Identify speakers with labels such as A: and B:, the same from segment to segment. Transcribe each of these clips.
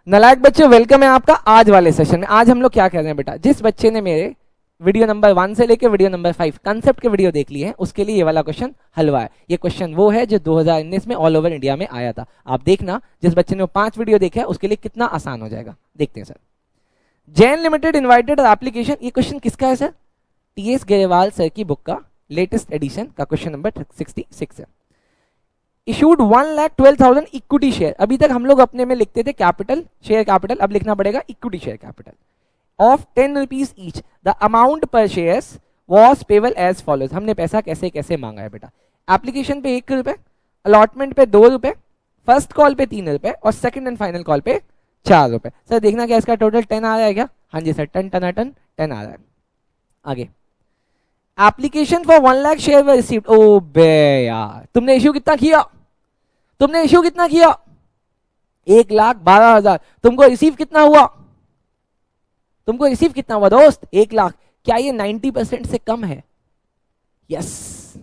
A: नालायक बच्चों, वेलकम है आपका आज वाले सेशन में। आज हम लोग क्या कर रहे हैं बेटा, जिस बच्चे ने मेरे वीडियो नंबर 1 से लेकर वीडियो नंबर 5 कंसेप्ट के वीडियो देख लिए हैं, उसके लिए ये वाला क्वेश्चन हलवा है। ये क्वेश्चन वो है जो 2019 में ऑल ओवर इंडिया में आया था। आप देखना, जिस बच्चे ने वो 5 वीडियो देखे हैं उसके लिए कितना आसान हो जाएगा। देखते हैं sir. Jain limited invited application, ये क्वेश्चन किसका है सर? टीएस गेरेवाल सर की बुक का लेटेस्ट एडिशन का क्वेश्चन नंबर 66 है। Issued 1,12,000 equity share. अभी तक हम लोग अपने में लिखते थे कैपिटल, शेयर कैपिटल, अब लिखना पड़ेगा equity share capital of 10 rupees each. The amount per shares was payable as follows. हमने पैसा कैसे कैसे मांगा है बेटा? एप्लीकेशन पे 1 रुपए, अलॉटमेंट पे 2 रुपए, फर्स्ट कॉल पे 3 रुपए और सेकंड एंड फाइनल कॉल पे 4 रुपए। सर देखना क्या इसका टोटल 10 आ रहा है क्या? हाँ जी सर, 10 आ रहा है। आगे, application for 1 lakh share were received. ओ बे यार, तुमने इश्यू कितना किया? तुमने इश्यू कितना किया? 1,12,000। तुमको रिसीव कितना हुआ? तुमको रिसीव कितना हुआ दोस्त? 1 लाख। क्या ये 90% से कम है? यस।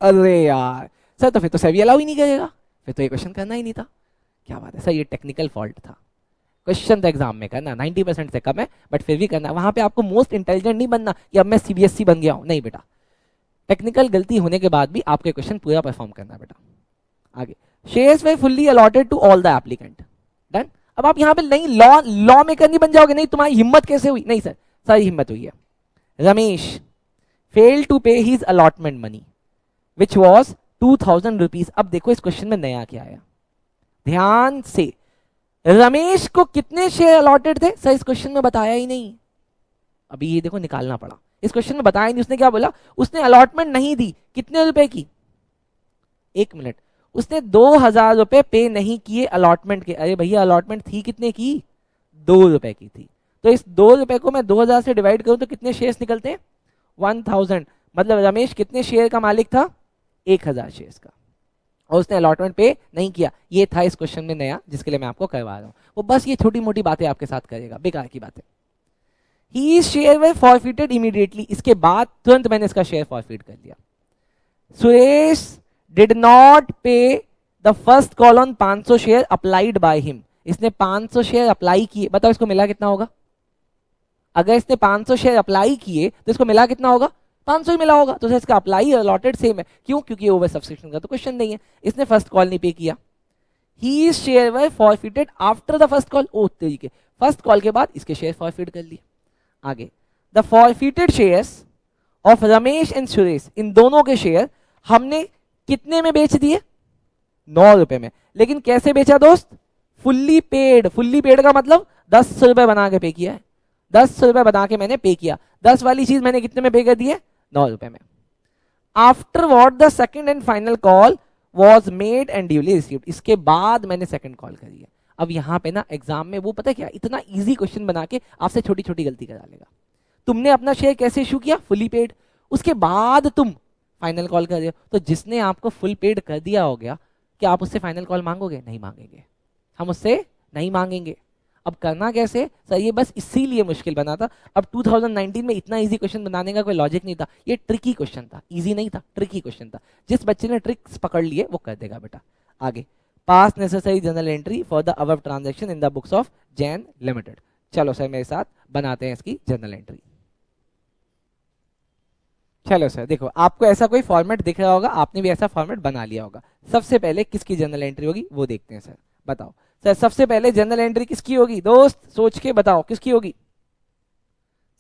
A: अरे यार सर, तो फिर तो सेबी अलाउ ही नहीं करेगा, फिर तो ये क्वेश्चन करना ही नहीं था। क्या बात है सर, ये टेक्निकल फॉल्ट था। क्वेश्चन तो एग्जाम में करना 90% से कम है, बट फिर भी करना। वहां पे आपको मोस्ट इंटेलिजेंट नहीं बनना कि अब मैं सीबीएसई बन गया हूं, नहीं बेटा। टेक्निकल गलती होने के बाद भी आपके क्वेश्चन पूरा परफॉर्म करना बेटा। आगे, shares were fully allotted to all the applicant. Done. अब आप यहां पे नहीं लॉ मेकर नहीं बन जाओगे। नहीं, तुम्हारी हिम्मत कैसे हुई? नहीं सर, सारी हिम्मत हुई है। रमेश फेल टू पे his allotment money which was 2,000 rupees. अब देखो इस क्वेश्चन में नया क्या आया, ध्यान से। रमेश को कितने शेयर अलॉटेड थे? सर इस क्वेश्चन में बताया ही नहीं। अभी ये देखो निकालना पड़ा, इस क्वेश्चन में बताया नहीं। उसने क्या बोला? उसने अलॉटमेंट नहीं दी। कितने रुपए की? 1 मिनट, उसने 2,000 रुपए पे नहीं किए अलॉटमेंट के। अरे भैया, अलॉटमेंट थी कितने की? 2 रुपए की थी। तो इस 2 रुपए को मैं 2,000 से डिवाइड करूं तो कितने शेयर्स निकलते हैं? 1,000। मतलब रमेश कितने शेयर का मालिक था? 1,000 शेयर्स का, और उसने अलॉटमेंट पे नहीं किया। ये था इस क्वेश्चन में नया, जिसके लिए मैं आपको करवा रहा हूं। वो बस ये छोटी मोटी बातें आपके साथ करेगा, बेकार की बातें। ही शेयर वे फॉरफिटेड इमीडिएटली। इसके बाद तुरंत मैंने इसका शेयर फॉरफिट कर दिया। सुरेश डिड नॉट पे the first call on 500 share applied by him. इसने 500 शेयर अप्लाई किए, बताओ इसको मिला कितना होगा? अगर इसने 500 शेयर अप्लाई किए तो इसको मिला कितना होगा? 500 ही मिला होगा। तो इसका अप्लाई अलॉटेड सेम है। क्यों? क्योंकि ओवर सब्सक्रिप्शन का तो क्वेश्चन नहीं है। इसने फर्स्ट कॉल नहीं पे किया। He share were forfeited after the first call. ओ तरीके, फर्स्ट कॉल के बाद इसके शेयर फॉरफिट कर लिए। आगे, the forfeited shares of Ramesh and Suresh, इन दोनों के शेयर हमने कितने में बेच दिए? 9 रुपए में। लेकिन कैसे बेचा दोस्त? Fully paid. फुल्ली पेड का मतलब 10 रुपए बना के पे किया है। 10 रुपए बना के मैंने पे किया। 10 वाली चीज मैंने कितने में पे कर दी है? 9 रुपए में। After what the second and final call was made and duly received. इसके बाद मैंने सेकंड कॉल करी है। अब यहां पे ना एग्जाम में वो पता है क्या, इतना इजी क्वेश्चन बना के आपसे छोटी छोटी गलती करा लेगा। तुमने अपना शेयर कैसे इशू किया? Fully paid. उसके बाद तुम फाइनल कॉल कर रहे हो। तो जिसने आपको फुल पेड कर दिया हो गया, क्या आप उससे फाइनल कॉल मांगोगे? नहीं मांगेंगे, हम उससे नहीं मांगेंगे। अब करना कैसे सर? ये बस इसीलिए मुश्किल बना था। अब 2019 में इतना इजी क्वेश्चन बनाने का कोई लॉजिक नहीं था। ये ट्रिकी क्वेश्चन था, इजी नहीं था, ट्रिकी क्वेश्चन था। जिस बच्चे ने ट्रिक्स पकड़ लिए वो कर देगा बेटा। आगे, पास necessary general entry for the above transaction in the books of Jain limited. चलो सर मेरे साथ बनाते हैं इसकी जनरल एंट्री। चलो सर देखो, आपको ऐसा कोई फॉर्मेट दिख रहा होगा, आपने भी ऐसा फॉर्मेट बना लिया होगा। सबसे पहले किसकी जनरल एंट्री होगी वो देखते हैं सर। बताओ सर, सबसे पहले जनरल एंट्री किसकी होगी? दोस्त सोच के बताओ किसकी होगी?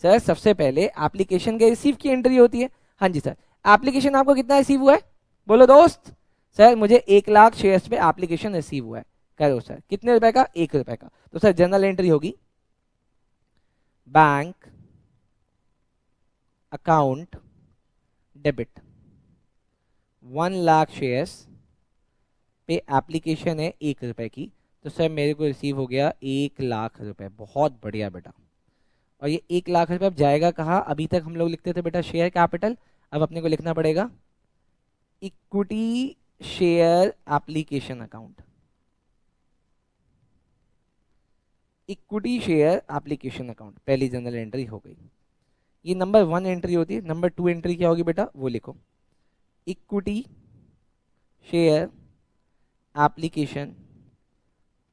A: सर सबसे पहले एप्लीकेशन के रिसीव की एंट्री होती है। हाँ जी सर, एप्लीकेशन आपको कितना रिसीव हुआ है? बोलो दोस्त। सर मुझे 1 लाख शेयर्स पे एप्लीकेशन रिसीव हुआ है। करो सर, कितने रुपए का? 1 रुपए का। तो सर जनरल एंट्री होगी bank account debit 1 lakh shares पे एप्लीकेशन है 1 रुपए की। तो सर मेरे को रिसीव हो गया 1 लाख रुपए। बहुत बढ़िया बेटा। और ये 1 लाख रुपए अब जाएगा कहाँ? अभी तक हम लोग लिखते थे बेटा शेयर कैपिटल, अब अपने को लिखना पड़ेगा equity share application account. Equity share application account पहली जनरल एंट्री हो गई। ये नंबर 1 एंट्री होती है। नंबर 2 एंट्री क्या होगी बेटा? वो लिखो, equity share application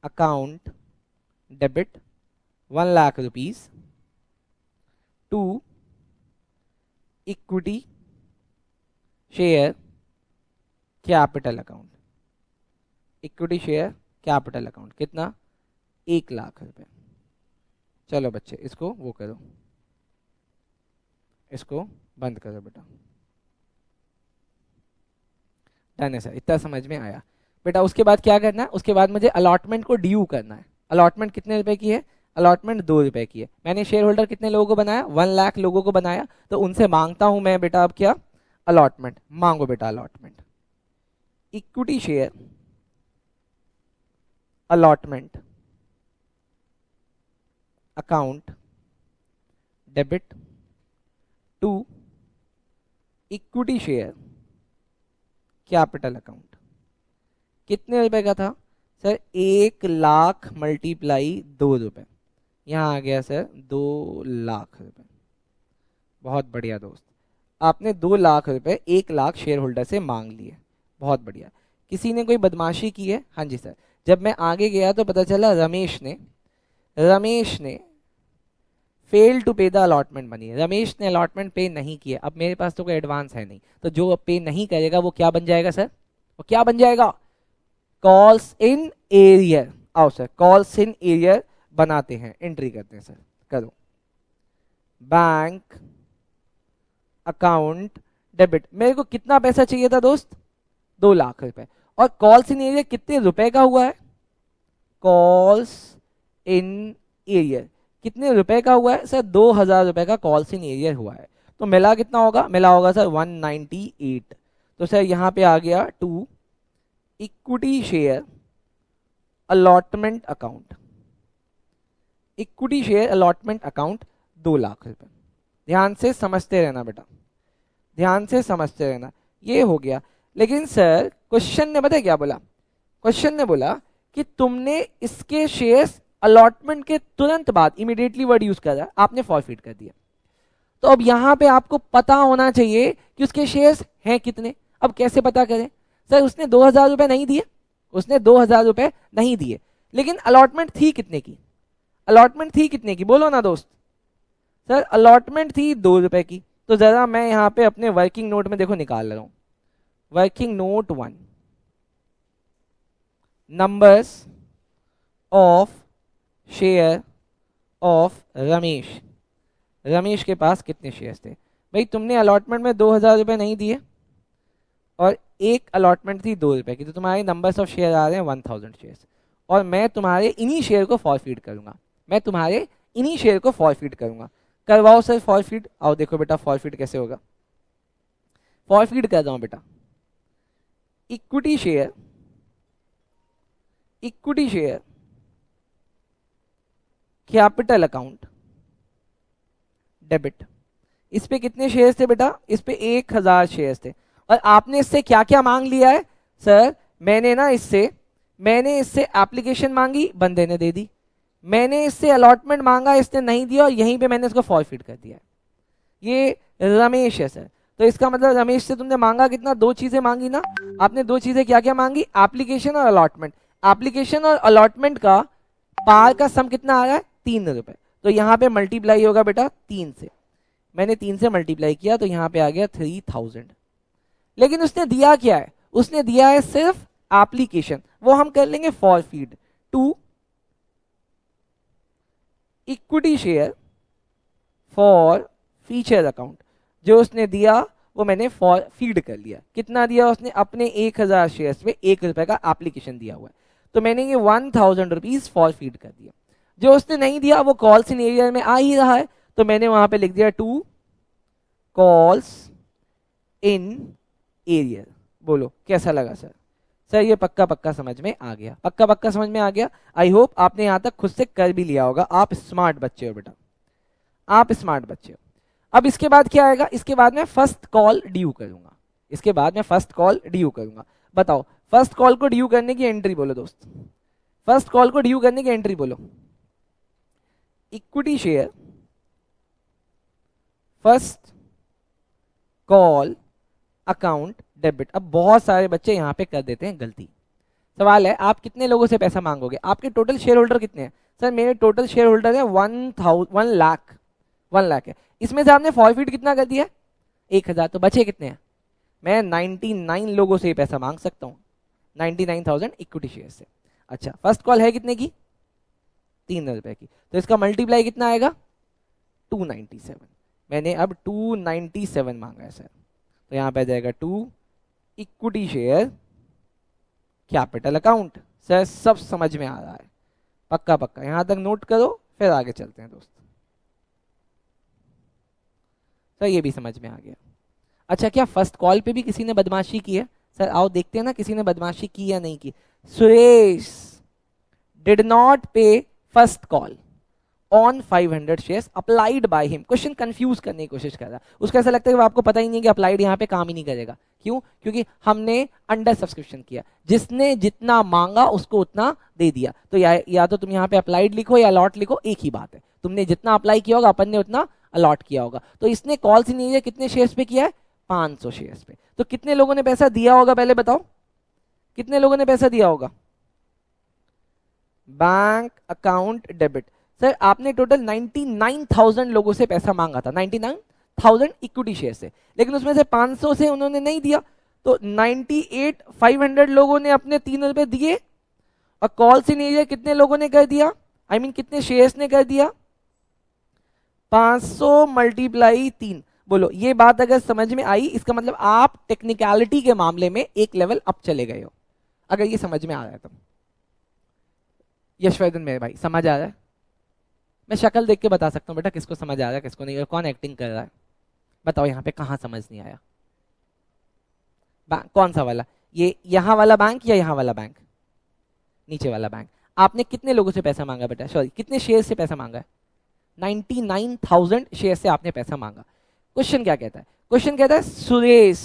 A: account debit 1 lakh rupees to equity share capital account, equity share capital account कितना 1 लाख रुपए। चलो बच्चे इसको वो करो, इसको बंद करो बेटा। डन है सर, इतना समझ में आया बेटा। उसके बाद क्या करना है, उसके बाद मुझे अलॉटमेंट को ड्यू करना है। अलॉटमेंट कितने रुपए की है, अलॉटमेंट 2 रुपए की है। मैंने शेयर होल्डर कितने लोगों को बनाया, 1 लाख लोगों को बनाया, तो उनसे मांगता हूं मैं बेटा अब क्या, अलॉटमेंट। मांगो बेटा allotment. Equity share allotment account debit to equity share capital account. कितने रुपए का था सर, 1 लाख मल्टीप्लाई 2 रुपए, यहाँ आ गया सर 2 लाख रुपए। बहुत बढ़िया दोस्त, आपने 2 लाख रुपए 1 लाख शेयर होल्डर से मांग लिए, बहुत बढ़िया। किसी ने कोई बदमाशी की है, हाँ जी सर। जब मैं आगे गया तो पता चला रमेश ने फेल टू पे द अलॉटमेंट मनी, रमेश ने अलॉटमेंट पे नहीं किया। अब मेरे पास तो कोई एडवांस है नहीं, तो जो पे नहीं करेगा वो क्या बन जाएगा सर, वो क्या बन जाएगा, कॉल्स इन एरियर। आओ सर कॉल्स इन एरियर बनाते हैं, एंट्री करते हैं सर, करो। बैंक अकाउंट डेबिट, मेरे को कितना पैसा चाहिए था दोस्त, 2 लाख रुपए। और कॉल्स इन एरियर कितने रुपए का हुआ है, कॉल्स इन एरियर कितने रुपए का हुआ है सर, 2000 रुपए का कॉल्स इन एरियर हुआ है। तो मिला कितना होगा, मिला होगा सर 198। तो सर यहाँ पे आ गया to equity share allotment account, equity share allotment account 2 lakh रुपए। ध्यान से समझते रहना बेटा, ध्यान से समझते रहना, ये हो गया। लेकिन सर क्वेश्चन ने पता क्या बोला, क्वेश्चन ने बोला कि तुमने इसके शेयर्स अलॉटमेंट के तुरंत बाद, इमीडिएटली वर्ड यूज कर रहा है, आपने फॉरफिट कर दिया। तो अब यहां पे आपको पता होना चाहिए कि उसके शेयर्स हैं कितने। अब कैसे पता करें सर, उसने 2000 रुपए नहीं दिए, उसने 2000 रुपए नहीं दिए, लेकिन अलॉटमेंट थी कितने की, अलॉटमेंट थी कितने की, बोलो ना दोस्त। सर अलॉटमेंट थी 2 रुपए की। तो जरा मैं यहाँ पे अपने वर्किंग नोट में देखो निकाल रहा हूं, working note 1, numbers of share of Ramesh. Ramesh के पास कितने शेयर्स थे भाई, तुमने अलॉटमेंट में 2000 रुपए नहीं दिए और एक अलॉटमेंट थी 2 रुपए की, तो तुम्हारे नंबर्स ऑफ शेयर आ रहे हैं 1000 शेयर्स। और मैं तुम्हारे इन्हीं शेयर को फॉरफीड करूंगा, मैं तुम्हारे इन्हीं शेयर को फॉरफीड करूंगा। करवाओ सर फॉरफीड। आओ देखो बेटा फॉरफीड कैसे होगा, फॉरफीड कर रहा हूं बेटा। Equity share, equity share capital account debit. इस पे कितने शेयर्स थे बेटा, इस पे 1000 शेयर्स थे। और आपने इससे क्या क्या मांग लिया है सर, मैंने इससे एप्लीकेशन मांगी, बंदे ने दे दी। मैंने इससे अलॉटमेंट मांगा, इसने नहीं दिया, और यहीं पे मैंने इसको फॉरफिट कर दिया। ये रमेश है सर। तो इसका मतलब रमेश से तुमने मांगा कितना, 2 चीजें मांगी ना। आपने 2 चीजें क्या क्या मांगी, एप्लीकेशन और अलॉटमेंट। एप्लीकेशन और अलॉटमेंट का पार का सम कितना आ रहा है, 3 रुपए। तो यहाँ पे मल्टीप्लाई होगा बेटा 3 से, मैंने 3 से मल्टीप्लाई किया तो यहाँ पे आ गया 3000। लेकिन उसने दिया क्या है, उसने दिया है सिर्फ एप्लीकेशन, वो हम कर लेंगे forfeit to equity share forfeiture account. जो उसने दिया वो मैंने फॉरफीड कर लिया। कितना दिया उसने, अपने 1000 शेयर्स पे 1 रुपए का एप्लीकेशन दिया हुआ है, तो मैंने ये 1000 रुपीज फॉरफीड कर दिया। जो उसने नहीं दिया वो कॉल्स इन एरियर में आ ही रहा है, तो मैंने वहां पे लिख दिया टू कॉल्स इन एरियर। बोलो कैसा लगा सर, सर ये पक्का पक्का समझ में आ गया, पक्का पक्का समझ में आ गया। आई होप आपने यहां तक खुद से कर भी लिया होगा। आप स्मार्ट बच्चे हो बेटा, आप स्मार्ट बच्चे हो। अब इसके बाद क्या आएगा, इसके बाद मैं फर्स्ट कॉल ड्यू करूंगा, इसके बाद मैं फर्स्ट कॉल ड्यू करूंगा। बताओ फर्स्ट कॉल को ड्यू करने की एंट्री बोलो दोस्त, फर्स्ट कॉल को ड्यू करने की एंट्री बोलो। Equity share first call account debit. अब बहुत सारे बच्चे यहां पे कर देते हैं गलती। सवाल है आप कितने लोगों से पैसा मांगोगे, आपके टोटल शेयर होल्डर कितने हैं, सर मेरे टोटल शेयर होल्डर है 1 लाख है, इसमें से आपने फॉरफिट कितना कर दिया? 1000, तो बचे कितने हैं? मैं 99 लोगों से ही पैसा मांग सकता हूँ, 99,000 इक्विटी शेयर से। अच्छा, फर्स्ट कॉल है कितने की? 3 रुपए की, तो इसका मल्टीप्लाई कितना आएगा? 297। मैंने अब 297 मांगा है सर, तो यहाँ पे आ जाएगा 2 equity share capital account. Sir सब समझ में आ रहा है? पक्का पक्का, यहां तक नोट करो, फिर आगे चलते हैं दोस्त। सर ये भी समझ में आ गया। अच्छा, क्या फर्स्ट कॉल पे भी किसी ने बदमाशी की है? सर आओ देखते हैं ना किसी ने बदमाशी की या नहीं की। सुरेश डिड नॉट पे first call on 500 shares applied by him. Question confuse करने की कोशिश कर रहा है, उसको ऐसा लगता है कि आपको पता ही नहीं कि अप्लाइड यहाँ पे काम ही नहीं करेगा। क्यों? क्योंकि हमने अंडर सब्सक्रिप्शन किया, जिसने जितना मांगा उसको उतना दे दिया। तो या तो तुम यहाँ पे अप्लाइड लिखो या अलॉट लिखो, एक ही बात है। तुमने जितना अप्लाई किया होगा अपन ने उतना अलॉट किया होगा। तो इसने कॉल से नहीं कितने शेयर्स पे किया है? 500 शेयर्स पे। तो कितने लोगों ने पैसा दिया होगा पहले बताओ, कितने लोगों ने पैसा दिया होगा? Bank account debit. सर आपने टोटल 99,000 लोगों से पैसा मांगा था, 99,000 इक्विटी शेयर से, लेकिन उसमें से 500 से उन्होंने नहीं दिया। तो 98,500 लोगों ने अपने 3 रुपए दिए, और कॉल से नहीं दिया कितने लोगों ने कर दिया? I mean, कितने शेयर्स ने कर दिया? 500 मल्टीप्लाई 3। बोलो ये बात अगर समझ में आई, इसका मतलब आप टेक्निकलिटी के मामले में एक लेवल अप चले गए हो, अगर ये समझ में आ रहा है तो। यशवर्धन मेरे भाई समझ आ रहा है? मैं शक्ल देख के बता सकता हूँ बेटा किसको समझ आ रहा है किसको नहीं, कौन एक्टिंग कर रहा है। बताओ यहाँ पे कहाँ समझ नहीं आया? कौन सा वाला? ये यहाँ वाला बैंक या यहाँ वाला बैंक? नीचे वाला बैंक। आपने कितने लोगों से पैसा मांगा बेटा? सॉरी, कितने शेयर से पैसा मांगा है? 99,000 शेयर से आपने पैसा मांगा। क्वेश्चन क्या कहता है? क्वेश्चन कहता है सुरेश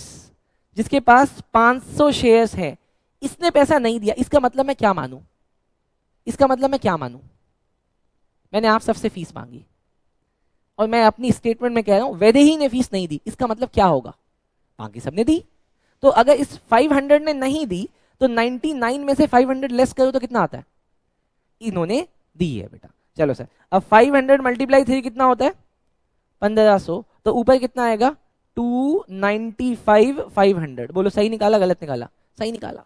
A: जिसके पास 500 शेयर्स हैं, इसने पैसा नहीं दिया, इसका मतलब मैं क्या मानूं? इसका मतलब मैं क्या मानूं? मैंने आप सबसे फीस मांगी और मैं अपनी स्टेटमेंट में कह रहा हूं वैदेही ने फीस नहीं दी, इसका मतलब क्या होगा? बाकी सबने दी। तो अगर इस 500 ने नहीं दी तो 99 में से 500 लेस करो तो कितना आता है? इन्होंने दी है बेटा। चलो सर, अब 500 मल्टीप्लाई 3 कितना होता है? 1500। तो ऊपर कितना आएगा? 295 500। बोलो सही निकाला गलत निकाला? सही निकाला,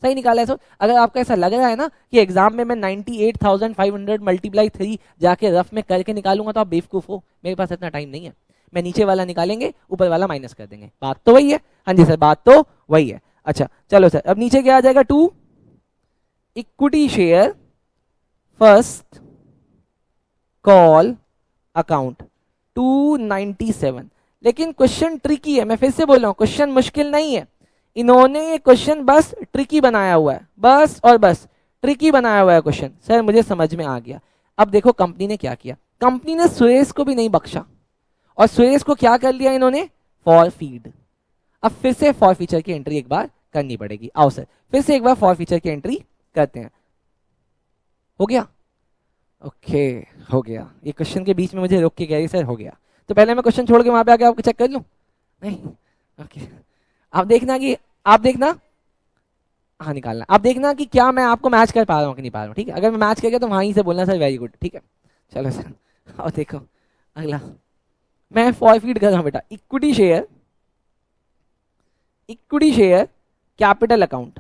A: सही निकाला है। सो अगर आपको ऐसा लग रहा है ना कि एग्जाम में मैं 98,500 मल्टीप्लाई 3 जाके रफ में करके निकालूंगा तो आप बेवकूफ हो, मेरे पास इतना टाइम नहीं है। मैं नीचे वाला निकालेंगे, ऊपर वाला माइनस कर देंगे। बात तो वही है? हाँ जी सर, बात तो वही है। अच्छा चलो सर, अब नीचे क्या आ जाएगा? 2 equity share first call account 297। लेकिन क्वेश्चन ट्रिकी है, मैं फिर से बोल रहा हूं क्वेश्चन मुश्किल नहीं है। इन्होंने ये क्वेश्चन बस ट्रिकी बनाया हुआ है, बस और बस ट्रिकी बनाया हुआ है क्वेश्चन। सर मुझे समझ में आ गया। अब देखो कंपनी ने क्या किया, कंपनी ने सुरेश को भी नहीं बख्शा और सुरेश को क्या कर लिया इन्होंने? For feed. अब फिर से फॉर फीचर की एंट्री एक बार करनी पड़ेगी। आओ सर फिर से एक बार फॉर फीचर की एंट्री करते हैं। हो गया? ओके हो गया। ये क्वेश्चन के बीच में मुझे रोक के कह रही सर हो गया, तो पहले मैं क्वेश्चन छोड़ के वहां पे आके आपको चेक कर लूं? नहीं, ओके। आप देखना कि हाँ निकालना, आप देखना कि क्या मैं आपको मैच कर पा रहा हूँ कि नहीं पा रहा हूँ। ठीक है, अगर मैं मैच कर गया तो वहीं से बोलना सर वेरी गुड। ठीक है चलो सर, और देखो अगला मैं फॉरफीड कर रहा हूँ बेटा। Equity share capital account,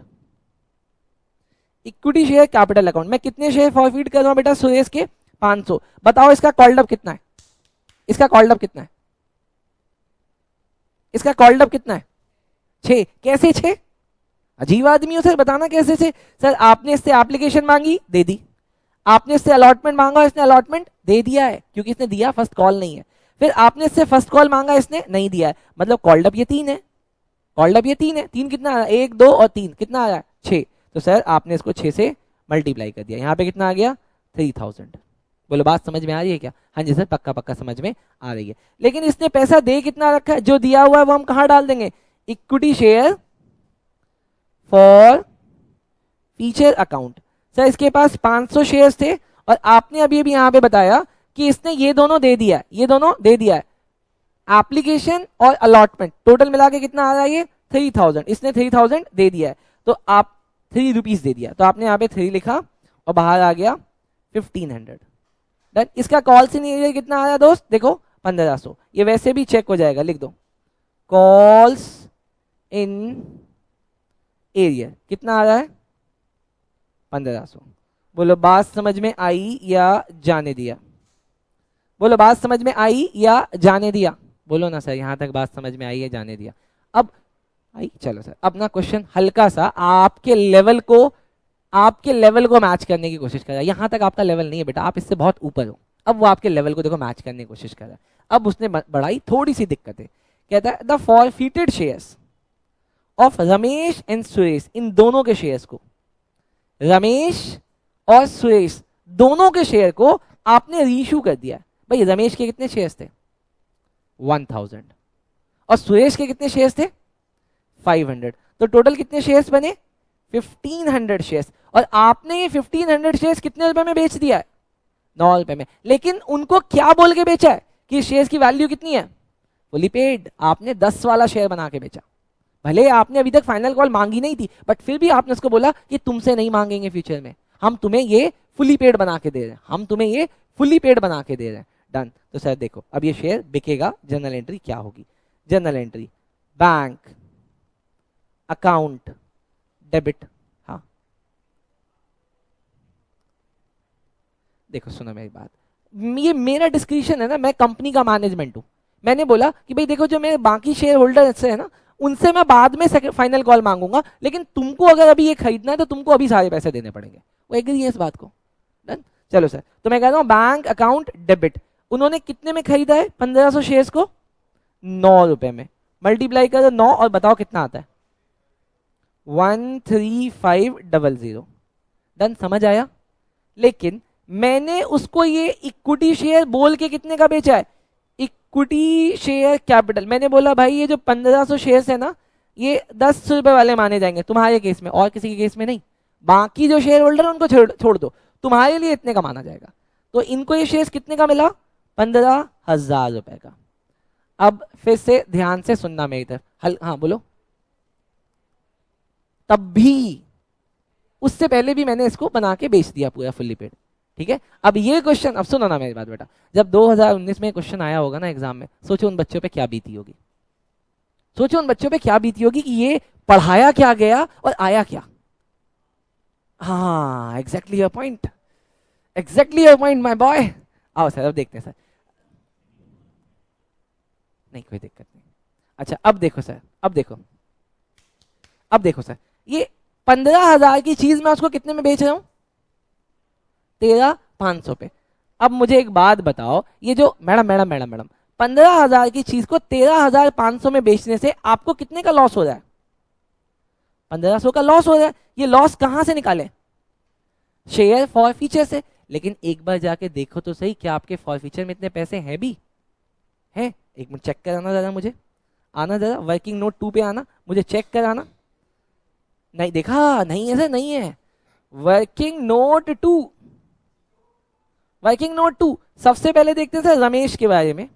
A: equity share capital account. मैं कितने शेयर फॉरफीड कर रहा हूँ बेटा? सुरेश के 500। बताओ इसका कॉल्ड अप कितना है? इसका कॉल्ड अप कितना है? इसका कॉल्ड अप कितना है? 6। कैसे 6? अजीब आदमी हो सर, बताना कैसे 6? सर आपने इससे एप्लीकेशन मांगी, दे दी। आपने इससे अलॉटमेंट मांगा, इसने अलॉटमेंट दे दिया है क्योंकि इसने दिया, फर्स्ट कॉल नहीं है। फिर आपने इससे फर्स्ट कॉल मांगा, इसने नहीं दिया है, मतलब कॉल्ड अप ये 3 है। कॉल्ड अप ये 3 है। 3 कितना आया? 1 2 और 3 कितना आया? 6। तो सर आपने इसको 6 से मल्टीप्लाई कर दिया, यहाँ पे कितना आ गया? 3000। बोलो बात समझ में आ रही है क्या? हाँ जी सर, पक्का पक्का समझ में आ रही है। लेकिन इसने पैसा दे कितना रखा है? जो दिया हुआ है वो हम कहाँ डाल देंगे? Equity share forfeiture account. Sir इसके पास 500 शेयर्स थे और आपने अभी अभी यहाँ पे बताया कि इसने ये दोनों दे दिया है, ये दोनों दे दिया है, एप्लीकेशन और अलॉटमेंट टोटल मिला के कितना आ रहा है? ये 3000। इसने 3000 दे दिया है, तो आप 3 रुपीज दे दिया, तो आपने यहाँ पे 3 लिखा और बाहर आ गया 1500 डन। इसका कॉल्स इन एरिया कितना आया दोस्त, देखो 1500। ये वैसे भी चेक हो जाएगा, लिख दो कॉल्स इन एरिया कितना आ रहा है 1500। बोलो बात समझ में आई या जाने दिया, बोलो बात समझ में आई या जाने दिया, बोलो ना सर यहां तक बात समझ में आई या जाने दिया। अब आई, चलो सर अपना क्वेश्चन हल्का सा आपके लेवल को मैच करने की कोशिश कर रहा है। यहां तक आपका लेवल नहीं है बेटा, आप इससे बहुत ऊपर हो। अब वो आपके लेवल को देखो मैच करने की कोशिश कर रहा है। अब उसने बढ़ाई थोड़ी सी दिक्कतें, कहता है the forfeited shares of Ramesh and Suresh, इन दोनों के शेयर्स को, रमेश और सुरेश दोनों के शेयर को आपने रीइश्यू कर दिया। भाई रमेश के कितने शेयर्स थे 1000 और सुरेश के कितने शेयर्स थे 500, तो टोटल कितने शेयर्स बने 1500 शेयर्स। और आपने ये 1500 शेयर्स कितने रुपए में बेच दिया है 9 रुपए में। लेकिन उनको क्या बोल के बेचा है कि शेयर्स की वैल्यू कितनी है फुली पेड। आपने 10 वाला शेयर बना के बेचा, भले आपने अभी तक फाइनल कॉल मांगी नहीं थी, बट फिर भी आपने उसको बोला कि तुमसे नहीं मांगेंगे फ्यूचर में, हम तुम्हें ये फुली पेड बना के दे रहे हैं, हम तुम्हें ये फुली पेड बना के दे रहे हैं। डन। तो सर देखो अब ये शेयर बिकेगा, जर्नल एंट्री क्या होगी, journal entry bank account debit. हाँ देखो सुनो मेरी बात, ये मेरा डिस्क्रिप्शन है ना, मैं कंपनी का मैनेजमेंट हूं। मैंने बोला कि भाई देखो जो मेरे बाकी शेयर होल्डर है ना, उनसे मैं बाद में फाइनल कॉल मांगूंगा, लेकिन तुमको अगर अभी ये खरीदना है तो तुमको अभी सारे पैसे देने पड़ेंगे। वो एग्री है इस बात को। डन। चलो सर, तो मैं कह रहा हूं बैंक अकाउंट डेबिट। उन्होंने कितने में खरीदा है 1500 शेयर्स को 9 रुपए में, मल्टीप्लाई करो 9 और बताओ कितना आता है 13500। डन, समझ आया। लेकिन मैंने उसको ये इक्विटी शेयर बोल के कितने का बेचा है, इक्विटी शेयर कैपिटल। मैंने बोला भाई ये जो 1500 शेयर्स है ना, ये 10 रुपए वाले माने जाएंगे तुम्हारे केस में, और किसी के केस में नहीं। बाकी जो शेयर होल्डर है उनको छोड़ दो, तुम्हारे लिए इतने का माना जाएगा। तो इनको ये शेयर्स कितने का मिला 15,000 रुपए का। अब फिर से ध्यान से सुनना मेरी तरफ। हाँ बोलो। तब भी उससे पहले भी मैंने इसको बना के बेच दिया पूरा फुल्ली पेड, ठीक है। अब ये क्वेश्चन, अब सुनो ना मेरी बात बेटा, जब 2019 में क्वेश्चन आया होगा ना एग्जाम में, सोचो उन बच्चों पे क्या बीती होगी, सोचो उन बच्चों पे क्या बीती होगी कि ये पढ़ाया क्या गया और आया क्या। हाँ exactly your point, exactly your point my boy. आओ सर अब देखते हैं सर। नहीं कोई दिक्कत नहीं। अच्छा अब देखो सर, अब देखो सर, ये 15,000 की चीज मैं उसको कितने में बेच रहा हूं 13,500 पे। अब मुझे एक बात बताओ, ये जो मैडम 15,000 की चीज को 13,500 में बेचने से आपको कितने का लॉस हो रहा है 1500 का लॉस हो रहा है। ये लॉस कहां से निकाले, शेयर फॉर फीचर से। लेकिन एक बार जाके देखो तो सही, क्या आपके फॉर फीचर में इतने पैसे हैं भी हैं। एक मिनट चेक कराना जरा, मुझे आना जरा, वर्किंग नोट 2 पे आना, मुझे चेक कराना। नहीं देखा, नहीं है सर, नहीं है। वर्किंग नोट 2, वर्किंग नोट 2 सबसे पहले देखते हैं सर रमेश के बारे में,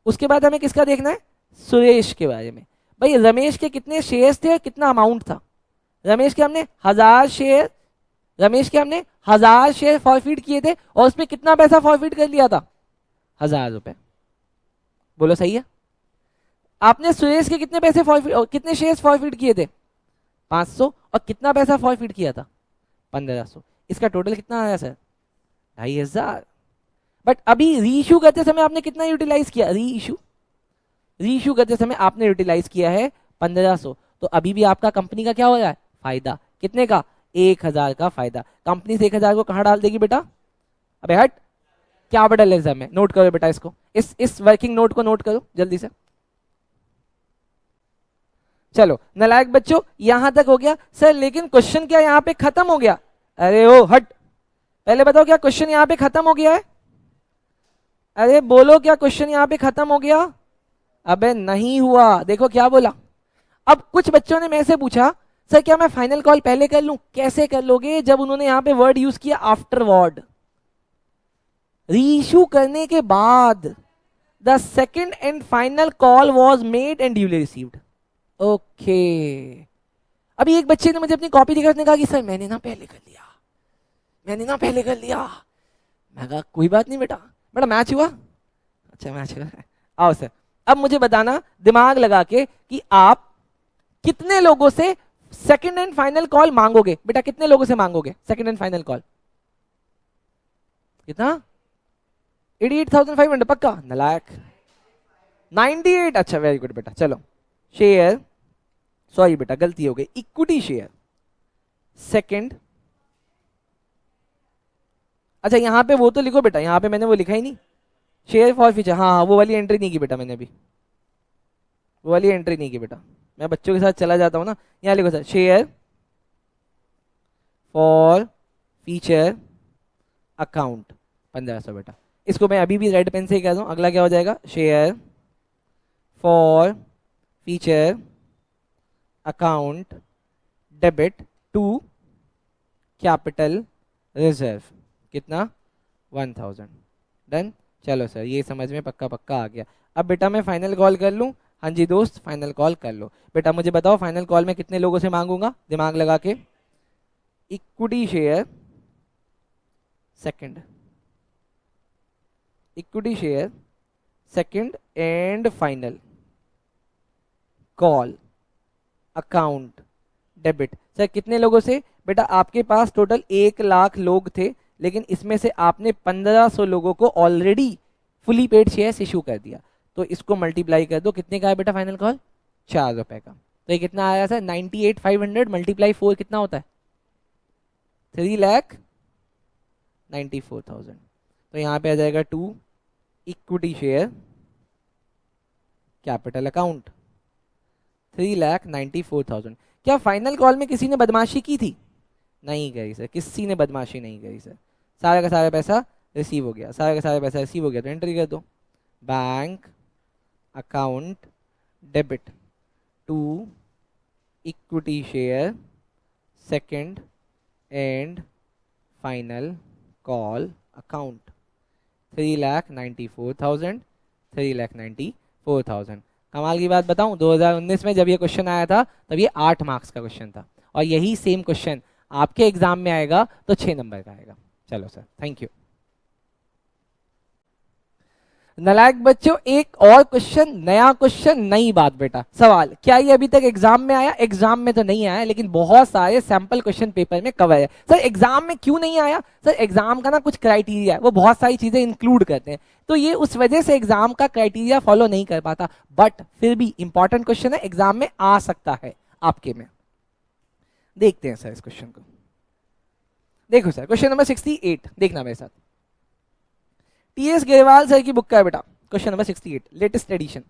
A: उसके बाद हमें किसका देखना है सुरेश के बारे में। भाई रमेश के कितने शेयर्स थे और कितना अमाउंट था। रमेश के हमने 1000 शेयर, रमेश के हमने 1000 शेयर फॉरफिट किए थे और उसमें कितना पैसा फॉरफिट कर लिया था 1000 रुपए। बोलो सही है। आपने सुरेश के कितने पैसे फॉरफिट, कितने शेयर्स फॉरफिट किए थे 500, और कितना पैसा फॉरफिट किया था 1500। इसका टोटल कितना आया सर 2500। बट अभी रीइश्यू करते समय आपने कितना यूटिलाइज किया, रीइश्यू करते समय आपने यूटिलाइज किया है 1500। तो अभी भी आपका कंपनी का क्या हो रहा है फायदा, कितने का 1000 का फायदा। कंपनी से 1000 को कहां डाल देगी बेटा, अबे हट, क्या बदल एग्जाम में, नोट करो बेटा इसको, इस वर्किंग नोट को नोट करो जल्दी से। चलो नालायक बच्चों यहां तक हो गया सर, लेकिन क्वेश्चन क्या यहां पे खत्म हो गया। अरे ओ हट, पहले बताओ क्या क्वेश्चन यहां पे खत्म हो गया है। अरे बोलो क्या क्वेश्चन यहां पे खत्म हो गया। अबे नहीं हुआ, देखो क्या बोला। अब कुछ बच्चों ने मेरे से पूछा सर क्या मैं फाइनल कॉल पहले कर लूं। कैसे कर लोगे जब उन्होंने यहां पे वर्ड यूज किया आफ्टरवर्ड, रीइश्यू करने के बाद। The second and final call was made and duly received. Okay, अभी एक बच्चे ने मुझे अपनी कॉपी दिखा, उसने कहा कि सर मैंने ना पहले कर लिया, मैंने ना पहले कर लिया। मैं कहा कोई बात नहीं बेटा। बेटा मैच हुआ? अच्छा मैच हुआ। आओ सर, अब मुझे बताना दिमाग लगा के कि आप कितने लोगों से सेकंड एंड फाइनल कॉल मांगोगे। बेटा कितने लोगों से मांगोगे सेकंड एंड फाइनल कॉल? कितना? 88,500 पक्का? नलायक। 98। अच्छा वेरी गुड बेटा। चलो शेयर, सॉरी बेटा गलती हो गई, इक्विटी शेयर सेकंड। अच्छा यहाँ पे वो तो लिखो बेटा, यहाँ पे मैंने वो लिखा ही नहीं, शेयर फॉर फ्यूचर। हाँ हाँ वो वाली एंट्री नहीं की बेटा मैंने अभी, वो वाली एंट्री नहीं की बेटा। मैं बच्चों के साथ चला जाता हूँ ना। यहाँ लिखो sir, share forfeiture account 1500 बेटा। इसको मैं अभी भी रेड पेन से ही कह दूँ। अगला क्या हो जाएगा? Share forfeiture account debit to capital reserve. कितना? 1000। डन। चलो सर ये समझ में पक्का पक्का आ गया। अब बेटा मैं फाइनल कॉल कर लूँ? हाँ जी दोस्त फाइनल कॉल कर लो। बेटा मुझे बताओ फाइनल कॉल में कितने लोगों से मांगूंगा दिमाग लगा के? Equity share second, equity share second and final call account debit. Sir कितने लोगों से? बेटा आपके पास टोटल 1,00,000 लोग थे, लेकिन इसमें से आपने 1500 लोगों को already fully paid shares issue कर दिया। तो इसको मल्टीप्लाई कर दो, कितने का है बेटा फाइनल कॉल? 4 रुपए का। तो ये कितना आया सर? 98,500 मल्टीप्लाई 4 कितना होता है? 3,94,000। तो यहाँ पे आ जाएगा 2 इक्विटी शेयर कैपिटल अकाउंट 3,94,000। क्या फाइनल कॉल में किसी ने बदमाशी की थी? नहीं करी सर, किसी ने बदमाशी नहीं करी सर। सारा का सारा पैसा रिसीव हो गया, सारा का सारा पैसा रिसीव हो गया। तो एंट्री कर दो, bank account debit to equity share second and final call account 3,94,000 3,94,000। कमाल की बात बताऊं, 2019 में जब ये क्वेश्चन आया था तब ये 8 मार्क्स का क्वेश्चन था, और यही सेम क्वेश्चन आपके एग्जाम में आएगा तो 6 नंबर का आएगा। चलो सर थैंक यू। नालायक बच्चों एक और क्वेश्चन, नया क्वेश्चन, नई बात बेटा। सवाल, क्या ये अभी तक एग्जाम में आया? एग्जाम में तो नहीं आया, लेकिन बहुत सारे सैंपल क्वेश्चन पेपर में कवर है। सर एग्जाम में क्यों नहीं आया? सर एग्जाम का ना कुछ क्राइटेरिया है, वो बहुत सारी चीजें इंक्लूड करते हैं, तो ये उस वजह से एग्जाम का क्राइटेरिया फॉलो नहीं कर पाता। बट फिर भी इंपॉर्टेंट क्वेश्चन है, एग्जाम में आ सकता है आपके में। देखते हैं सर इस क्वेश्चन को। देखो सर क्वेश्चन नंबर 68 देखना मेरे साथ। टीएस गेरवाल सर की बुक का है बेटा, question number 68 latest edition.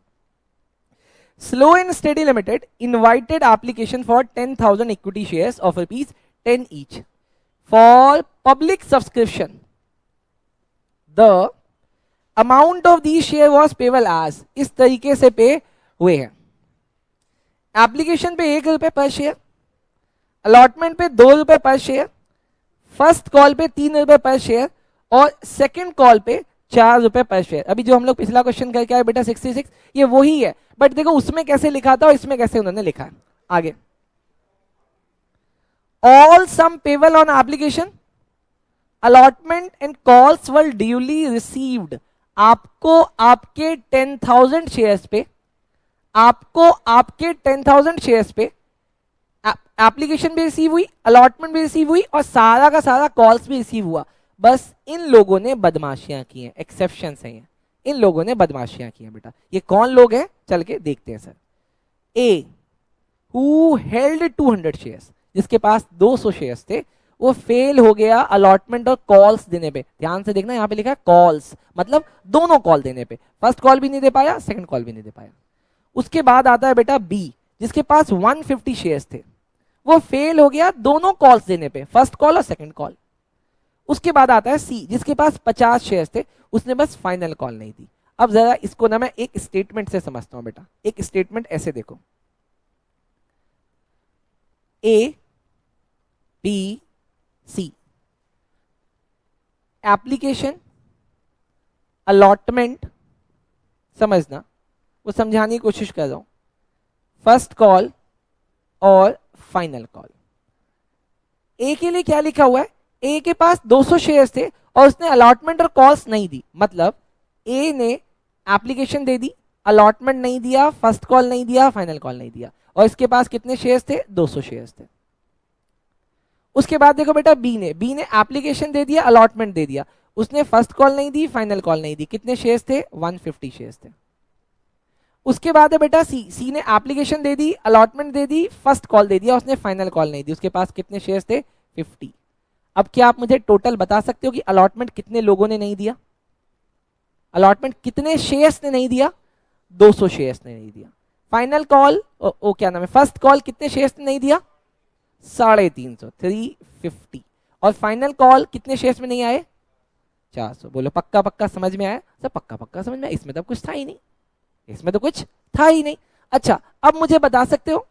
A: Slow and steady limited invited application for 10,000 equity shares of ₹10 each for public subscription. The amount of the share was payable as, इस तरीके से पे हुए हैं। एप्लीकेशन पे ₹1 पर शेयर, अलॉटमेंट पे ₹2 पर शेयर, फर्स्ट कॉल पे ₹3 पर शेयर, और सेकंड कॉल पे ₹4 पर शेयर। अभी जो हम लोग पिछला क्वेश्चन करके आए बेटा 66, ये वही है, बट देखो उसमें कैसे लिखा था और इसमें कैसे उन्होंने लिखा है। आगे, all sum payable on application, allotment and calls were duly received. आपको आपके 10,000 शेयर्स पे, आपको आपके 10,000 शेयर्स पे एप्लीकेशन भी रिसीव हुई, अलॉटमेंट भी रिसीव हुई, और सारा का सारा कॉल्स भी रिसीव हुआ। बस इन लोगों ने बदमाशियां की हैं, एक्सेप्शंस हैं, इन लोगों ने बदमाशियां की हैं बेटा। ये कौन लोग हैं चल के देखते हैं sir. A, who held 200 shares, जिसके पास 200 शेयर्स थे, वो फेल हो गया अलॉटमेंट और कॉल्स देने पे। ध्यान से देखना, यहाँ पे लिखा है कॉल्स, मतलब दोनों कॉल देने पे, फर्स्ट कॉल भी नहीं दे पाया, सेकंड कॉल भी नहीं दे पाया। उसके बाद आता है बेटा बी, जिसके पास 150 शेयर्स थे, वो फेल हो गया दोनों कॉल्स देने पे, फर्स्ट कॉल और सेकंड कॉल। उसके बाद आता है सी, जिसके पास 50 शेयर्स थे, उसने बस फाइनल कॉल नहीं दी। अब जरा इसको ना मैं एक स्टेटमेंट से समझता हूं बेटा। एक स्टेटमेंट ऐसे देखो, A B C, application, allotment, समझना, वो समझाने की कोशिश कर रहा हूं, फर्स्ट कॉल और फाइनल कॉल। ए के लिए क्या लिखा हुआ है? ए के पास 200 शेयर्स थे और उसने अलॉटमेंट और कॉल्स नहीं दी, मतलब ए ने एप्लीकेशन दे दी, अलॉटमेंट नहीं दिया, फर्स्ट कॉल नहीं दिया, फाइनल कॉल नहीं दिया, और इसके पास कितने शेयर्स थे? 200 शेयर्स थे। उसके बाद देखो बेटा बी ने एप्लीकेशन दे दिया, अलॉटमेंट दे दिया, उसने फर्स्ट कॉल नहीं दी, फाइनल कॉल नहीं दी, कितने शेयर्स थे? 150 शेयर्स थे। उसके बाद है बेटा सी ने एप्लीकेशन दे दी, अलॉटमेंट दे दी, फर्स्ट कॉल दे दिया, उसने फाइनल कॉल नहीं दी, उसके पास कितने शेयर्स थे? 50। अब क्या आप मुझे टोटल बता सकते हो कि अलॉटमेंट कितने लोगों ने नहीं दिया? अलॉटमेंट कितने शेयर्स ने नहीं दिया? 200 शेयर्स ने नहीं दिया। फाइनल कॉल क्या नाम है, फर्स्ट कॉल कितने शेयर्स ने नहीं दिया? 350, 350। और फाइनल कॉल कितने शेयर्स में नहीं आए? 400। बोलो पक्का पक्का समझ में आया? सब पक्का पक्का समझ में आया, इसमें तो कुछ था ही नहीं, इसमें तो कुछ था ही नहीं। अच्छा अब मुझे बता सकते हो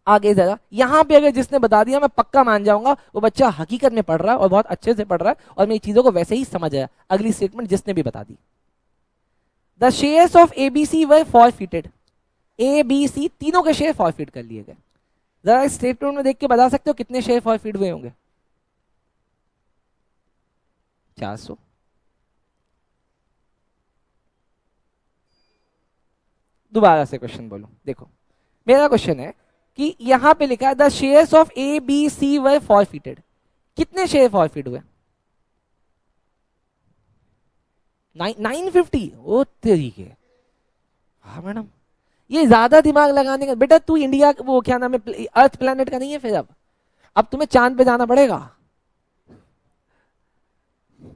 A: आगे जरा, यहां पे अगर जिसने बता दिया मैं पक्का मान जाऊंगा वो बच्चा हकीकत में पढ़ रहा है और बहुत अच्छे से पढ़ रहा है और मेरी चीजों को वैसे ही समझ आया। अगली स्टेटमेंट जिसने भी बता दी, the shares of ABC were forfeited, A B C तीनों के शेयर फॉरफिट कर लिए गए। जरा इस स्टेटमेंट में देख के बता सकते हो कितने शेयर फॉरफिट हुए होंगे? 400। दोबारा से क्वेश्चन बोलो, देखो मेरा क्वेश्चन है कि यहां पे लिखा है the shares of A B C were forfeited, कितने शेयर फॉरफिट हुए? 950। ओ तरीके, हाँ मैडम ये ज्यादा दिमाग लगाने का। बेटा तू इंडिया वो क्या नाम है अर्थ प्लेनेट का नहीं है, फिर अब तुम्हें चांद पे जाना पड़ेगा।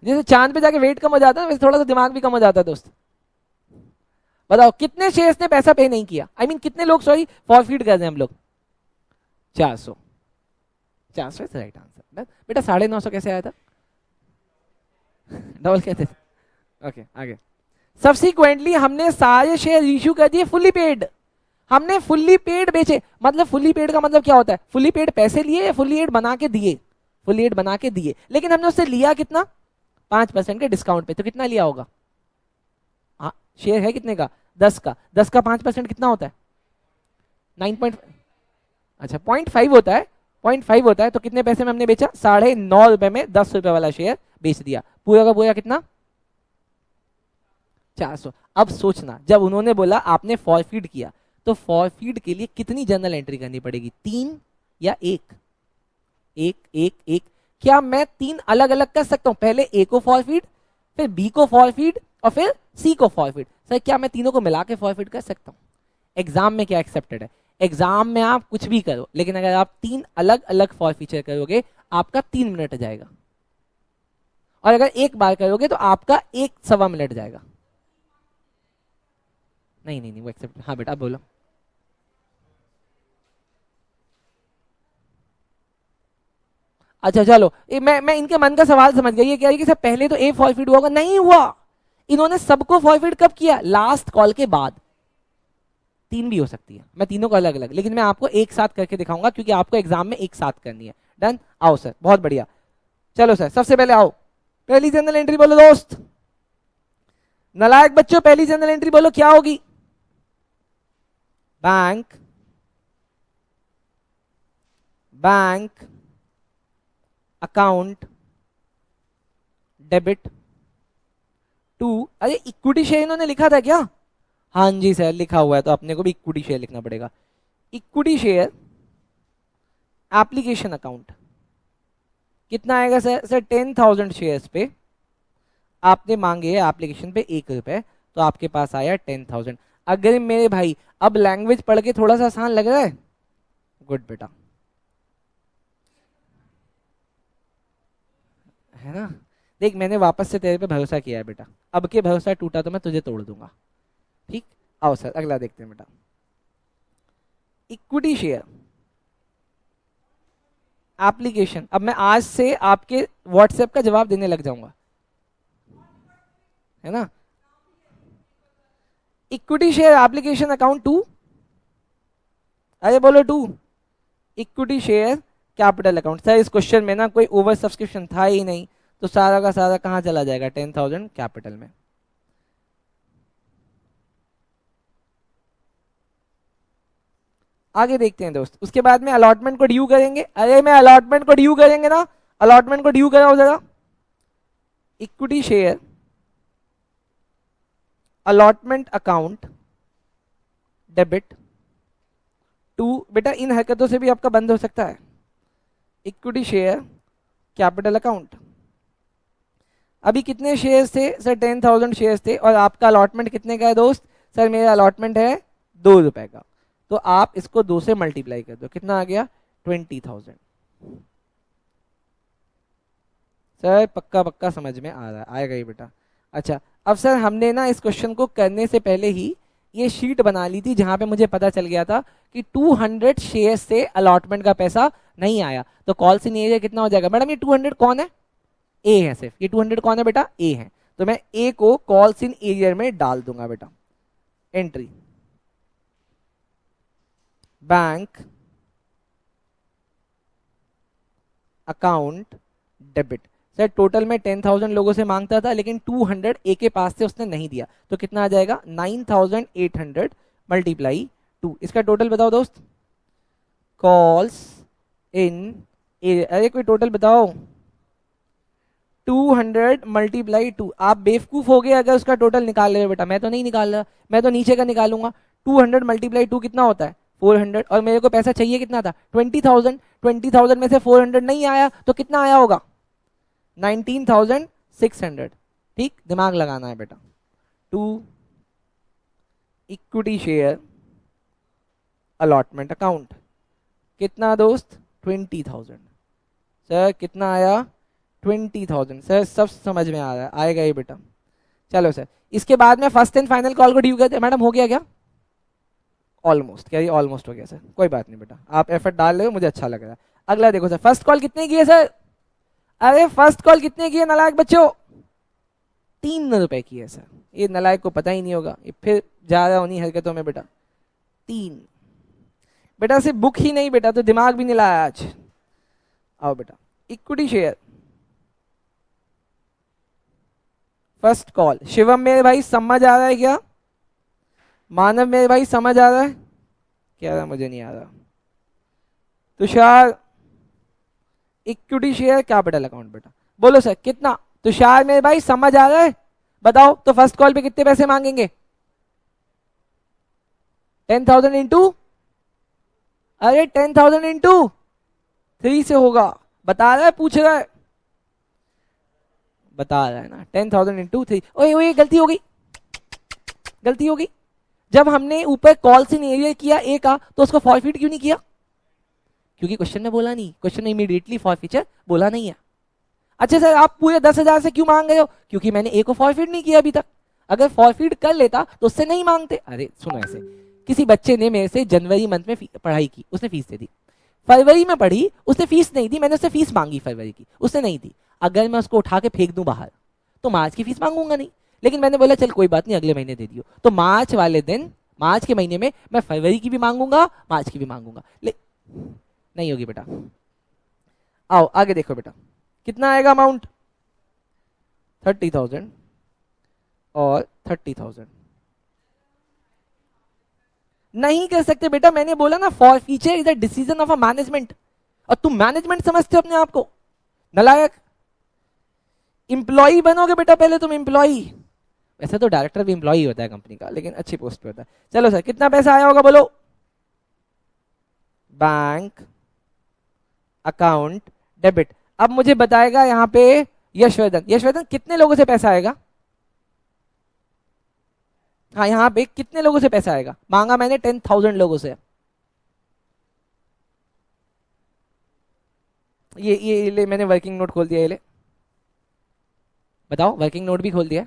A: जैसे चांद पे जाके वेट कम हो जाता है वैसे थोड़ा सा दिमाग भी कम हो जाता है दोस्त। बताओ कितने शेयर्स ने पैसा पे नहीं किया, आई मीन कितने लोग सॉरी फॉरफिट कर रहे हैं हम लोग? 400। 400 इज राइट आंसर। बेटा 950 कैसे आया था? डबल कहते थे। ओके आगे। सब्सिक्वेंटली हमने सारे शेयर इश्यू कर दिए फुल्ली पेड, हमने फुल्ली पेड बेचे। मतलब फुल्ली पेड का मतलब क्या होता है? फुल्ली पेड पैसे लिए या फुल्ली एड बना के दिए? फुल्ली एड बना के दिए, लेकिन हमने उससे लिया कितना? 5% के डिस्काउंट पे। तो कितना लिया होगा? हाँ शेयर है कितने का? 10 का। 10 का 5% कितना होता है? 9 अच्छा 0.5 होता है, 0.5 होता है। तो कितने पैसे में हमने बेचा? 9.5 रुपए में 10 रुपए वाला शेयर बेच दिया। पूरा का पूरा कितना? 400। अब सोचना जब उन्होंने बोला आपने फॉरफिट किया तो फॉरफिट के लिए कितनी जर्नल एंट्री करनी पड़ेगी? 3 या 1? 1 क्या मैं 3 अलग अलग कर सकता हूं? पहले ए को फॉरफिट, फिर बी को फॉरफिट और फिर सी को फॉरफिट। सर क्या मैं तीनों को मिला के फॉरफिट कर सकता हूं? एग्जाम में क्या एक्सेप्टेड है? एग्जाम में आप कुछ भी करो, लेकिन अगर आप 3 अलग अलग फॉरफीचर करोगे आपका 3 मिनट जाएगा, और अगर एक बार करोगे तो आपका 1 सवा मिनट जाएगा। नहीं वो एक्सेप्ट। हाँ बेटा बोलो। अच्छा चलो मैं इनके मन का सवाल समझ गया। ये कह रही कि सर पहले तो ए फॉरफिट हुआ होगा, नहीं हुआ। इन्होंने सबको फॉरफिट कब किया? लास्ट कॉल के बाद। 3 भी हो सकती है, मैं तीनों को अलग अलग, लेकिन मैं आपको एक साथ करके दिखाऊंगा क्योंकि आपको एग्जाम में एक साथ करनी है। डन? आओ सर, बहुत बढ़िया। चलो सर सबसे पहले आओ, पहली जनरल एंट्री बोलो दोस्त। नालायक बच्चों पहली जनरल एंट्री बोलो क्या होगी? बैंक अकाउंट डेबिट टू, अरे इक्विटी शेयर इन्होंने लिखा था क्या? हाँ जी सर लिखा हुआ है, तो अपने को भी इक्विटी शेयर लिखना पड़ेगा। इक्विटी शेयर एप्लीकेशन अकाउंट कितना आएगा सर? सर 10,000 शेयर्स पे आपने मांगे एप्लीकेशन पे 1 रुपए, तो आपके पास आया 10,000। अगर मेरे भाई अब लैंग्वेज पढ़ के थोड़ा सा आसान लग रहा है? गुड बेटा, है ना? देख मैंने वापस से तेरे पे भरोसा किया है बेटा, अब के भरोसा टूटा तो मैं तुझे तोड़ दूंगा। ठीक, आओ सर अगला देखते हैं बेटा। इक्विटी शेयर एप्लीकेशन, अब मैं आज से आपके व्हाट्सएप का जवाब देने लग जाऊंगा, है ना? इक्विटी शेयर एप्लीकेशन अकाउंट 2, अरे बोलो 2। Equity share capital account. Sir इस क्वेश्चन में ना कोई ओवर सब्सक्रिप्शन था ही नहीं, तो सारा का सारा कहां चला जाएगा? 10,000 कैपिटल में। आगे देखते हैं दोस्त। उसके बाद में अलॉटमेंट को ड्यू करेंगे। अरे मैं अलॉटमेंट को ड्यू करेंगे ना, अलॉटमेंट को ड्यू कराओ जरा। Equity share allotment account debit to, बेटा इन हरकतों से भी आपका बंद हो सकता है। Equity share capital account. अभी कितने शेयर्स थे सर? 10,000 शेयर्स थे और आपका अलॉटमेंट कितने का है दोस्त? सर मेरा अलॉटमेंट है 2 रुपए का, तो आप इसको 2 से मल्टीप्लाई कर दो, कितना आ गया? 20,000। सर पक्का पक्का समझ में आ रहा है, आएगा ही बेटा। अच्छा अब सर हमने ना इस क्वेश्चन को करने से पहले ही ये शीट बना ली थी जहां पे मुझे पता चल गया था कि 200 शेयर से अलॉटमेंट का पैसा नहीं आया, तो कॉल इन एरिया कितना हो जाएगा? मैडम ये 200 कौन है? ए है सिर्फ, ये 200 कौन है बेटा? ए है, तो मैं ए को कॉल इन एरिया में डाल दूंगा बेटा। Entry bank account debit. Sir total में 10,000 लोगों से मांगता था लेकिन 200 ए के पास से उसने नहीं दिया, तो कितना आ जाएगा? 9,800 मल्टीप्लाई 2। इसका टोटल बताओ दोस्त। कॉल्स इन, अरे कोई टोटल बताओ। 200 मल्टीप्लाई 2। आप बेवकूफ हो गए अगर उसका टोटल निकाल रहे हो बेटा, मैं तो नहीं निकाल रहा, मैं तो नीचे का निकालूंगा। 200 मल्टीप्लाई 2 कितना होता है? 400। और मेरे को पैसा चाहिए कितना था? 20,000। 20,000 में से 400 नहीं आया तो कितना आया होगा? 19,600। ठीक, दिमाग लगाना है बेटा। 2 इक्विटी शेयर अलॉटमेंट अकाउंट कितना दोस्त? 20,000। सर कितना आया? 20,000। सर सब समझ में आ रहा है, आएगा ये बेटा। चलो सर इसके बाद में फर्स्ट एंड फाइनल कॉल को ड्यू करते हैं। मैडम हो गया क्या? ऑलमोस्ट, क्या ये ऑलमोस्ट हो गया सर? कोई बात नहीं बेटा, आप एफर्ट डाल रहे हो, मुझे अच्छा लग रहा है। अगला देखो सर, फर्स्ट कॉल कितने की है सर? अरे फर्स्ट कॉल कितने की है नलायक बच्चों? 3 रुपए की है सर। ये नलायक को पता ही नहीं होगा, ये फिर जा रहा उन्हीं हरकतों में बेटा। 3 बेटा, सिर्फ बुक ही नहीं बेटा, तो दिमाग भी नहीं लाया आज। आओ बेटा, equity share first call. Shivam मेरे भाई समझ आ रहा है क्या? मानव मेरे भाई समझ आ रहा है? क्या रहा? मुझे नहीं आ रहा। Tushar equity share capital account बेटा, बोलो सर कितना? तुषार मेरे भाई समझ आ रहा है? बताओ तो फर्स्ट कॉल पे कितने पैसे मांगेंगे? 10,000 इंटू, अरे 10,000 इंटू 3 से होगा। बता रहा है, पूछ रहा है? बता रहा है ना। 10,000 इंटू 3। ओए ओए गलती हो गई, गलती हो गई। जब हमने ऊपर कॉल इन एरिया किया ए का, तो उसको फॉरफिट क्यों नहीं किया? क्योंकि क्वेश्चन में बोला नहीं, क्वेश्चन में इमीडिएटली फॉरफीचर बोला नहीं है। अच्छा सर आप पूरे 10,000 से क्यों मांग रहे हो? क्योंकि मैंने ए को फॉरफिट नहीं किया अभी तक। अगर फॉरफिट कर लेता तो उससे नहीं मांगते। अरे सुनो, ऐसे किसी बच्चे ने मेरे से जनवरी मंथ में पढ़ाई की, उसने फीस दे दी। फरवरी में पढ़ी, उसने फीस नहीं दी, मैंने उससे फीस मांगी फरवरी की, उसने नहीं दी। अगर मैं उसको उठा के फेंक दूं बाहर तो मार्च की फीस मांगूंगा नहीं। लेकिन मैंने बोला चल कोई बात नहीं, अगले महीने दे दियो, तो मार्च वाले दिन, मार्च के महीने में मैं फरवरी की भी मांगूंगा, मार्च की भी मांगूंगा। नहीं होगी बेटा। आओ आगे देखो बेटा, कितना आएगा अमाउंट? 30,000 और 30,000। नहीं कर सकते बेटा, मैंने बोला ना forfeiture is a decision of a management. और तुम मैनेजमेंट समझते हो अपने आप को? नलायक। इंप्लॉई बनोगे बेटा पहले तुम, इंप्लॉई। वैसे तो डायरेक्टर भी इंप्लॉई होता है कंपनी का, लेकिन अच्छी पोस्ट पे होता है। चलो सर कितना पैसा आया होगा बोलो? Bank account debit. अब मुझे बताएगा यहां पे यशवर्धन, यशवर्धन कितने लोगों से पैसा आएगा? हाँ यहां पे कितने लोगों से पैसा आएगा? मांगा मैंने 10,000 लोगों से। ये ले, मैंने वर्किंग नोट खोल दिया, ये ले। बताओ, वर्किंग नोट भी खोल दिया।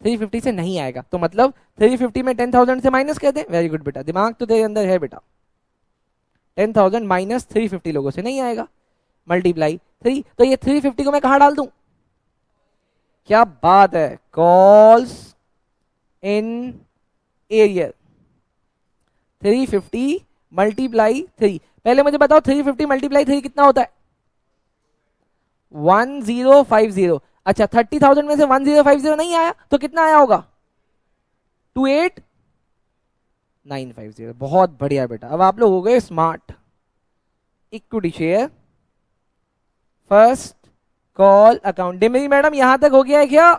A: 350 से नहीं आएगा, तो मतलब 350 में 10,000 से माइनस कर दे। वेरी गुड बेटा, दिमाग तो तेरे अंदर है बेटा। 10,000 माइनस 350 लोगों से नहीं आएगा, मल्टीप्लाई 3। तो ये 350 को मैं कहां डाल दूं? क्या बात है, कॉल्स इन एरिया। 350 मल्टीप्लाई 3। पहले मुझे बताओ 350 मल्टीप्लाई 3 कितना होता है? 1050। अच्छा 30,000 में से 1050 नहीं आया तो कितना आया होगा? 28,950। बहुत बढ़िया बेटा, अब आप लोग हो गए smart. Equity share first call account. Dimri madam यहां तक हो गया है क्या?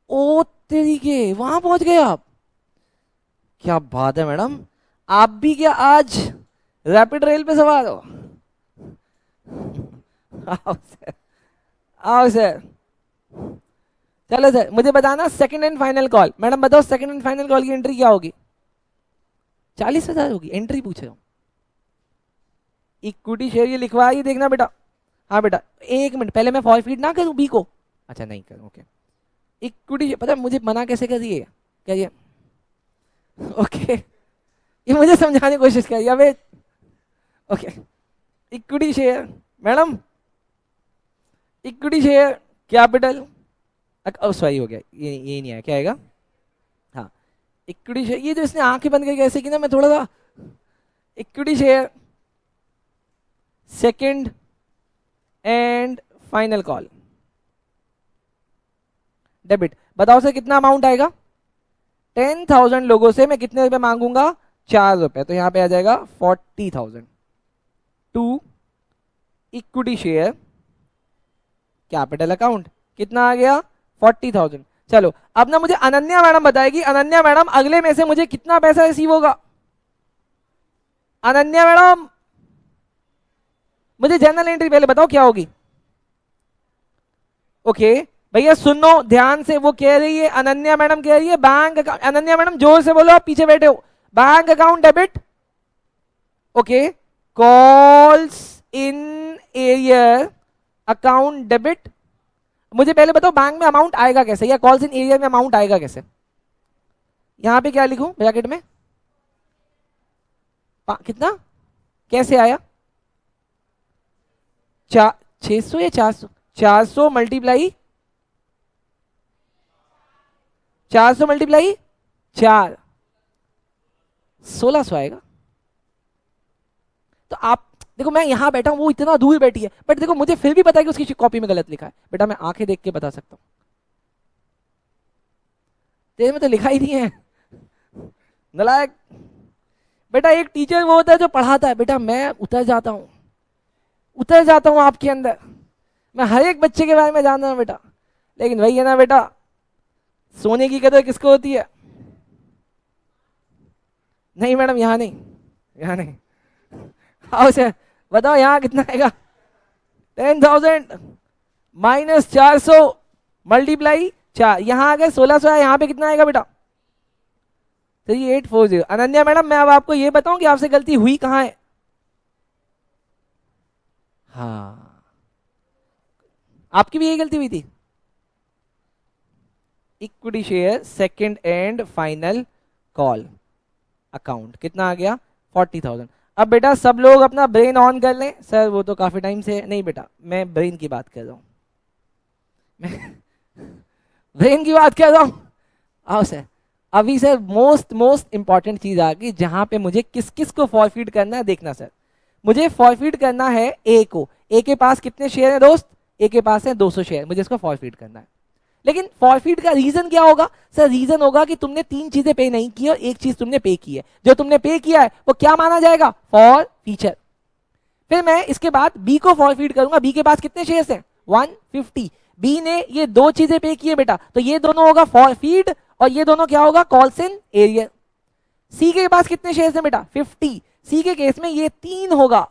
A: ओ तेरी के, वहां पहुंच गए आप, क्या बात है मैडम। आप भी क्या आज रैपिड रेल पे सवार हो? आओ सर, आओ सर। चलो सर, मुझे बताना second and final call. Madam बताओ सेकंड एंड फाइनल कॉल की एंट्री क्या होगी? 40,000 होगी। एंट्री पूछ रहा हूं, इक्विटी शेयर ये लिखवा ही देखना बेटा। हाँ बेटा, एक मिनट पहले मैं फॉरफीड ना करूं बी को? अच्छा नहीं करूं, ओके। इक्विटी पता है मुझे मना कैसे कर दिए? क्या ये ओके ये मुझे समझाने की कोशिश करिए अबे। Okay, equity share madam, equity share capital, sorry हो गया, ये नहीं आया, क्या आएगा? हाँ, इक्विटी शेयर, ये जो इसने आंखें बंद करके ऐसे की ना, मैं थोड़ा सा, equity share second and final call debit. बताओ सर कितना अमाउंट आएगा? 10,000 लोगों से मैं कितने रुपए मांगूंगा? 4 रुपए। तो यहां पे आ जाएगा 40,000 to equity share capital account. कितना आ गया? 40,000। चलो अब ना मुझे अनन्या मैडम बताएगी, अनन्या मैडम अगले में से मुझे कितना पैसा रिसीव होगा? अनन्या मैडम मुझे जनरल एंट्री पहले बताओ क्या होगी? ओके भैया सुनो ध्यान से, वो कह रही है, अनन्या मैडम कह रही है बैंक अकाउंट। अनन्या मैडम जोर से बोलो, आप पीछे बैठे हो। Bank account debit, okay. Calls in arrear account debit. मुझे पहले बताओ बैंक में अमाउंट आएगा कैसे, या कॉल्स इन एरियर में अमाउंट आएगा कैसे? यहां पे क्या लिखूं ब्रैकेट में? कितना, कैसे आया? 600 या 400? 400 मल्टीप्लाई 400 मल्टीप्लाई 4, 1600 आएगा। तो आप देखो, मैं यहां बैठा हूं, वो इतना दूर बैठी है, बट देखो मुझे फिर भी पता है कि उसकी कॉपी में गलत लिखा है। बेटा मैं आंखें देख के बता सकता हूं, तेरे में तो लिखा ही नहीं है नलायक। बेटा एक टीचर वो होता है जो पढ़ाता है, बेटा मैं उतर जाता हूं आपके अंदर, मैं हर एक बच्चे के बारे में जानता हूं बेटा। लेकिन वही है ना बेटा, सोने की कदर किसको होती है? नहीं मैडम यहां नहीं, यहां नहीं। आओ सर बताओ यहां कितना आएगा? 10,000 माइनस 400 मल्टीप्लाई 4, यहां आ गए 1600 आया। यहां पे कितना आएगा बेटा? 3840। अनन्या मैडम मैं अब आपको ये बताऊं कि आपसे गलती हुई कहां है। हाँ आपकी भी यही गलती हुई थी। Equity share second and final call account कितना आ गया? 40,000। अब बेटा सब लोग अपना ब्रेन ऑन कर लें। सर वो तो काफी टाइम से नहीं बेटा, मैं ब्रेन की बात कर रहा हूं, मैं ब्रेन की बात कर रहा हूं। आओ सर, अभी सर मोस्ट इंपॉर्टेंट चीज आ गई, जहां पे मुझे किस किस को फॉरफीड करना है। देखना सर, मुझे फॉरफीड करना है ए को। ए के पास कितने शेयर है दोस्त? ए के पास है 200 शेयर, मुझे इसको फॉरफीड करना है। लेकिन फॉरफीड का रीजन क्या होगा? सर रीजन होगा कि तुमने 3 चीजें पे नहीं की और एक चीज तुमने पे की है। जो तुमने पे किया है वो क्या माना जाएगा? For feature. फिर मैं इसके बाद बी को फॉरफीड करूंगा। बी के पास कितने शेयर्स हैं? 150। बी ने ये 2 चीजें पे की है बेटा, तो ये दोनों होगा फॉरफीड और ये दोनों क्या होगा? Calls in arrear. सी के पास कितने शेयर्स हैं बेटा? 50। सी के केस में ये 3 होगा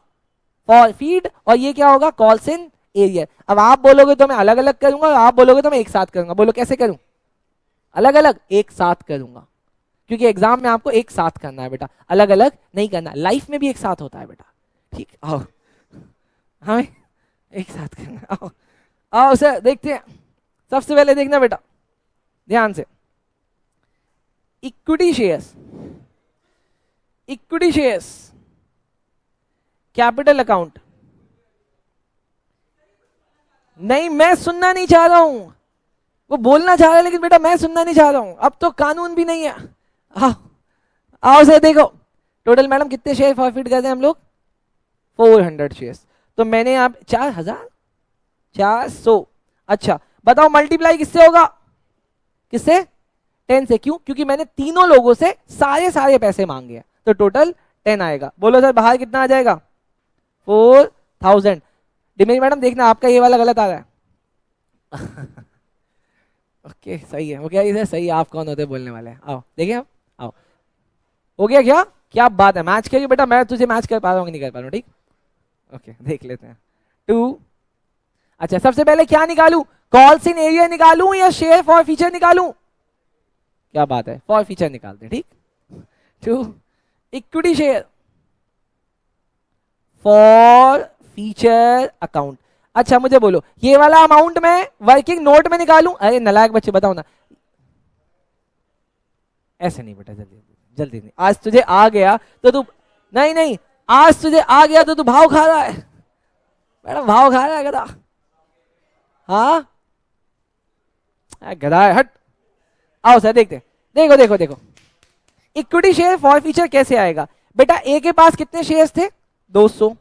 A: फॉरफीड और ये क्या होगा? Calls in arrear. अब आप बोलोगे तो मैं अलग अलग करूंगा, आप बोलोगे तो मैं एक साथ करूंगा। बोलो कैसे करूं? अलग अलग एक साथ करूंगा, क्योंकि एग्जाम में आपको एक साथ करना है बेटा, अलग अलग नहीं करना। लाइफ में भी एक साथ होता है बेटा, ठीक? आओ हमें एक साथ करना। आओ आओ सर देखते हैं। सबसे पहले देखना बेटा ध्यान से, equity shares, equity shares capital account. नहीं मैं सुनना नहीं चाह रहा हूं, वो बोलना चाह रहा है लेकिन बेटा मैं सुनना नहीं चाह रहा हूं। अब तो कानून भी नहीं है। आओ आओ सर देखो, टोटल मैडम कितने शेयर फॉरफीड करते हैं हम लोग? 400 शेयर्स। तो मैंने आप 4,400। अच्छा बताओ मल्टीप्लाई किससे होगा? किससे? 10 से। क्यों? क्योंकि मैंने तीनों लोगों से सारे पैसे मांगे हैं, तो टोटल 10 आएगा। बोलो सर बाहर कितना आ जाएगा? 4 1000। डिमेज मैडम देखना आपका ये वाला गलत आ रहा है। ओके सही है, ओके इसे सही है, आप कौन होते बोलने वाले हैं, आओ देखिए आप, आओ हो गया क्या, क्या बात है, मैच करिए बेटा, मैं तुझे मैच कर पा रहा हूँ नहीं कर पा रहा हूँ, ठीक। ओके देख लेते हैं 2। अच्छा सबसे पहले क्या निकालूं, कॉल्स इन एरिया निकालूं या शेयर फॉर फीचर निकालूं, क्या बात है, फॉर फीचर निकालते हैं, ठीक। 2 equity share forfeiture account. अच्छा मुझे बोलो ये वाला अमाउंट मैं वर्किंग नोट में निकालूं, अरे नलायक बच्चे बताओ ना, ऐसे नहीं बेटा, जल्दी जल्दी नहीं, आज तुझे आ गया तो तू, नहीं नहीं आज तुझे आ गया तो तू भाव खा रहा है मैडम, भाव खा रहा है गधा, हाँ गधा है, हट। आओ सर देखते, देखो देखो देखो इक्विटी शेयर फॉर फीचर कैसे आएगा बेटा, ए के पास कितने शेयर्स थे 200,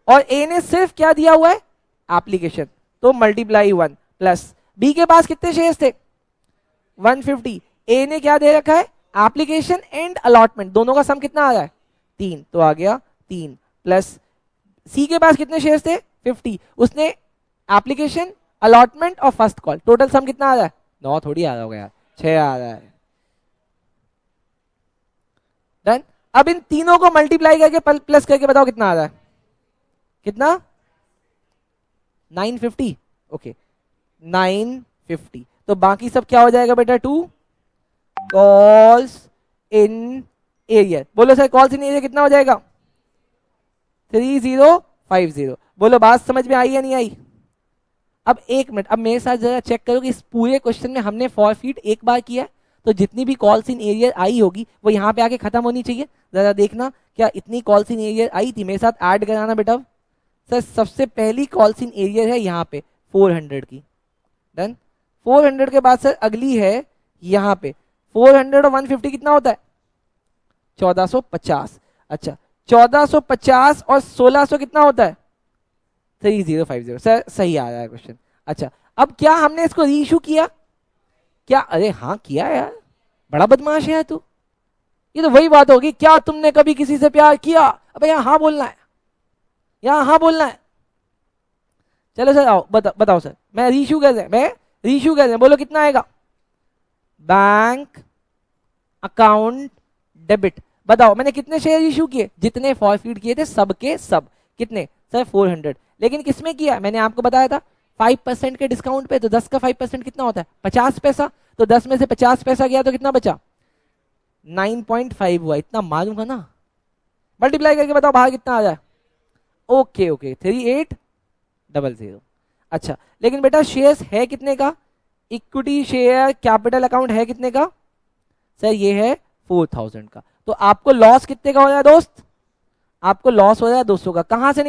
A: और ए ने सिर्फ क्या दिया हुआ है एप्लीकेशन, तो मल्टीप्लाई 1 प्लस बी के पास कितने शेयर्स थे 150, ए ने क्या दे रखा है एप्लीकेशन एंड अलॉटमेंट, दोनों का सम कितना आ रहा है 3, तो आ गया 3 प्लस सी के पास कितने शेयर्स थे 50, उसने एप्लीकेशन अलॉटमेंट और फर्स्ट कॉल, टोटल सम कितना आ रहा है 9 थोड़ी आ रहा होगा यार, 6 आ रहा है, डन। अब इन तीनों को मल्टीप्लाई करके प्लस करके बताओ कितना आ रहा है, कितना 950, ओके 950, तो बाकी सब क्या हो जाएगा बेटा 2 कॉल्स इन एरिया, बोलो सर कॉल्स इन एरिया कितना हो जाएगा 3050, बोलो बात समझ में आई या नहीं आई। अब एक मिनट, अब मेरे साथ जरा चेक करो कि इस पूरे क्वेश्चन में हमने फॉर फीट एक बार किया है, तो जितनी भी कॉल्स इन एरिया आई होगी वो यहाँ पे आके खत्म होनी चाहिए, जरा देखना क्या इतनी कॉल्स इन एरिया आई थी, मेरे साथ ऐड कराना बेटा। सर सबसे पहली कॉल्स इन एरिया है यहाँ पे 400 की, डन। 400 के बाद सर अगली है यहाँ पे 400 और 150 कितना होता है 1450, अच्छा 1450 और 1600 कितना होता है 3050, सर सही आ रहा है क्वेश्चन। अच्छा अब क्या हमने इसको रीइशू किया क्या, अरे हाँ किया यार, बड़ा बदमाश है तू, ये तो वही बात होगी, क्या तुमने कभी किसी से प्यार किया, अबे यहाँ हाँ बोलना है, यहाँ हाँ बोलना है। चलो सर आओ बताओ सर, मैं रीइशू कैसे, बोलो कितना आएगा, बैंक अकाउंट डेबिट, बताओ मैंने कितने शेयर इशू किए, जितने फॉरफीड किए थे सबके सब, कितने सर 400, लेकिन किसमें किया मैंने आपको बताया था 5% के डिस्काउंट पे, तो 10 का 5% कितना होता है 50 पैसा, तो 10 में से 50 पैसा गया तो कितना बचा 9.5 हुआ, इतना मालूम है ना, मल्टीप्लाई करके बताओ बाहर कितना आ जाए, ओके ओके 3800। अच्छा लेकिन बेटा शेयर्स है कितने का, इक्विटी शेयर कैपिटल अकाउंट है कितने का सर, ये है 4000 का, तो आपको लॉस कितने का हो रहा है दोस्त, आपको लॉस हो रहा है 200 का, कहां से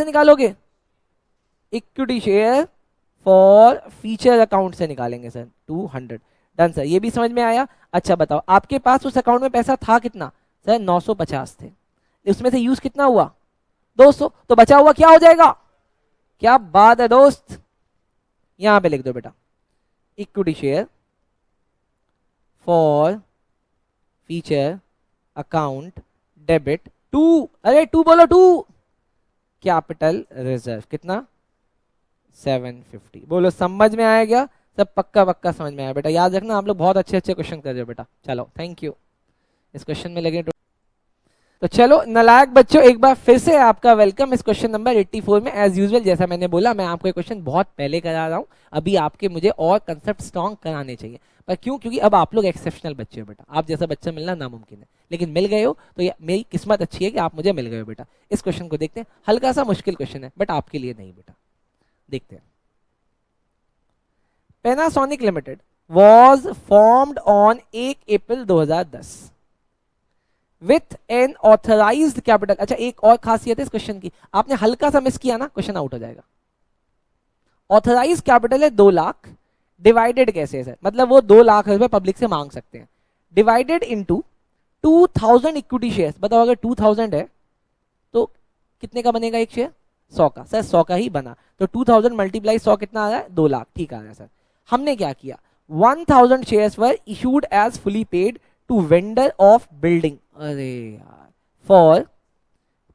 A: निकालोगे, equity share forfeiture account से निकालेंगे सर 200, डन सर, ये भी समझ में आया। अच्छा बताओ आपके पास उस अकाउंट में पैसा था कितना सर 950 थे, उसमें से यूज कितना हुआ 200, तो बचा हुआ क्या हो जाएगा, क्या बात है दोस्त, यहां पे लिख दो बेटा equity share forfeiture account debit 2, अरे 2 बोलो 2, कैपिटल रिजर्व कितना 750, बोलो समझ में आया क्या, सब पक्का समझ में आया बेटा, याद रखना आप लोग बहुत अच्छे क्वेश्चन कर रहे हो बेटा, चलो थैंक यू, इस क्वेश्चन में लगे तो चलो नालायक बच्चों एक बार फिर से आपका वेलकम इस क्वेश्चन नंबर 84 में। एज यूजुअल जैसा मैंने बोला मैं आपको क्वेश्चन बहुत पहले करा रहा हूँ, अभी आपके मुझे और कंसेप्ट स्ट्रॉन्ग कराने चाहिए, पर क्यों, क्योंकि अब आप लोग एक्सेप्शनल बच्चे हो बेटा, आप जैसा बच्चा मिलना नामुमकिन है, लेकिन मिल गए हो तो मेरी किस्मत अच्छी है कि आप मुझे मिल गए हो बेटा। इस क्वेश्चन को देखते हैं, हल्का सा मुश्किल क्वेश्चन है बट आपके लिए नहीं बेटा, देखते हैं। Panasonic limited was formed on 1 April 2010 with an authorised capital, अच्छा एक और खासियत है इस क्वेश्चन की, आपने हल्का सा मिस किया ना क्वेश्चन आउट हो जाएगा। ऑथराइज कैपिटल है 2 लाख, डिवाइडेड कैसे है सर, मतलब वो 2 लाख रुपए पब्लिक से मांग सकते हैं, डिवाइडेड इनटू 2000 इक्विटी शेयर्स, बताओ अगर 2000 है तो कितने का बनेगा एक शेयर 100 का, सर 100 का ही बना, तो 2000 मल्टीप्लाई 100 कितना आ रहा है 2 लाख, ठीक आ रहा है सर। हमने क्या किया 1000 shares were issued as fully paid to vendor of building, अरे यार for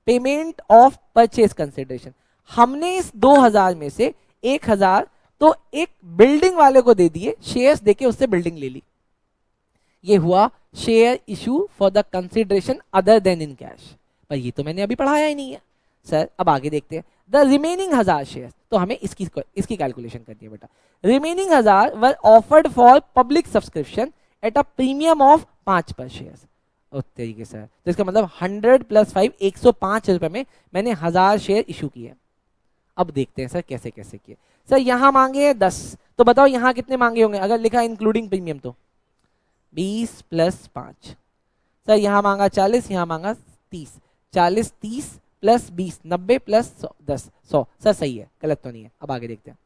A: payment of purchase consideration, हमने इस 2000 में से 1000 तो एक बिल्डिंग वाले को दे दिए, शेयर्स देके उससे बिल्डिंग ले ली, ये हुआ share issue for the consideration other then in cash. पर ये तो मैंने अभी पढ़ाया ही नहीं है सर। अब आगे देखते हैं, द रिमेनिंग 1000 शेयर, तो हमें इसकी कैलकुलेशन करनी है बेटा। Remaining 1000 were offered for public subscription at a premium of 5 पर शेयर। उस तरीके से तो इसका मतलब 100 + 5 105 रुपए में मैंने 1000 शेयर इशू किए। अब देखते हैं सर कैसे कैसे किए। सर यहाँ मांगे हैं 10, तो बताओ यहाँ कितने मांगे होंगे अगर लिखा इंक्लूडिंग प्रीमियम, तो 20 + 5। सर यहाँ मांगा 40, यहाँ मांगा 30, 40 30 + 20 90 + 100 10 100। सर सही है, गलत तो नहीं है। अब आगे देखते हैं,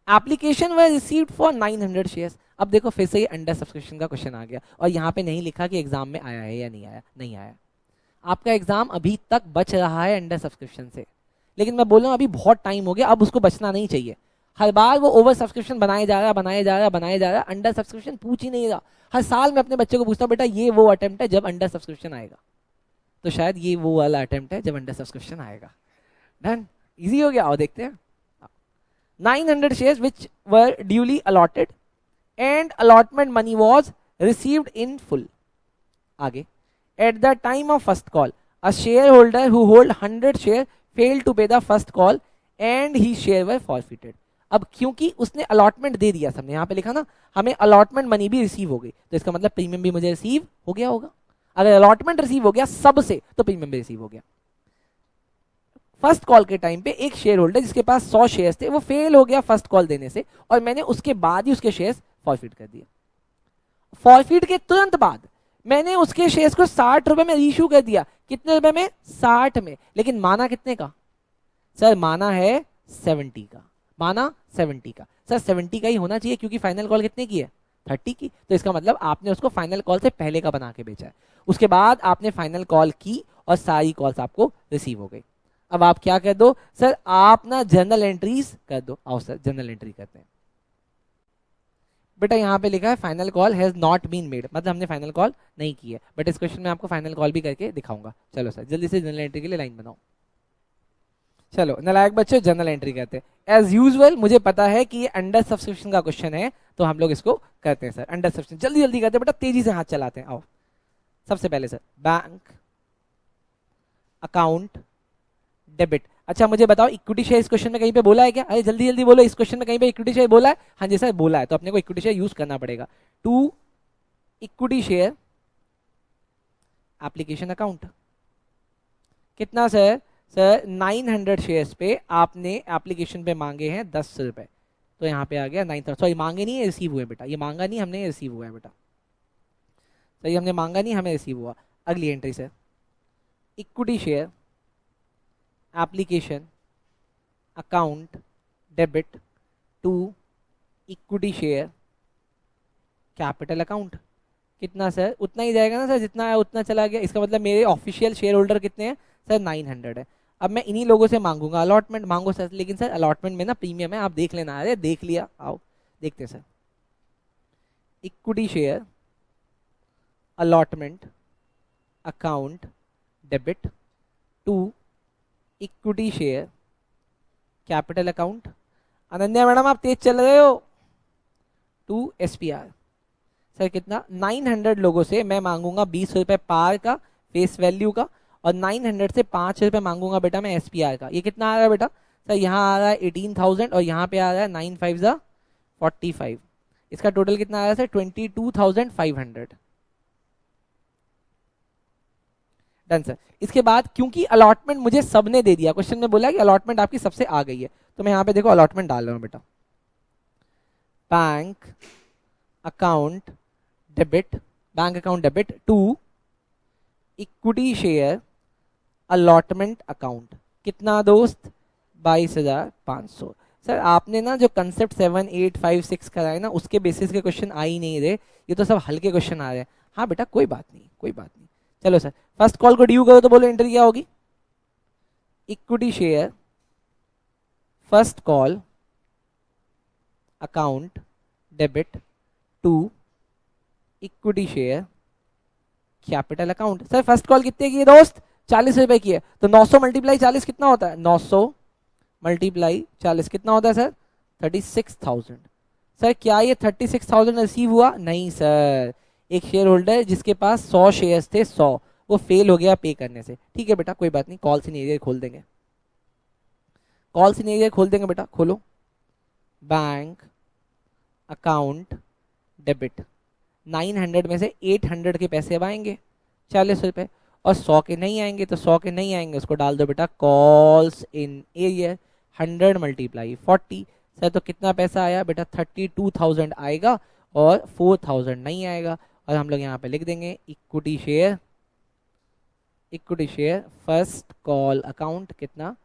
A: application were received for 900 shares. अब देखो फिर से ये अंडर सब्सक्रिप्शन का क्वेश्चन आ गया, और यहाँ पे नहीं लिखा कि एग्जाम में आया है या नहीं आया। नहीं आया, आपका एग्जाम अभी तक बच रहा है अंडर सब्सक्रिप्शन से, लेकिन मैं बोल रहा हूँ अभी बहुत टाइम हो गया, अब उसको बचना नहीं चाहिए। हर बार वो ओवर सब्सक्रिप्शन बनाया जा रहा है, अंडर सब्सक्रिप्शन पूछ ही नहीं रहा। हर साल मैं अपने बच्चे को पूछता हूँ, बेटा ये वो अटेम्प्ट है जब अंडर सब्सक्रिप्शन आएगा, तो शायद ये वो वाला अटेम्प्ट है जब अंडर सब्सक्रिप्शन आएगा। डन, इजी हो गया। और देखते हैं, 900 shares which were duly allotted and allotment money was received in full. आगे, at the time of first call, a shareholder who hold 100 share failed to pay the first call and his share were forfeited. अब क्योंकि उसने allotment दे दिया, सबने यहाँ पे लिखा ना हमें अलॉटमेंट मनी भी रिसीव हो गई, तो इसका मतलब प्रीमियम भी मुझे रिसीव हो गया होगा। अगर अलॉटमेंट रिसीव हो गया सबसे, तो प्रीमियम भी रिसीव हो गया। फर्स्ट कॉल के टाइम पे एक शेयर होल्डर जिसके पास 100 शेयर्स थे, वो फेल हो गया फर्स्ट कॉल देने से, और मैंने उसके बाद ही उसके शेयर्स फॉरफिट कर दिए। फॉरफिट के तुरंत बाद मैंने उसके शेयर्स को 60 रुपए में रीइश्यू कर दिया। कितने रुपए में? 60 में। लेकिन माना कितने का? सर माना है 70 का। माना 70 का। सर 70 का ही होना चाहिए क्योंकि फाइनल कॉल कितने की है? 30 की। तो इसका मतलब आपने उसको फाइनल कॉल से पहले का बना के बेचा है, उसके बाद आपने फाइनल कॉल की और सारी कॉल्स आपको रिसीव हो गई। अब आप क्या कर दो सर, आप ना जर्नल एंट्रीज कर दो। आओ सर जर्नल एंट्री करते हैं। बेटा यहाँ पे लिखा है final call has not been made, मतलब हमने फाइनल कॉल नहीं की है, बट इस क्वेश्चन में आपको फाइनल कॉल भी करके दिखाऊंगा। चलो सर जल्दी से जर्नल एंट्री के लिए लाइन बनाओ। चलो नालायक बच्चों जर्नल एंट्री करते हैं। एज यूजुअल मुझे पता है कि ये अंडर सब्सक्रिप्शन का क्वेश्चन है, तो हम लोग इसको करते हैं सर अंडर सब्सक्रिप्शन। जल्दी जल्दी करते हैं बेटा, तेजी से हाथ चलाते हैं। आओ सबसे पहले सर बैंक अकाउंट डेबिट। अच्छा मुझे बताओ इक्विटी शेयर इस क्वेश्चन में कहीं पे बोला है क्या? अरे जल्दी जल्दी बोलो, इस क्वेश्चन में कहीं पे इक्विटी शेयर बोला है? हाँ जी सर बोला है, तो अपने को इक्विटी शेयर यूज करना पड़ेगा। To equity share application account. कितना सर? सर 900 शेयर्स पे आपने एप्लीकेशन पे मांगे हैं 10 रुपए, तो यहाँ पे आ गया 9,000। सॉरी मांगे नहीं है, रिसीव हुए बेटा। ये मांगा नहीं हमने, रिसीव हुआ है बेटा। सही, हमने मांगा नहीं, हमें रिसीव हुआ। अगली entry sir equity share application account debit to equity share capital account. कितना सर? उतना ही जाएगा ना सर, जितना है उतना चला गया। इसका मतलब मेरे ऑफिशियल शेयर होल्डर कितने हैं सर? 900 है। अब मैं इन्हीं लोगों से मांगूंगा अलॉटमेंट। मांगो सर, लेकिन सर अलॉटमेंट में ना प्रीमियम है, आप देख लेना। अरे देख लिया, आओ देखते हैं sir. Equity share allotment account debit to equity share capital account. Ananya madam आप तेज चल रहे हो। To SPR. सर कितना? 900 लोगों से मैं मांगूंगा 20 रुपए पार का फेस वैल्यू का, और 900 से 5 रुपए मांगूंगा बेटा मैं एसपीआर का। ये कितना आ रहा है बेटा? सर यहाँ आ रहा है 18,000 और यहाँ पे आ रहा है 9 5 45। इसका टोटल कितना आ रहा है सर? 22,500। Done sir. इसके बाद क्योंकि अलॉटमेंट मुझे सबने दे दिया, क्वेश्चन में बोला कि अलॉटमेंट आपकी सबसे आ गई है, तो मैं यहाँ पे देखो अलॉटमेंट डाल रहा हूँ बेटा। Bank account debit, bank account debit to equity share allotment account. कितना दोस्त? 22,500। सर आपने ना जो कंसेप्ट 7 8 5 6 कराए ना, उसके बेसिस के क्वेश्चन आ ही नहीं रहे, ये तो सब हल्के क्वेश्चन आ रहे हैं। हाँ बेटा कोई बात नहीं, कोई बात नहीं। चलो सर फर्स्ट कॉल को ड्यू करो, तो बोलो एंट्री क्या होगी? Equity share first call account debit to equity share capital account. Sir first call कितने की है दोस्त? ₹40 की है, तो 900 मल्टीप्लाई 40 कितना होता है? 900 मल्टीप्लाई 40 कितना होता है सर? 36,000। सर क्या ये 36,000 रिसीव हुआ? नहीं सर, एक शेयर होल्डर जिसके पास 100 शेयर्स थे, 100, वो फेल हो गया पे करने से। ठीक है बेटा, कोई बात नहीं, कॉल सिनेरियो खोल देंगे, कॉल सिनेरियो खोल देंगे बेटा। खोलो, बैंक अकाउंट डेबिट, 900 में से 800 के पैसे अब आएंगे ₹40, और 100 के नहीं आएंगे, तो 100 के नहीं आएंगे, उसको डाल दो बेटा calls in arrear, 100 multiply 40। Sir तो कितना पैसा आया बेटा? 32,000 आएगा, और 4,000 नहीं आएगा, और हम लोग यहाँ पे लिख देंगे equity share, equity share first call account कितना?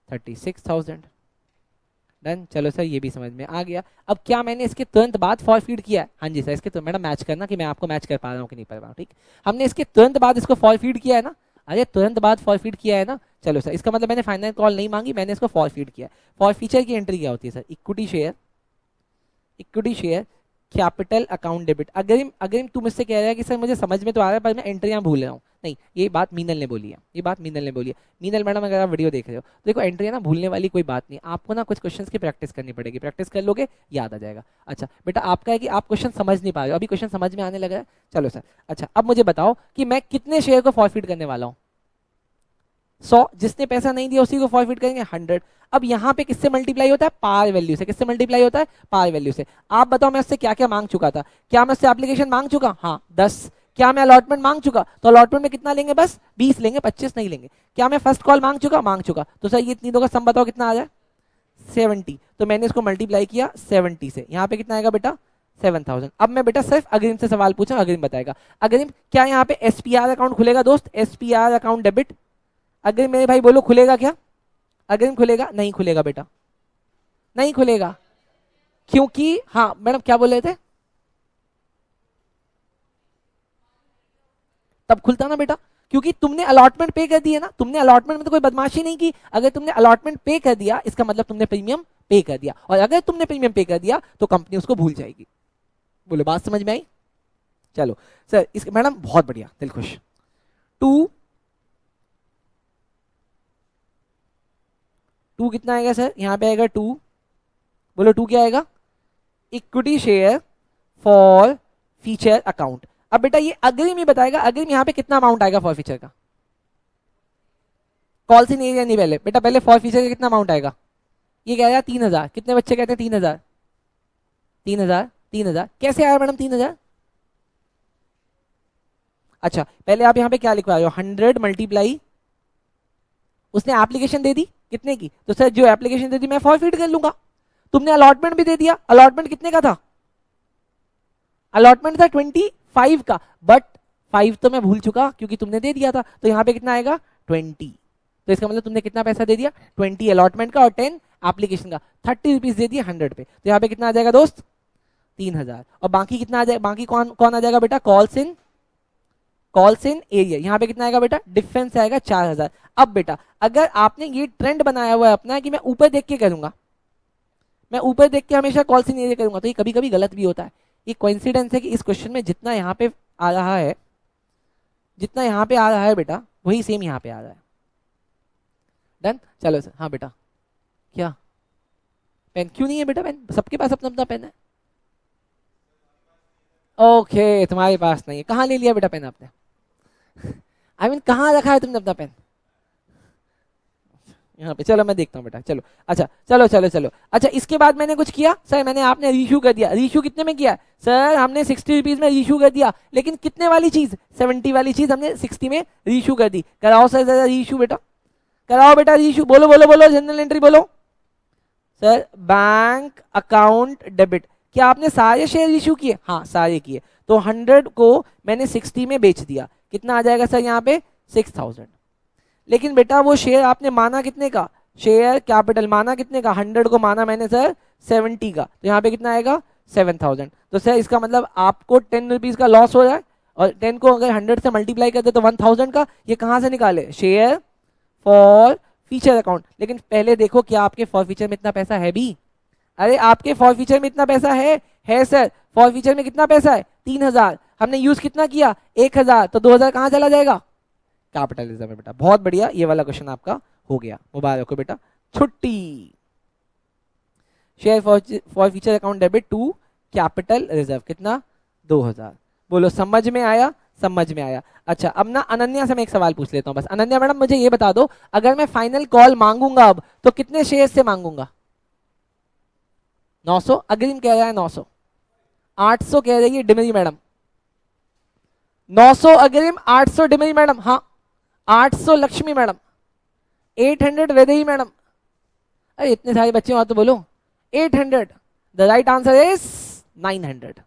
A: 36,000। डन। चलो सर ये भी समझ में आ गया। अब क्या मैंने इसके तुरंत बाद फॉरफीड किया है? हाँ जी सर, इसके तो मैडम मैच करना कि मैं आपको मैच कर पा रहा हूँ कि नहीं कर पा रहा हूँ। ठीक, हमने इसके तुरंत बाद इसको फॉरफीड किया है ना? अरे तुरंत बाद फॉरफीड किया है ना? चलो सर, इसका मतलब मैंने फाइनल कॉल नहीं मांगी, मैंने इसको फॉरफीड किया। फॉर फीचर की एंट्री क्या होती है sir? Equity share, equity share capital account debit. अगर तुम मुझसे कह रहा है कि सर मुझे समझ में तो आ रहा है पर मैं एंट्रियां भूल रहा हूँ, नहीं, ये बात मीनल ने बोली है, ये बात मीनल ने बोली है। मीनल मैडम अगर आप वीडियो देख रहे हो तो देखो, एंट्रियां ना भूलने वाली कोई बात नहीं, आपको ना कुछ क्वेश्चंस की प्रैक्टिस करनी पड़ेगी, प्रैक्टिस कर लोगे याद आ जाएगा। अच्छा बेटा, आपका है कि आप क्वेश्चन समझ नहीं पा रहे हो, अभी क्वेश्चन समझ में आने लगा है। चलो सर, अच्छा अब मुझे बताओ कि मैं कितने शेयर को फॉरफीड करने वाला हूँ? 100, जिसने पैसा नहीं दिया उसी को फॉरफीड करेंगे 100। अब यहाँ पे किससे मल्टीप्लाई होता है? पार वैल्यू से। किससे मल्टीप्लाई होता है? पार वैल्यू से। आप बताओ मैं उससे क्या क्या मांग चुका था? क्या मैं उससे एप्लीकेशन मांग चुका? हाँ 10। क्या मैं अलॉटमेंट मांग चुका? तो अलॉटमेंट में कितना लेंगे? बस 20 लेंगे, 25 नहीं लेंगे। क्या मैं फर्स्ट कॉल मांग चुका? मांग चुका। तो सर ये तीनों का सम बताओ कितना आ जाए? 70। तो मैंने इसको मल्टीप्लाई किया 70 से, यहाँ पे कितना आएगा बेटा? 7,000। अब मैं बेटा सिर्फ अग्रिम से सवाल पूछा, अग्रिम बताएगा। अग्रिम क्या यहाँ पे एसपीआर अकाउंट खुलेगा दोस्त? SPR account debit. अग्रिम मेरे भाई बोलो खुलेगा क्या? अग्रिम खुलेगा? नहीं खुलेगा बेटा, नहीं खुलेगा। क्योंकि हाँ मैडम क्या बोल रहे थे? तब खुलता ना बेटा, क्योंकि तुमने अलॉटमेंट पे कर दी है ना, तुमने अलॉटमेंट में तो कोई बदमाशी नहीं की। अगर तुमने अलॉटमेंट पे कर दिया इसका मतलब तुमने प्रीमियम पे कर दिया, और अगर तुमने प्रीमियम पे कर दिया तो कंपनी उसको भूल जाएगी। बोलो बात समझ में आई? चलो सर, इस मैडम बहुत बढ़िया, दिल खुश। टू कितना आएगा सर? यहाँ पे आएगा 2। बोलो 2 क्या आएगा? Equity share forfeiture account. अब बेटा ये अग्रिम ही बताएगा, अग्रिम यहाँ पे कितना अमाउंट आएगा फॉर फीचर का? कॉल से नहीं नहीं, पहले बेटा पहले फॉर फीचर का कितना अमाउंट आएगा? ये कह रहा है 3,000। कितने बच्चे कहते हैं 3,000? 3,000, 3,000 कैसे आया मैडम 3,000? अच्छा पहले आप यहाँ पे क्या लिखवा रहे हो? 100 मल्टीप्लाई, उसने एप्लीकेशन दे दी कितने की? तो सर जो एप्लीकेशन दे दी मैं फॉरफीड कर लूंगा। तुमने अलॉटमेंट भी दे दिया, अलॉटमेंट कितने का था? अलॉटमेंट था 25 का, बट 5 तो मैं भूल चुका क्योंकि तुमने दे दिया था, तो यहाँ पे कितना आएगा? 20। तो इसका मतलब तुमने कितना पैसा दे दिया? 20 अलॉटमेंट का और 10 एप्लीकेशन का, 30 रुपीज दे दिया 100 पे। तो यहाँ पे कितना आ जाएगा दोस्त? 3,000। और बाकी कितना आ जाएगा? बाकी कौन कौन आ जाएगा बेटा? Calls in area. यहाँ पे कितना आएगा बेटा? डिफरेंस आएगा 4,000। अब बेटा अगर आपने ये ट्रेंड बनाया हुआ है अपना कि मैं ऊपर देख के करूंगा, मैं ऊपर देख के हमेशा कॉल्स इन एरिया करूंगा, तो ये कभी कभी गलत भी होता है। ये कोइंसिडेंस है कि इस क्वेश्चन में जितना यहाँ पे आ रहा है, जितना यहाँ पे आ रहा है बेटा वही सेम यहाँ पे आ रहा है। डन। चलो सर, हाँ बेटा क्या पेन क्यों नहीं है बेटा? पेन सबके पास अपना अपना पेन है। ओके तुम्हारे पास नहीं है, कहाँ ले लिया बेटा पेन आपने? आई मीन कहाँ रखा है तुमने अपना पेन? यहाँ पे। चलो मैं देखता हूँ बेटा, चलो। अच्छा चलो चलो चलो। अच्छा इसके बाद मैंने कुछ किया सर? मैंने आपने रीशू कर दिया। रीशू कितने में किया सर? हमने 60 रुपीज में रीशू कर दिया, लेकिन कितने वाली चीज? 70 वाली चीज हमने 60 में रीशू कर दी। कराओ सर जरा रीशू बेटा, कराओ बेटा रीशू। बोलो बोलो बोलो, जनरल एंट्री बोलो सर। Bank account debit. क्या आपने सारे शेयर इशू किए? हाँ सारे किए। तो 100 को मैंने 60 में बेच दिया, कितना आ जाएगा सर यहाँ पे? 6,000। लेकिन बेटा वो शेयर आपने माना कितने का? शेयर कैपिटल माना कितने का? 100 को माना मैंने सर 70 का, तो यहाँ पे कितना आएगा? 7,000। तो सर इसका मतलब आपको 10 रुपीज का लॉस हो रहा है, और 10 को अगर 100 से मल्टीप्लाई कर दे तो 1,000 का। ये कहाँ से निकाले? Share forfeiture account. लेकिन पहले देखो क्या आपके फॉर फीचर में इतना पैसा है भी? अरे आपके फॉर फीचर में इतना पैसा है सर। फॉर फीचर में कितना पैसा है? 3,000। हमने यूज कितना किया? 1,000। तो 2,000 कहाँ चला जाएगा? कैपिटल रिजर्व में बेटा। बहुत बढ़िया, ये वाला क्वेश्चन आपका हो गया, मुबारक हो बेटा। छुट्टी। Share forfeiture account debit to capital reserve कितना, 2000। बोलो समझ में आया, समझ में आया। अच्छा अब ना अनन्या से मैं एक सवाल पूछ लेता हूं बस। अनन्या मैडम मुझे ये बता दो, अगर मैं फाइनल कॉल मांगूंगा अब तो कितने शेयर से मांगूंगा? 900 अग्रिम कह रहा है, 900। 800 कह रही है डिमरी मैडम। 900 अग्रिम, 800 डिमरी मैडम। हाँ 800 लक्ष्मी मैडम, 800 वैदेही मैडम। अरे इतने सारे बच्चे हो तो बोलो 800। The right answer is 900।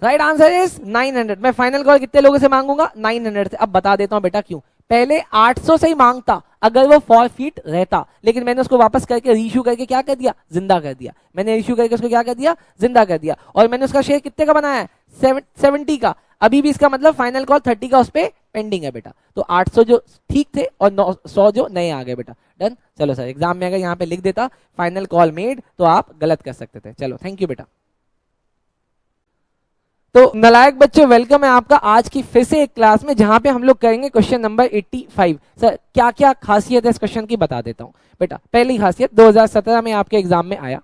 A: Right answer is 900। मैं फाइनल कॉल कितने लोगों से मांगूंगा? 900 से। अब बता देता हूं बेटा क्यों। पहले 800 से ही मांगता अगर वो फॉरफीट रहता, लेकिन मैंने उसको वापस करके रीइश्यू करके क्या कर दिया? जिंदा कर दिया। मैंने इश्यू करके उसको क्या कर दिया? जिंदा कर दिया। और मैंने उसका शेयर कितने का बनाया है? 70 का। अभी भी इसका मतलब फाइनल कॉल 30 का उस पर पेंडिंग है बेटा। तो 800 जो ठीक थे और 100 जो नए आ गए बेटा। डन। चलो सर एग्जाम में अगर यहाँ पे लिख देता फाइनल कॉल मेड तो आप गलत कर सकते थे। चलो थैंक यू बेटा। तो नालायक बच्चों वेलकम है आपका आज की फिर से एक क्लास में, जहां पे हम लोग करेंगे क्वेश्चन नंबर 85। सर क्या क्या खासियत है इस क्वेश्चन की बता देता हूं बेटा। पहली खासियत 2017 में आपके एग्जाम में आया।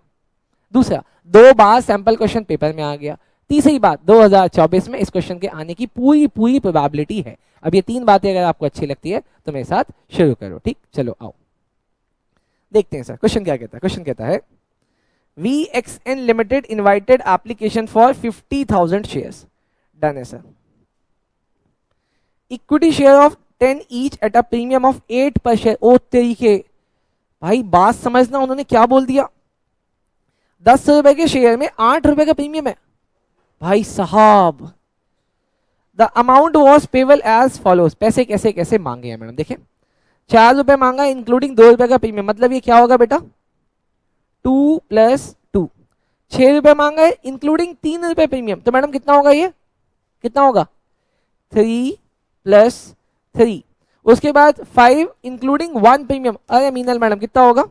A: दूसरा 2 बार सैंपल क्वेश्चन पेपर में आ गया। तीसरी बात 2024 में इस क्वेश्चन के आने की पूरी प्रोबेबिलिटी है। अब ये 3 बातें अगर आपको अच्छी लगती है तो मेरे साथ शुरू करो। ठीक, चलो आओ देखते हैं सर क्वेश्चन क्या कहता है। क्वेश्चन कहता है VXN Limited invited application for 50,000 shares. Done है sir. Equity share of 10 each at a premium of 8 per share. ओ तरीके भाई बात समझना, उन्होंने क्या बोल दिया? 10 रुपए के शेयर में 8 रुपए का प्रीमियम है भाई साहब। The amount was payable as follows. पैसे कैसे कैसे मांगे हैं मैडम देखें। 4 रुपए मांगा इंक्लूडिंग 2 रुपए का प्रीमियम, मतलब ये क्या होगा बेटा? 2 + 2। 6 रुपए मांगा है इंक्लूडिंग 3 रुपए प्रीमियम, तो मैडम कितना होगा? ये कितना होगा? 3 + 3। उसके बाद 5 इंक्लूडिंग 1 प्रीमियम। अरे मीनल मैडम कितना होगा?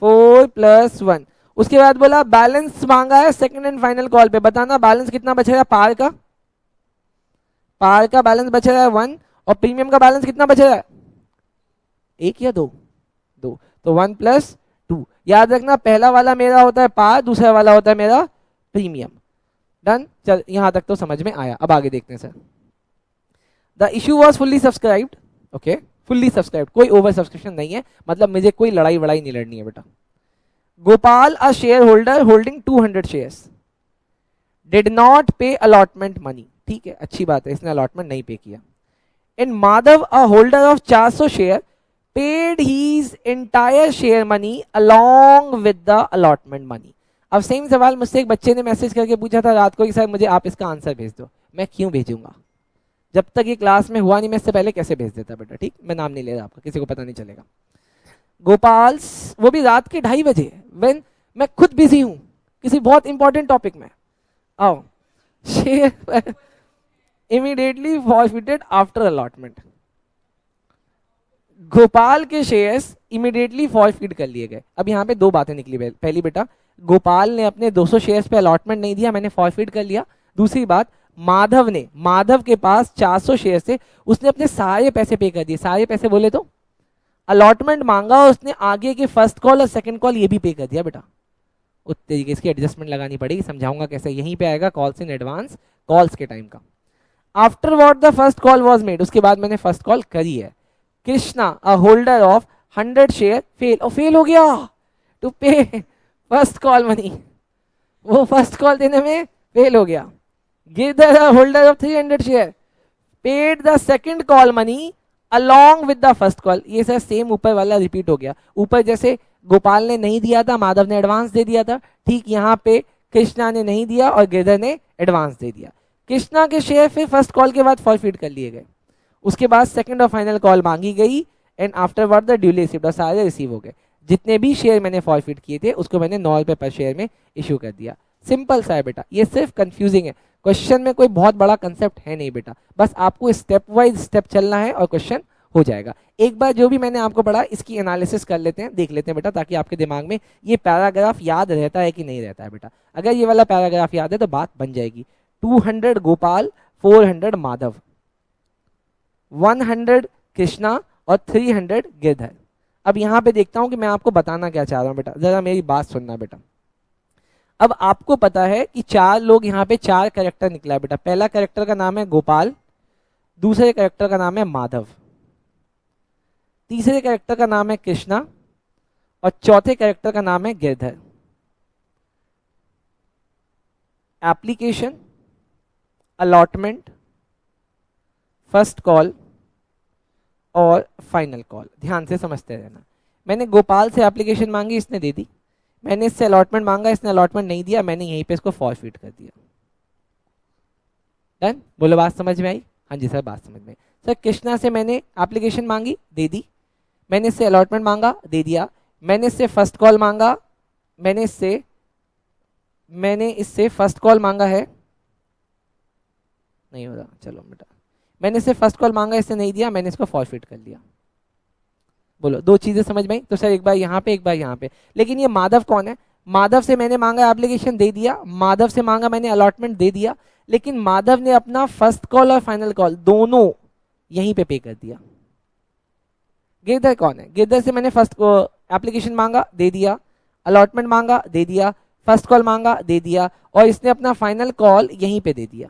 A: 4 + 1। उसके बाद बोला बैलेंस मांगा है सेकंड एंड फाइनल कॉल पे, बताना बैलेंस कितना बच रहा है? पार का बैलेंस बच रहा है 1 और प्रीमियम का बैलेंस कितना बच रहा है? 1 या 2? 2। तो 1 + 2। याद रखना पहला वाला मेरा होता है पार, दूसरा वाला होता है मेरा प्रीमियम। डन। चल यहां तक तो समझ में आया। अब आगे देखते हैं sir. The issue was fully subscribed. Okay fully subscribed, कोई ओवर सब्सक्रिप्शन नहीं है, मतलब मुझे कोई लड़ाई वड़ाई नहीं लड़नी है बेटा। गोपाल अ shareholder holding 200 shares did not पे अलॉटमेंट मनी। ठीक है अच्छी बात है, इसने अलॉटमेंट नहीं पे किया। And Madhav a holder of 400 share paid his entire share money along with the allotment money। अब सेम सवाल मुझसे एक बच्चे ने मैसेज करके पूछा था रात को कि सर मुझे आप इसका आंसर भेज दो। मैं क्यों भेजूंगा? जब तक ये क्लास में हुआ नहीं मैं इससे पहले कैसे भेज देता बेटा। ठीक, मैं नाम नहीं ले रहा आपका, किसी को पता नहीं चलेगा। गोपाल, वो भी रात के 2:30 बजे, व्हेन मैं खुद बिजी हूं किसी बहुत इंपॉर्टेंट टॉपिक में। आओ share immediately forfeited after allotment. Gopal के शेयर्स इमीडिएटली फॉरफिट कर लिए गए। अब यहाँ पे 2 बातें निकली। पहली बेटा गोपाल ने अपने 200 शेयर्स पे अलॉटमेंट नहीं दिया, मैंने फॉरफिट कर लिया। दूसरी बात माधव के पास 400 शेयर थे, उसने अपने सारे पैसे पे कर दिए। सारे पैसे बोले तो अलॉटमेंट मांगा और उसने आगे के फर्स्ट कॉल और सेकंड कॉल ये भी पे कर दिया बेटा। उस तरीके इसकी एडजस्टमेंट लगानी पड़ेगी, समझाऊंगा कैसे। यहीं पे आएगा कॉल्स इन एडवांस, कॉल्स के टाइम का। After what the first call was made, उसके बाद मैंने फर्स्ट कॉल करी है। Krishna a holder of 100 share fail हो गया to pay first call money, वो फर्स्ट कॉल देने में फेल हो गया। Girdhar a holder of 300 share paid the second call money along with the first call. ये सर सेम ऊपर वाला रिपीट हो गया। ऊपर जैसे गोपाल ने नहीं दिया था, माधव ने एडवांस दे दिया था, ठीक यहाँ पे कृष्णा ने नहीं दिया और गिरधर ने एडवांस दे दिया। कृष्णा के शेयर फिर फर्स्ट कॉल के बाद फॉरफिट कर लिए गए। उसके बाद सेकंड और फाइनल कॉल मांगी गई and after word the duly received, और सारे रिसीव हो गए। जितने भी शेयर मैंने फॉरफिट किए थे उसको मैंने 9 रुपए पर शेयर में इशू कर दिया। सिंपल सा है बेटा, ये सिर्फ कंफ्यूजिंग है। क्वेश्चन में कोई बहुत बड़ा कंसेप्ट है नहीं बेटा, बस आपको स्टेप वाइज स्टेप चलना है और क्वेश्चन हो जाएगा। एक बार जो भी मैंने आपको पढ़ा इसकी एनालिसिस कर लेते हैं, देख लेते हैं बेटा, ताकि आपके दिमाग में ये पैराग्राफ याद रहता है कि नहीं रहता है बेटा। अगर ये वाला पैराग्राफ याद है तो बात बन जाएगी। 200 गोपाल 400 माधव, 100 कृष्णा और 300 गिरधर। अब यहां पे देखता हूं कि मैं आपको बताना क्या चाह रहा हूं बेटा, जरा मेरी बात सुनना बेटा। अब आपको पता है कि 4 लोग यहाँ पे 4 कैरेक्टर निकला है बेटा। पहला कैरेक्टर का नाम है गोपाल, दूसरे कैरेक्टर का नाम है माधव, तीसरे कैरेक्टर का नाम है कृष्णा और चौथे कैरेक्टर का नाम है Girdhar. Application, allotment, first call और फाइनल कॉल, ध्यान से समझते रहना। मैंने गोपाल से एप्लीकेशन मांगी, इसने दे दी। मैंने इससे अलॉटमेंट मांगा, इसने अलॉटमेंट नहीं दिया, मैंने यहीं पे इसको फॉरफिट कर दिया। डन? बोलो बात समझ में आई? हाँ जी सर बात समझ में आई। सर कृष्णा से मैंने एप्लीकेशन मांगी, दे दी। मैंने इससे अलॉटमेंट मांगा, दे दिया। मैंने इससे फर्स्ट कॉल मांगा, मैंने इससे फर्स्ट कॉल मांगा है, नहीं हो रहा, चलो बेटा। मैंने इससे फर्स्ट कॉल मांगा, इससे नहीं दिया, मैंने इसको फॉरफिट कर लिया। बोलो दो चीजें समझ में आई? तो सर एक बार यहाँ पे एक बार यहाँ पे। लेकिन ये माधव कौन है? माधव से मैंने मांगा एप्लीकेशन, दे दिया। माधव से मांगा मैंने अलॉटमेंट, दे दिया। लेकिन माधव ने अपना फर्स्ट कॉल और फाइनल कॉल दोनों यहीं पे कर दिया। गिरधर कौन है? गिरधर से मैंने फर्स्ट एप्लीकेशन मांगा, दे दिया। अलॉटमेंट मांगा, दे दिया। फर्स्ट कॉल मांगा, दे दिया। और इसने अपना फाइनल कॉल यहीं पे दे दिया।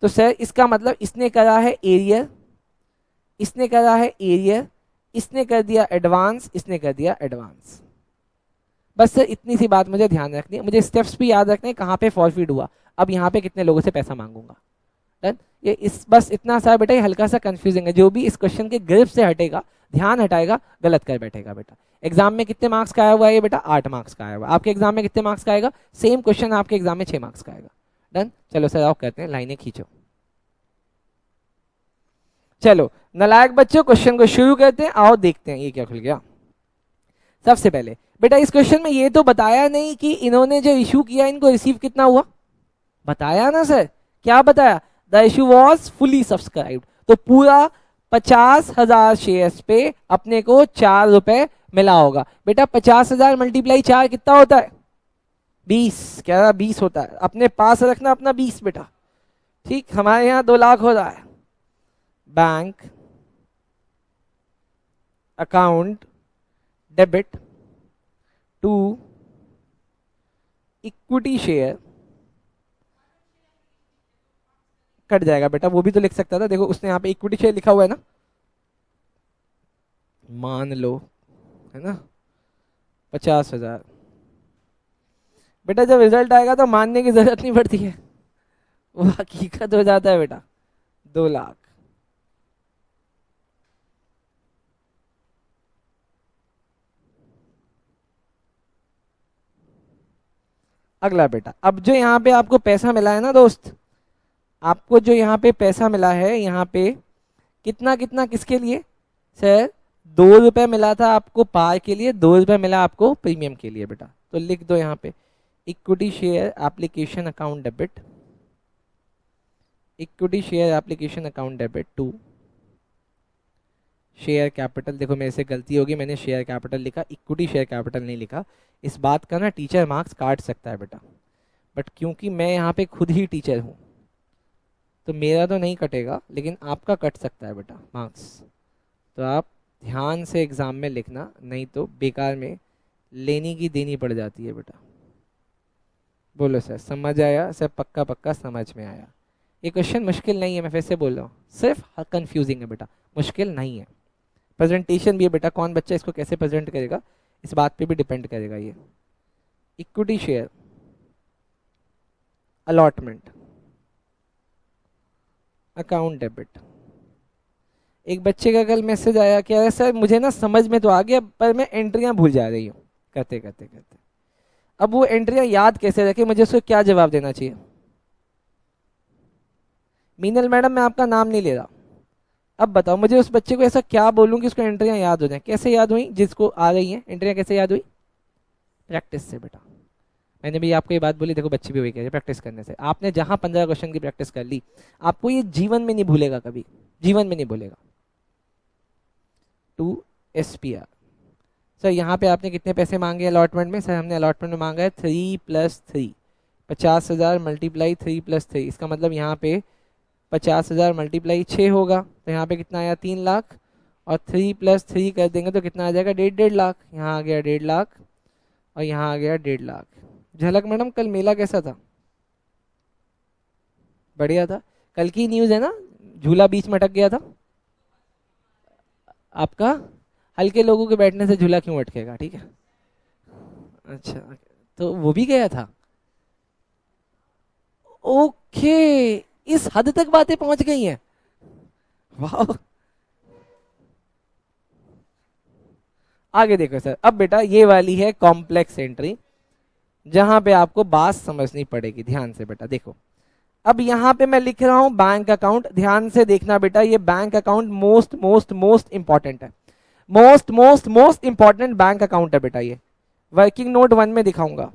A: तो सर इसका मतलब इसने करा है एरियर, इसने करा है एरियर, इसने कर दिया एडवांस, इसने कर दिया एडवांस। बस सर इतनी सी बात मुझे ध्यान रखनी है, मुझे स्टेप्स भी याद रखने हैं, कहाँ पे फॉरफिट हुआ, अब यहाँ पे कितने लोगों से पैसा मांगूंगा। डन? ये इस बस इतना सा बेटा, ये हल्का सा कंफ्यूजिंग है। जो भी इस क्वेश्चन के ग्रिप से हटेगा, ध्यान हटाएगा, गलत कर बैठेगा बेटा। एग्जाम में कितने मार्क्स का आया हुआ है ये बेटा? 8 मार्क्स का आया हुआ। आपके एग्जाम में कितने मार्क्स का आएगा? सेम क्वेश्चन आपके एग्जाम में 6 मार्क्स का आएगा। डन? चलो सर आप कहते हैं लाइनें खींचो। चलो नालायक बच्चों क्वेश्चन को शुरू करते हैं, आओ देखते हैं ये क्या खुल गया। सबसे पहले बेटा इस क्वेश्चन में ये तो बताया नहीं कि इन्होंने जो इशू किया इनको रिसीव कितना हुआ, बताया ना सर? क्या बताया? The issue was fully subscribed. तो पूरा 50,000 शेयर्स पे अपने को 4 रुपए मिला होगा। बेटा 50,000 मल्टीप्लाई 4 कितना होता है? 20। क्या रहा? 20 होता है। अपने पास रखना अपना 20 बेटा। ठीक, हमारे यहाँ 2 लाख हो रहा है। Bank account debit to equity share, cut जाएगा बेटा, वो भी तो लिख सकता था। देखो उसने यहाँ पे इक्विटी शेयर लिखा हुआ है ना, मान लो है ना 50,000। बेटा जब रिजल्ट आएगा तो मानने की जरूरत नहीं पड़ती है, वो हकीकत हो जाता है बेटा। 2 लाख। अगला बेटा, अब जो यहाँ पे आपको पैसा मिला है ना दोस्त, आपको जो यहाँ पे पैसा मिला है, यहाँ पे कितना कितना किसके लिए? सर 2 रुपए मिला था आपको पार के लिए, 2 रुपए मिला आपको प्रीमियम के लिए बेटा। तो लिख दो यहाँ पे equity share application account debit, equity share application account debit to share capital. देखो मेरे से गलती होगी, मैंने शेयर कैपिटल लिखा, इक्विटी शेयर कैपिटल नहीं लिखा। इस बात का ना टीचर मार्क्स काट सकता है बेटा, बट क्योंकि मैं यहाँ पे खुद ही टीचर हूँ तो मेरा तो नहीं कटेगा, लेकिन आपका कट सकता है बेटा मार्क्स। तो आप ध्यान से एग्जाम में लिखना, नहीं तो बेकार में लेनी की देनी पड़ जाती है बेटा। बोलो सर समझ आया? सर पक्का पक्का समझ में आया। ये क्वेश्चन मुश्किल नहीं है, मैं फिर से बोल रहा हूँ, सिर्फ कंफ्यूजिंग है बेटा, मुश्किल नहीं है। प्रेजेंटेशन भी है बेटा, कौन बच्चा इसको कैसे प्रेजेंट करेगा इस बात पे भी डिपेंड करेगा। ये equity share allotment account debit. एक बच्चे का कल मैसेज आया कि सर मुझे ना समझ में तो आ गया पर मैं एंट्रियां भूल जा रही हूँ करते करते करते। अब वो एंट्रियां याद कैसे रखे, मुझे उसको क्या जवाब देना चाहिए? मीनल मैडम मैं आपका नाम नहीं ले रहा, अब बताओ मुझे उस बच्चे को ऐसा क्या बोलूं कि उसको एंट्रियां याद हो जाए। कैसे याद हुई? जिसको आ गई हैं एंट्रियां कैसे याद हुई? प्रैक्टिस से बेटा। मैंने भी आपको ये बात बोली, देखो बच्चे भी वही कह रहे प्रैक्टिस करने से। आपने जहां 15 क्वेश्चन की प्रैक्टिस कर ली, आपको ये जीवन में नहीं भूलेगा, कभी जीवन में नहीं भूलेगा। 2 SPR। सर यहाँ पे आपने कितने पैसे मांगे अलॉटमेंट में? सर हमने अलॉटमेंट में मांगा है 3 + 3 50,000 मल्टीप्लाई 3 + 3, इसका मतलब यहाँ पे 50,000 मल्टीप्लाई 6 होगा, तो यहाँ पे कितना आया 3 लाख, और 3 + 3 कर देंगे तो कितना आ जाएगा 1.5 लाख। यहाँ आ गया 1.5 लाख और यहाँ आ गया 1.5 लाख। झलक मैडम कल मेला कैसा था? बढ़िया था। कल की न्यूज़ है ना, झूला बीच में अटक गया था आपका। हल्के लोगों के बैठने से झूला क्यों अटकेगा, ठीक है। अच्छा, तो वो भी गया था। ओके, इस हद तक बातें पहुंच गई हैं, वाह। आगे देखो सर, अब बेटा ये वाली है कॉम्प्लेक्स एंट्री, जहां पे आपको बात समझनी पड़ेगी। ध्यान से बेटा देखो, अब यहां पे मैं लिख रहा हूं बैंक अकाउंट। ध्यान से देखना बेटा, ये bank account most most most important है, most most most important bank account है बेटा। ये वर्किंग नोट 1 में दिखाऊंगा,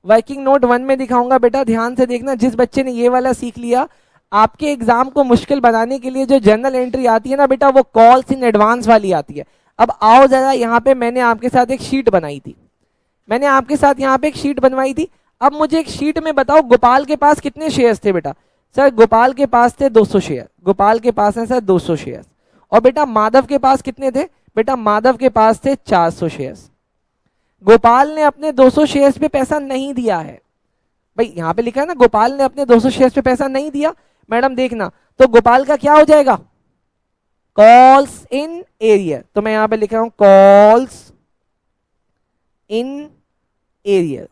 A: वर्किंग नोट 1 में दिखाऊंगा बेटा। ध्यान से देखना, जिस बच्चे ने ये वाला सीख लिया, आपके एग्जाम को मुश्किल बनाने के लिए जो जनरल एंट्री आती है ना बेटा, वो कॉल्स इन एडवांस वाली आती है। अब आओ जरा, यहाँ पे मैंने आपके साथ एक शीट बनाई थी, मैंने आपके साथ यहाँ पे एक शीट बनवाई थी। अब मुझे एक शीट में बताओ, गोपाल के पास कितने शेयर्स थे बेटा? सर गोपाल के पास थे 200 शेयर, गोपाल के पास है सर 200 शेयर्स। और बेटा माधव के पास कितने थे? बेटा माधव के पास थे 400 शेयर्स। गोपाल ने अपने 200 शेयर्स पे पैसा नहीं दिया है भाई, यहाँ पे लिखा है ना, गोपाल ने अपने 200 शेयर्स पे पैसा नहीं दिया। मैडम देखना, तो गोपाल का क्या हो जाएगा? Calls in arrear. तो मैं यहाँ पे लिख रहा हूं calls in arrear.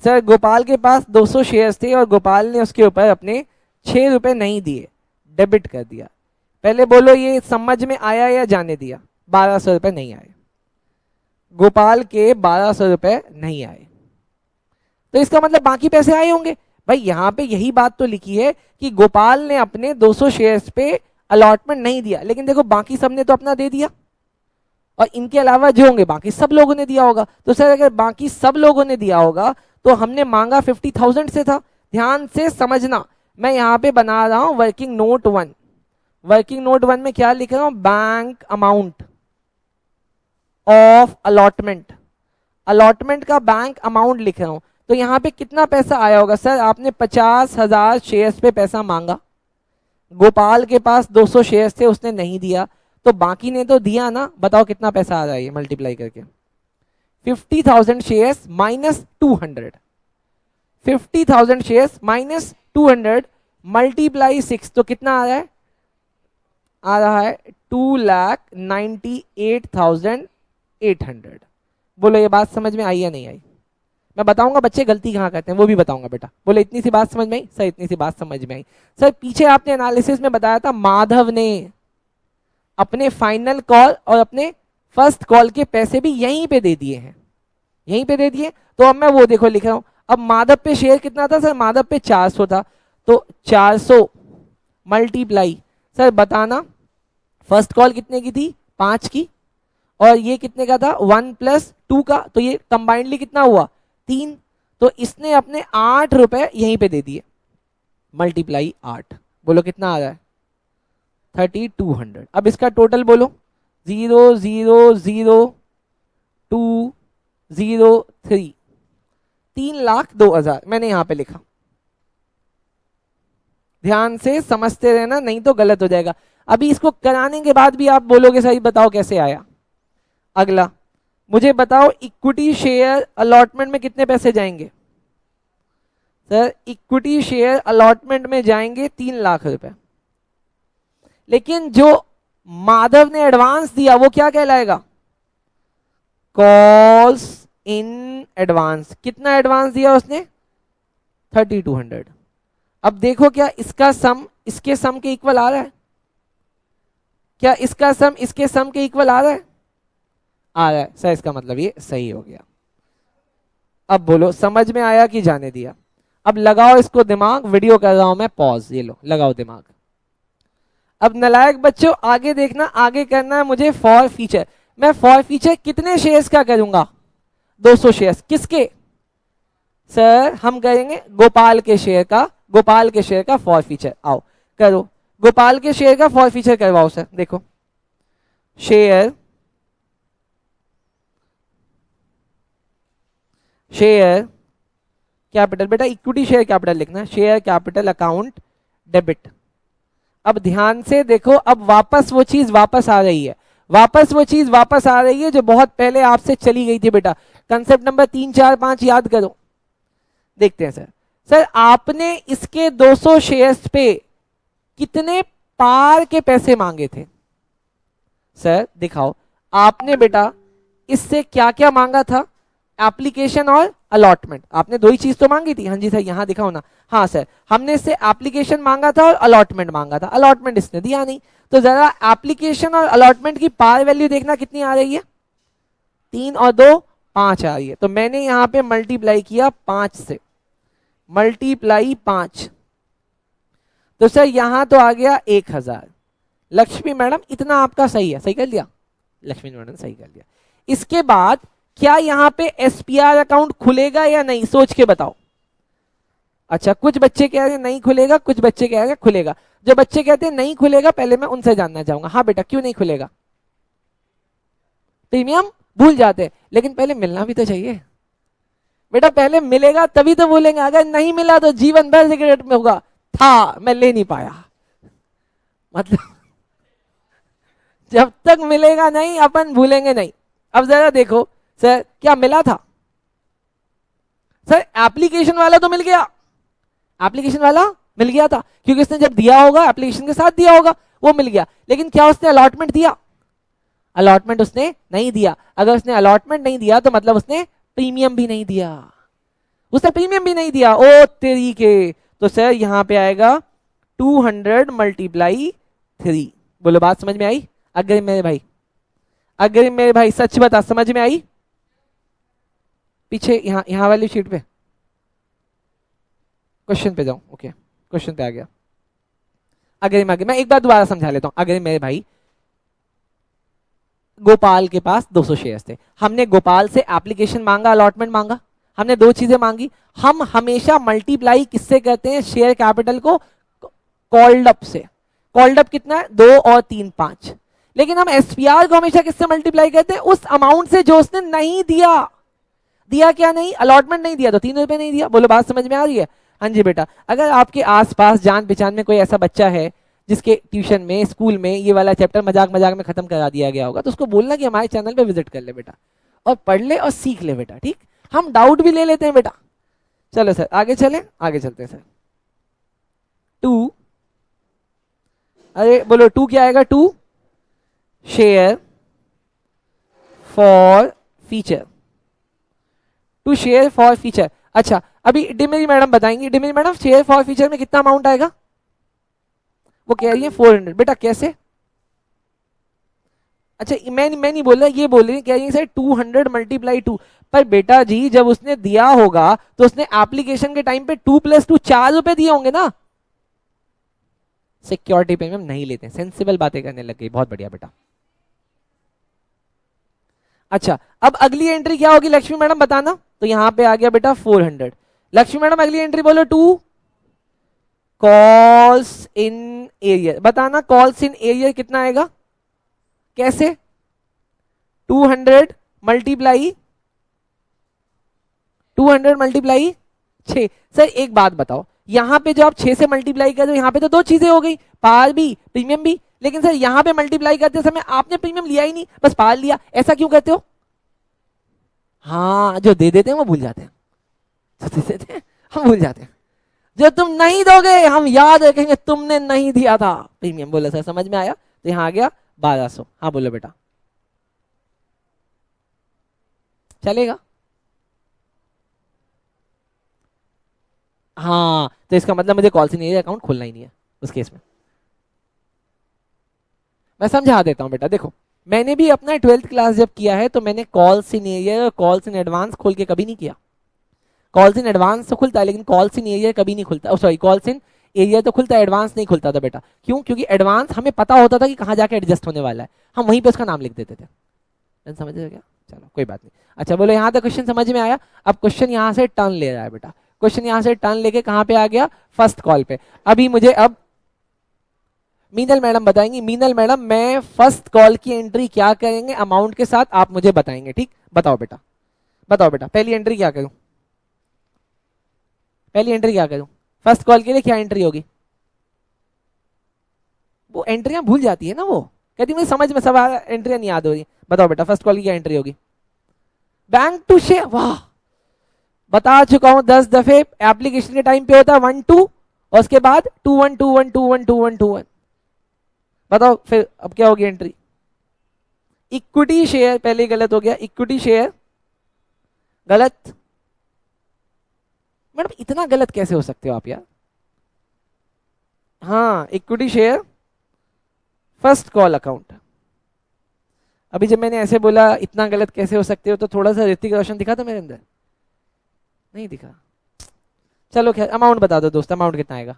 A: Sir Gopal के पास 200 शेयर्स थे और गोपाल ने उसके ऊपर अपने 6 रुपए नहीं दिए, डेबिट कर दिया। पहले बोलो ये समझ में आया या जाने दिया? 1200 रुपए नहीं आए, गोपाल के 1200 रुपए नहीं आए, तो इसका मतलब बाकी पैसे आए होंगे भाई। यहां पे यही बात तो लिखी है कि गोपाल ने अपने 200 शेयर्स पे अलॉटमेंट नहीं दिया, लेकिन देखो बाकी सब ने तो अपना दे दिया, और इनके अलावा जो होंगे बाकी सब लोगों ने दिया होगा। तो सर अगर बाकी सब लोगों ने दिया होगा तो हमने मांगा 50,000 से था। ध्यान से समझना, मैं यहाँ पे बना रहा हूं वर्किंग नोट 1। वर्किंग नोट 1 में क्या लिख रहा हूं? Bank amount of allotment, allotment का बैंक अमाउंट लिख रहा हूं। तो यहाँ पे कितना पैसा आया होगा? सर आपने 50,000 शेयर्स पे पैसा मांगा, गोपाल के पास 200 शेयर्स थे, उसने नहीं दिया, तो बाकी ने तो दिया ना। बताओ कितना पैसा आ रहा है मल्टीप्लाई करके? 50,000 shares minus 200, 50,000 shares minus 200 multiply 6, तो कितना आ रहा है? आ रहा है 2,98,800। बोलो ये बात समझ में आई या नहीं आई? मैं बताऊंगा बच्चे गलती कहाँ करते हैं, वो भी बताऊंगा बेटा। बोले इतनी सी बात समझ में आई? सर इतनी सी बात समझ में आई। सर पीछे आपने एनालिसिस में बताया था माधव ने अपने फाइनल कॉल और अपने फर्स्ट कॉल के पैसे भी यहीं पे दे दिए हैं, यहीं पे दे दिए। तो अब मैं वो देखो लिख रहा हूं, अब माधव पे शेयर कितना था? सर माधव पे 400 था, तो 400 मल्टीप्लाई, सर बताना फर्स्ट कॉल कितने की थी? 5 की, और ये कितने का था? 1 + 2 का, तो ये कंबाइंडली कितना हुआ? 3। तो इसने अपने 8 रुपए यहीं पे दे दिए, मल्टीप्लाई 8। बोलो कितना आ रहा है? 3,200। अब इसका टोटल बोलो, 0,0,0,2,0,3, 3,02,000 मैंने यहां पे लिखा। ध्यान से समझते रहना, नहीं तो गलत हो जाएगा। अभी इसको कराने के बाद भी आप बोलोगे सही बताओ कैसे आया। अगला मुझे बताओ, इक्विटी शेयर अलॉटमेंट में कितने पैसे जाएंगे? सर इक्विटी शेयर अलॉटमेंट में जाएंगे 3 लाख रुपए, लेकिन जो माधव ने एडवांस दिया वो क्या कहलाएगा? Calls in advance. कितना एडवांस दिया उसने? 3,200। अब देखो क्या इसका सम इसके सम के इक्वल आ रहा है? क्या इसका सम इसके सम के इक्वल आ रहा है? आ रहा है सर, इसका मतलब ये सही हो गया। अब बोलो समझ में आया कि जाने दिया? अब लगाओ इसको दिमाग, वीडियो कर रहा हूं मैं पॉज, ये लो लगाओ दिमाग। अब नालायक बच्चों आगे देखना, आगे करना है मुझे फॉर फीचर। मैं फॉर फीचर कितने शेयर्स का करूंगा? 200 शेयर्स। किसके? सर हम करेंगे गोपाल के शेयर का, गोपाल के शेयर का फॉर फीचर। आओ करो, गोपाल के शेयर का फॉर फीचर करवाओ सर। देखो शेयर, शेयर कैपिटल, बेटा इक्विटी शेयर कैपिटल लिखना है, शेयर कैपिटल अकाउंट डेबिट। अब ध्यान से देखो, अब वापस वो चीज वापस आ रही है, वापस वो चीज वापस आ रही है जो बहुत पहले आपसे चली गई थी बेटा। कंसेप्ट नंबर 3, 4, 5 याद करो। देखते हैं सर। सर आपने इसके 200 शेयर्स पे कितने पार के पैसे मांगे थे? सर दिखाओ, आपने बेटा इससे क्या क्या मांगा था? एप्लीकेशन और अलॉटमेंट, आपने दो ही चीज तो मांगी थी। हाँ जी सर, यहां दिखाओ ना। हाँ सर, हमने इससे एप्लीकेशन मांगा था और अलॉटमेंट मांगा था। अलॉटमेंट इसने दिया नहीं, तो जरा एप्लीकेशन और अलॉटमेंट की पार वैल्यू देखना कितनी आ रही है। 3 और 2 5 आ रही है। तो मैंने यहां पे मल्टीप्लाई किया 5 से, मल्टीप्लाई 5, तो सर यहां तो आ गया 1000। लक्ष्मी मैडम इतना आपका सही है, सही कर लिया, लक्ष्मी मैडम सही कर लिया। इसके बाद क्या यहां पे एसपीआर अकाउंट खुलेगा या नहीं, सोच के बताओ। अच्छा, कुछ बच्चे कह रहे हैं नहीं खुलेगा, कुछ बच्चे कह रहे हैं खुलेगा। जो बच्चे कहते हैं नहीं खुलेगा, पहले मैं उनसे जानना चाहूंगा। हाँ बेटा, क्यों नहीं खुलेगा? प्रीमियम भूल जाते हैं, लेकिन पहले मिलना भी तो चाहिए बेटा। पहले मिलेगा तभी तो बोलेंगे, अगर नहीं मिला तो जीवन भर रिग्रेट में होगा, था मैं ले नहीं पाया। मतलब जब तक मिलेगा नहीं अपन भूलेंगे नहीं। अब जरा देखो सर, क्या मिला था? सर एप्लीकेशन वाला तो मिल गया, एप्लीकेशन वाला मिल गया था, क्योंकि उसने जब दिया होगा एप्लीकेशन के साथ दिया होगा, वो मिल गया। लेकिन क्या उसने अलॉटमेंट दिया? अलॉटमेंट उसने नहीं दिया। अगर उसने अलॉटमेंट नहीं दिया तो मतलब उसने प्रीमियम भी नहीं दिया, उसने प्रीमियम भी नहीं दिया। ओ तेरी के, तो सर यहां पे आएगा 200 मल्टीप्लाई 3। बोलो बात समझ में आई? अगर मेरे भाई, अगर मेरे भाई सच बता, समझ में आई? पीछे यहां वाली शीट पे क्वेश्चन पे जाऊं। ओके, क्वेश्चन पे आ गया। अगर मैं एक बार दोबारा समझा लेता हूं। अगर मेरे भाई गोपाल के पास 200 शेयर्स थे, हमने गोपाल से एप्लीकेशन मांगा, अलॉटमेंट मांगा, हमने दो चीजें मांगी। हम हमेशा मल्टीप्लाई किससे करते हैं? शेयर कैपिटल को कॉल्ड अप से। कॉल्ड अप कितना है? 2 और 3 5। लेकिन हम एसपीआर को हमेशा किससे मल्टीप्लाई करते हैं? उस अमाउंट से जो उसने नहीं दिया। दिया क्या नहीं? अलॉटमेंट नहीं दिया तो 3 रुपए नहीं दिया। बोलो बात समझ में आ रही है? हाँ जी बेटा, अगर आपके आसपास जान पहचान में कोई ऐसा बच्चा है जिसके ट्यूशन में, स्कूल में ये वाला चैप्टर मजाक मजाक में खत्म करा दिया गया होगा, तो उसको बोलना कि हमारे चैनल पे विजिट कर ले बेटा, और पढ़ ले और सीख ले बेटा। ठीक, हम डाउट भी ले लेते हैं बेटा। चलो सर आगे चलें, आगे चलते हैं सर। 2, अरे बोलो 2 क्या आएगा? 2 share for feature, 2 share for feature. अच्छा, अभी डिमेरी मैडम बताएंगी। डिमेरी मैडम, शेयर फॉर फीचर में कितना अमाउंट आएगा? वो कह रही है 400। बेटा कैसे? अच्छा, मैं नहीं बोल रहा, ये बोल रही है, कह रही है सर 200 मल्टीप्लाई 2। पर बेटा जी जब उसने दिया होगा तो उसने एप्लीकेशन के टाइम पे 2 + 2 4 रुपए दिए होंगे ना। सिक्योरिटी प्रीमियम नहीं लेते, सेंसिबल बातें करने लग गई। बहुत बढ़िया बेटा। अच्छा, अब अगली एंट्री क्या होगी लक्ष्मी मैडम बताना? तो यहां पे आ गया बेटा 400। लक्ष्मी मैडम अगली एंट्री बोलो। 2 कॉल्स इन एरियर, बताना कॉल्स इन एरियर कितना आएगा? कैसे? 200 मल्टीप्लाई 6। सर एक बात बताओ, यहां पे जो आप 6 से मल्टीप्लाई कर रहे हो, यहां पे तो दो चीजें हो गई, पार भी प्रीमियम भी। लेकिन सर यहां पे मल्टीप्लाई करते समय आपने प्रीमियम लिया ही नहीं, बस पार लिया। ऐसा क्यों करते हो? हाँ, जो दे देते हैं वो भूल जाते हैं, जो दे देते हैं हम भूल जाते हैं। जो तुम नहीं दोगे हम याद रखेंगे तुमने नहीं दिया था प्रीमियम। बोलो सर समझ में आया? तो यहां आ गया 1200। हाँ बोलो बेटा, चलेगा? हाँ, तो इसका मतलब मुझे कॉल इन एरियर अकाउंट खोलना ही नहीं है उस केस में। मैं समझा देता हूं बेटा। देखो, मैंने भी अपना 12th क्लास जब किया है तो मैंने कॉल्स इन एरियर और कॉल्स इन एडवांस खोल के कभी नहीं किया। कॉल्स इन एडवांस तो खुलता है लेकिन कॉल्स इन एरियर कभी नहीं खुलता। सॉरी, कॉल्स इन एरियर तो खुलता है, एडवांस नहीं खुलता था बेटा। क्यों? क्योंकि एडवांस हमें पता होता था कि कहाँ जाके एडजस्ट होने वाला है, हम वहीं पे उसका नाम लिख देते थे। समझ रहे हो क्या? चलो कोई बात नहीं। अच्छा बोलो, यहाँ तक क्वेश्चन समझ में आया? अब क्वेश्चन यहाँ से टर्न ले रहा है बेटा। क्वेश्चन यहाँ से टर्न लेके कहाँ पे आ गया? फर्स्ट कॉल पे। अभी मुझे अब मीनल मैडम बताएंगी। मीनल मैडम, मैं फर्स्ट कॉल की एंट्री क्या करेंगे अमाउंट के साथ आप मुझे बताएंगे। ठीक, बताओ बेटा, बताओ बेटा पहली एंट्री क्या करूं? पहली एंट्री क्या करूं? फर्स्ट कॉल के लिए क्या एंट्री होगी? वो एंट्रियां भूल जाती है ना, वो कहती मुझे समझ में सब एंट्रियां नहीं याद हो रही। बताओ बेटा फर्स्ट कॉल की क्या एंट्री होगी? Bank to share. वाह, बता चुका हूं 10 दफे। एप्लीकेशन के टाइम पे होता है 1-2 और उसके बाद 2-1-2-1-2-1-2-1-2-1। बताओ फिर अब क्या होगी एंट्री? इक्विटी शेयर, पहले गलत हो गया, इक्विटी शेयर गलत। मैडम इतना गलत कैसे हो सकते हो आप यार? हाँ, equity share first call account. अभी जब मैंने ऐसे बोला इतना गलत कैसे हो सकते हो, तो थोड़ा सा ऋतिक रोशन दिखा था मेरे अंदर? नहीं दिखा। चलो खैर, अमाउंट बता दो दोस्त, अमाउंट कितना आएगा?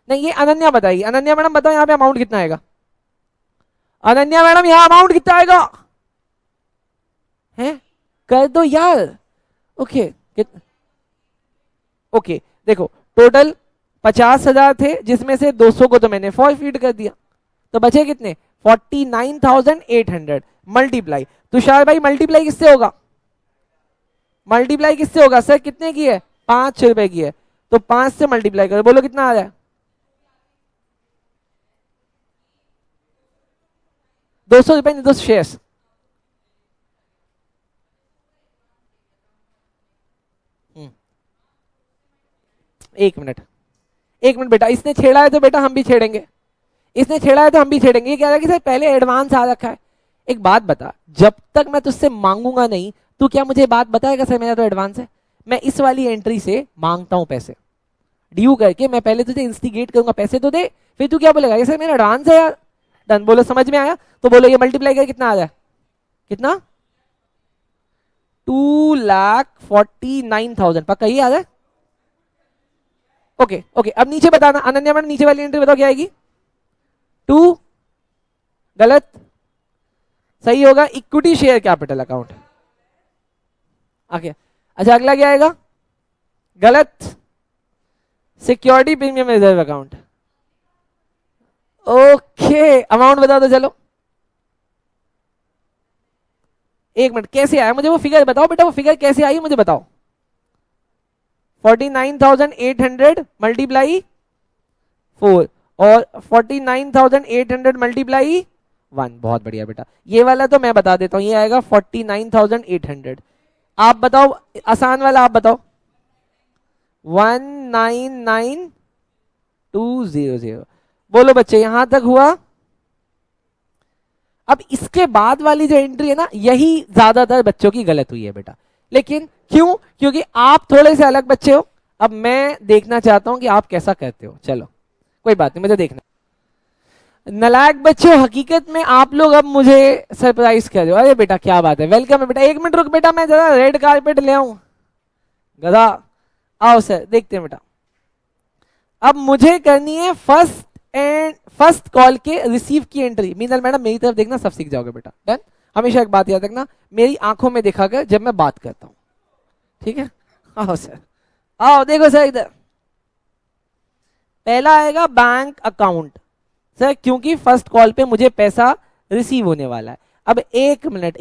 A: नहीं, ये अनन्या बताइए। अनन्या मैडम बताओ यहाँ पे अमाउंट कितना आएगा? अनन्या मैडम यहाँ अमाउंट कितना आएगा? है कर दो यार। ओके ओके, देखो टोटल 50,000 थे, जिसमें से 200 को तो मैंने फॉरफीड कर दिया, तो बचे कितने? 49,800 मल्टीप्लाई। तुषार भाई मल्टीप्लाई किससे होगा? मल्टीप्लाई किससे होगा सर? कितने की है? 5 रुपए की है, तो 5 से मल्टीप्लाई करो, बोलो कितना आ रहा है? 200 रुपए नहीं, 200 शेयर्स। एक मिनट बेटा, इसने छेड़ा है तो बेटा हम भी छेड़ेंगे, इसने छेड़ा है तो हम भी छेड़ेंगे। ये कह रहा है कि सर पहले एडवांस आ रखा है। एक बात बता, जब तक मैं तुझसे मांगूंगा नहीं, तू क्या मुझे बात बताएगा सर मेरा तो एडवांस है? मैं इस वाली एंट्री से मांगता हूं पैसे, ड्यू करके मैं पहले तुझे इंस्टिगेट करूंगा, पैसे तो दे, फिर तू क्या बोलेगा? ये सर मेरा एडवांस है यार। डन, बोलो समझ में आया? तो बोलो ये मल्टीप्लाई कर कितना आ रहा है? कितना? 2,49,000। पक्का ये आ रहा है? ओके ओके, अब नीचे बताना अनन्या मैडम, नीचे वाली एंट्री बताओ क्या आएगी? 2 गलत, सही होगा equity share capital account. Okay, अच्छा अगला क्या आएगा? गलत, security premium reserve account. Okay, amount बता दो चलो। एक मिनट, कैसे आया मुझे वो फिगर बताओ बेटा, वो फिगर कैसे आई मुझे बताओ। 49,800 मल्टीप्लाई 4 और 49,800 मल्टीप्लाई 1। बहुत बढ़िया बेटा, ये वाला तो मैं बता देता हूं, ये आएगा 49,800। आप बताओ आसान वाला, आप बताओ। 199,200। बोलो बच्चे यहां तक हुआ? अब इसके बाद वाली जो एंट्री है ना, यही ज्यादातर बच्चों की गलत हुई है बेटा। लेकिन क्यों? क्योंकि आप थोड़े से अलग बच्चे हो। अब मैं देखना चाहता हूं कि आप कैसा करते हो। चलो कोई बात नहीं, मुझे देखना। नालायक बच्चों, हकीकत में आप लोग अब मुझे सरप्राइज कर रहे हो। अरे बेटा क्या बात है, वेलकम है बेटा। एक मिनट रुक बेटा, मैं जरा रेड कारपेट ले आऊं। गधा आओ सर, देखते हैं बेटा। अब मुझे करनी है फर्स्ट कॉल के रिसीव की एंट्री। मीनल मैडम मेरी तरफ देखना, सब सीख जाओगे बेटा। डन? हमेशा एक बात याद रखना, मेरी आंखों में देखा कर जब मैं बात करता हूं, ठीक है? आओ सर, आओ देखो सर इधर। पहला आएगा बैंक अकाउंट सर, क्योंकि फर्स्ट कॉल पे मुझे पैसा रिसीव होने वाला है। अब एक मिनट,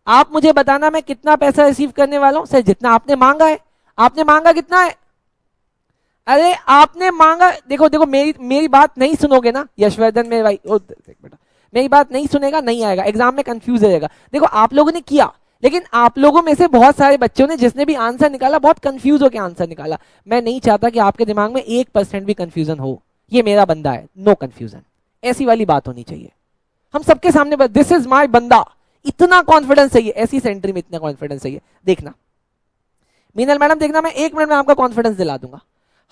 A: आप मुझे बताना मैं कितना पैसा रिसीव करने वाला हूं। सर जितना आपने मांगा है। आपने मांगा कितना है? अरे आपने मांगा, देखो देखो मेरी बात नहीं सुनोगे ना यशवर्धन मेरे भाई, बेटा मेरी बात नहीं सुनेगा, नहीं आएगा एग्जाम में, कंफ्यूज रहेगा। देखो आप लोगों ने किया, लेकिन आप लोगों में से बहुत सारे बच्चों ने जिसने भी आंसर निकाला बहुत कंफ्यूज होकर आंसर निकाला। मैं नहीं चाहता कि आपके दिमाग में 1% भी कंफ्यूजन हो। ये मेरा बंदा है, नो कंफ्यूजन, ऐसी वाली बात होनी चाहिए। हम सबके सामने दिस इज माई बंदा, इतना कॉन्फिडेंस चाहिए, ऐसी सेंट्री में इतना कॉन्फिडेंस चाहिए। देखना मीनल मैडम, देखना मैं 1 मिनट में आपका कॉन्फिडेंस दिला दूंगा।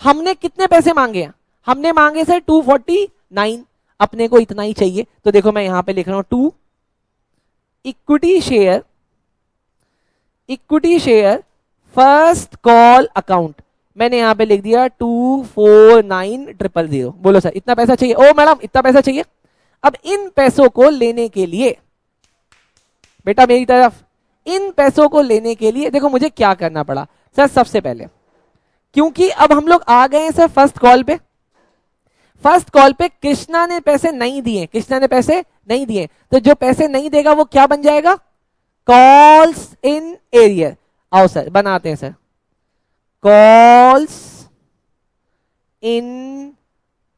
A: हमने कितने पैसे मांगे हैं? हमने मांगे सर 249, अपने को इतना ही चाहिए। तो देखो मैं यहां पे लिख रहा हूं 2 equity share first call account. मैंने यहां पे लिख दिया 249,000। बोलो सर इतना पैसा चाहिए? ओ मैडम इतना पैसा चाहिए। अब इन पैसों को लेने के लिए बेटा मेरी तरफ, इन पैसों को लेने के लिए देखो मुझे क्या करना पड़ा सर। सबसे पहले क्योंकि अब हम लोग आ गए हैं सर फर्स्ट कॉल पे, फर्स्ट कॉल पे कृष्णा ने पैसे नहीं दिए, तो जो पैसे नहीं देगा वो क्या बन जाएगा? Calls in arrear. आओ सर बनाते हैं sir, calls in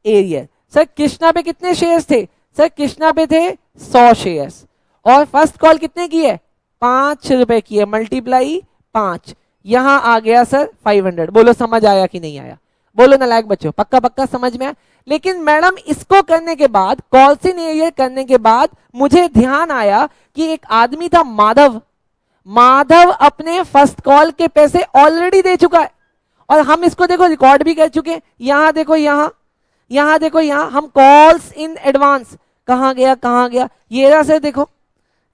A: arrear. Sir Krishna पे कितने शेयर्स थे? सर कृष्णा पे थे 100 शेयर्स और फर्स्ट कॉल कितने की है? 5 रुपए की है, मल्टीप्लाई 5, यहां आ गया सर 500। बोलो समझ आया कि नहीं आया? बोलो नालायक बच्चों, पक्का पक्का समझ में आया? लेकिन मैडम इसको करने के बाद, कॉल्स इन एरियर करने के बाद मुझे ध्यान आया कि एक आदमी था माधव, माधव अपने फर्स्ट कॉल के पैसे ऑलरेडी दे चुका है और हम इसको देखो रिकॉर्ड भी कर चुके हैं। यहां देखो, यहां देखो, यहां हम कॉल्स इन एडवांस, कहां गया, ये रहा सर, देखो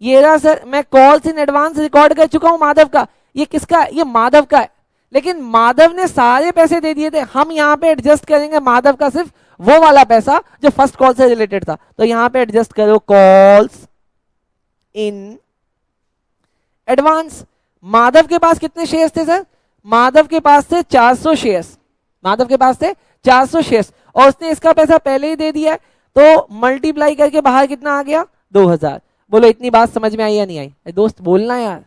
A: ये रहा सर, मैं कॉल्स इन एडवांस रिकॉर्ड कर चुका हूं माधव का। ये किसका है? ये माधव का है, लेकिन माधव ने सारे पैसे दे दिए थे। हम यहां पे एडजस्ट करेंगे माधव का सिर्फ वो वाला पैसा जो फर्स्ट कॉल से रिलेटेड था। तो यहां पे एडजस्ट करो कॉल्स इन एडवांस। माधव के पास कितने शेयर्स थे सर? माधव के पास थे 400 शेयर्स, माधव के पास थे 400 शेयर्स और उसने इसका पैसा पहले ही दे दिया है, तो मल्टीप्लाई करके बाहर कितना आ गया? 2000। बोलो इतनी बात समझ में आई या नहीं आई? दोस्त बोलना यार।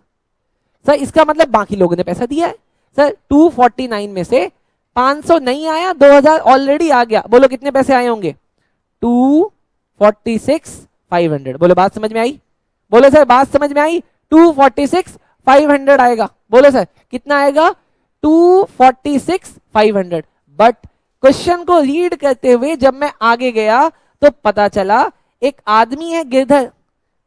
A: सर इसका मतलब बाकी लोगों ने पैसा दिया है। सर 249 में से 500 नहीं आया, 2000 ऑलरेडी आ गया। बोलो कितने पैसे आए होंगे? 246,500। बोलो बात समझ में आई? बोलो सर बात समझ में आई? 246,500 आएगा। बोलो सर कितना आएगा? 246,500। बट क्वेश्चन को रीड करते हुए जब मैं आगे गया तो पता चला एक आदमी है गिरधर,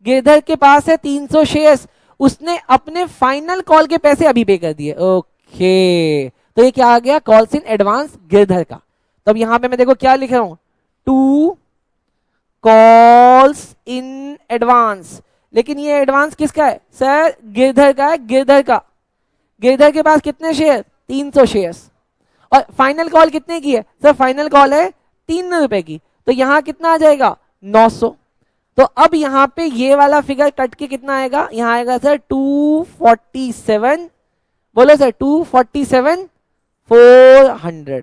A: गिरधर के पास है 300 शेयर्स, उसने अपने फाइनल कॉल के पैसे अभी पे कर दिए। ओके, तो ये क्या आ गया? कॉल्स इन एडवांस गिरधर का। तो अब यहां पे मैं देखो क्या लिख रहा हूं, 2 कॉल्स इन एडवांस। लेकिन ये एडवांस किसका है? सर गिरधर का है, गिरधर का। गिरधर के पास कितने शेयर? 300 शेयर्स। और फाइनल कॉल कितने की है? सर फाइनल कॉल है 3 रुपए की, तो यहां कितना आ जाएगा? 900। तो अब यहां पे ये वाला फिगर कट के कितना आएगा? यहां आएगा सर 247। बोलो सर 247,400।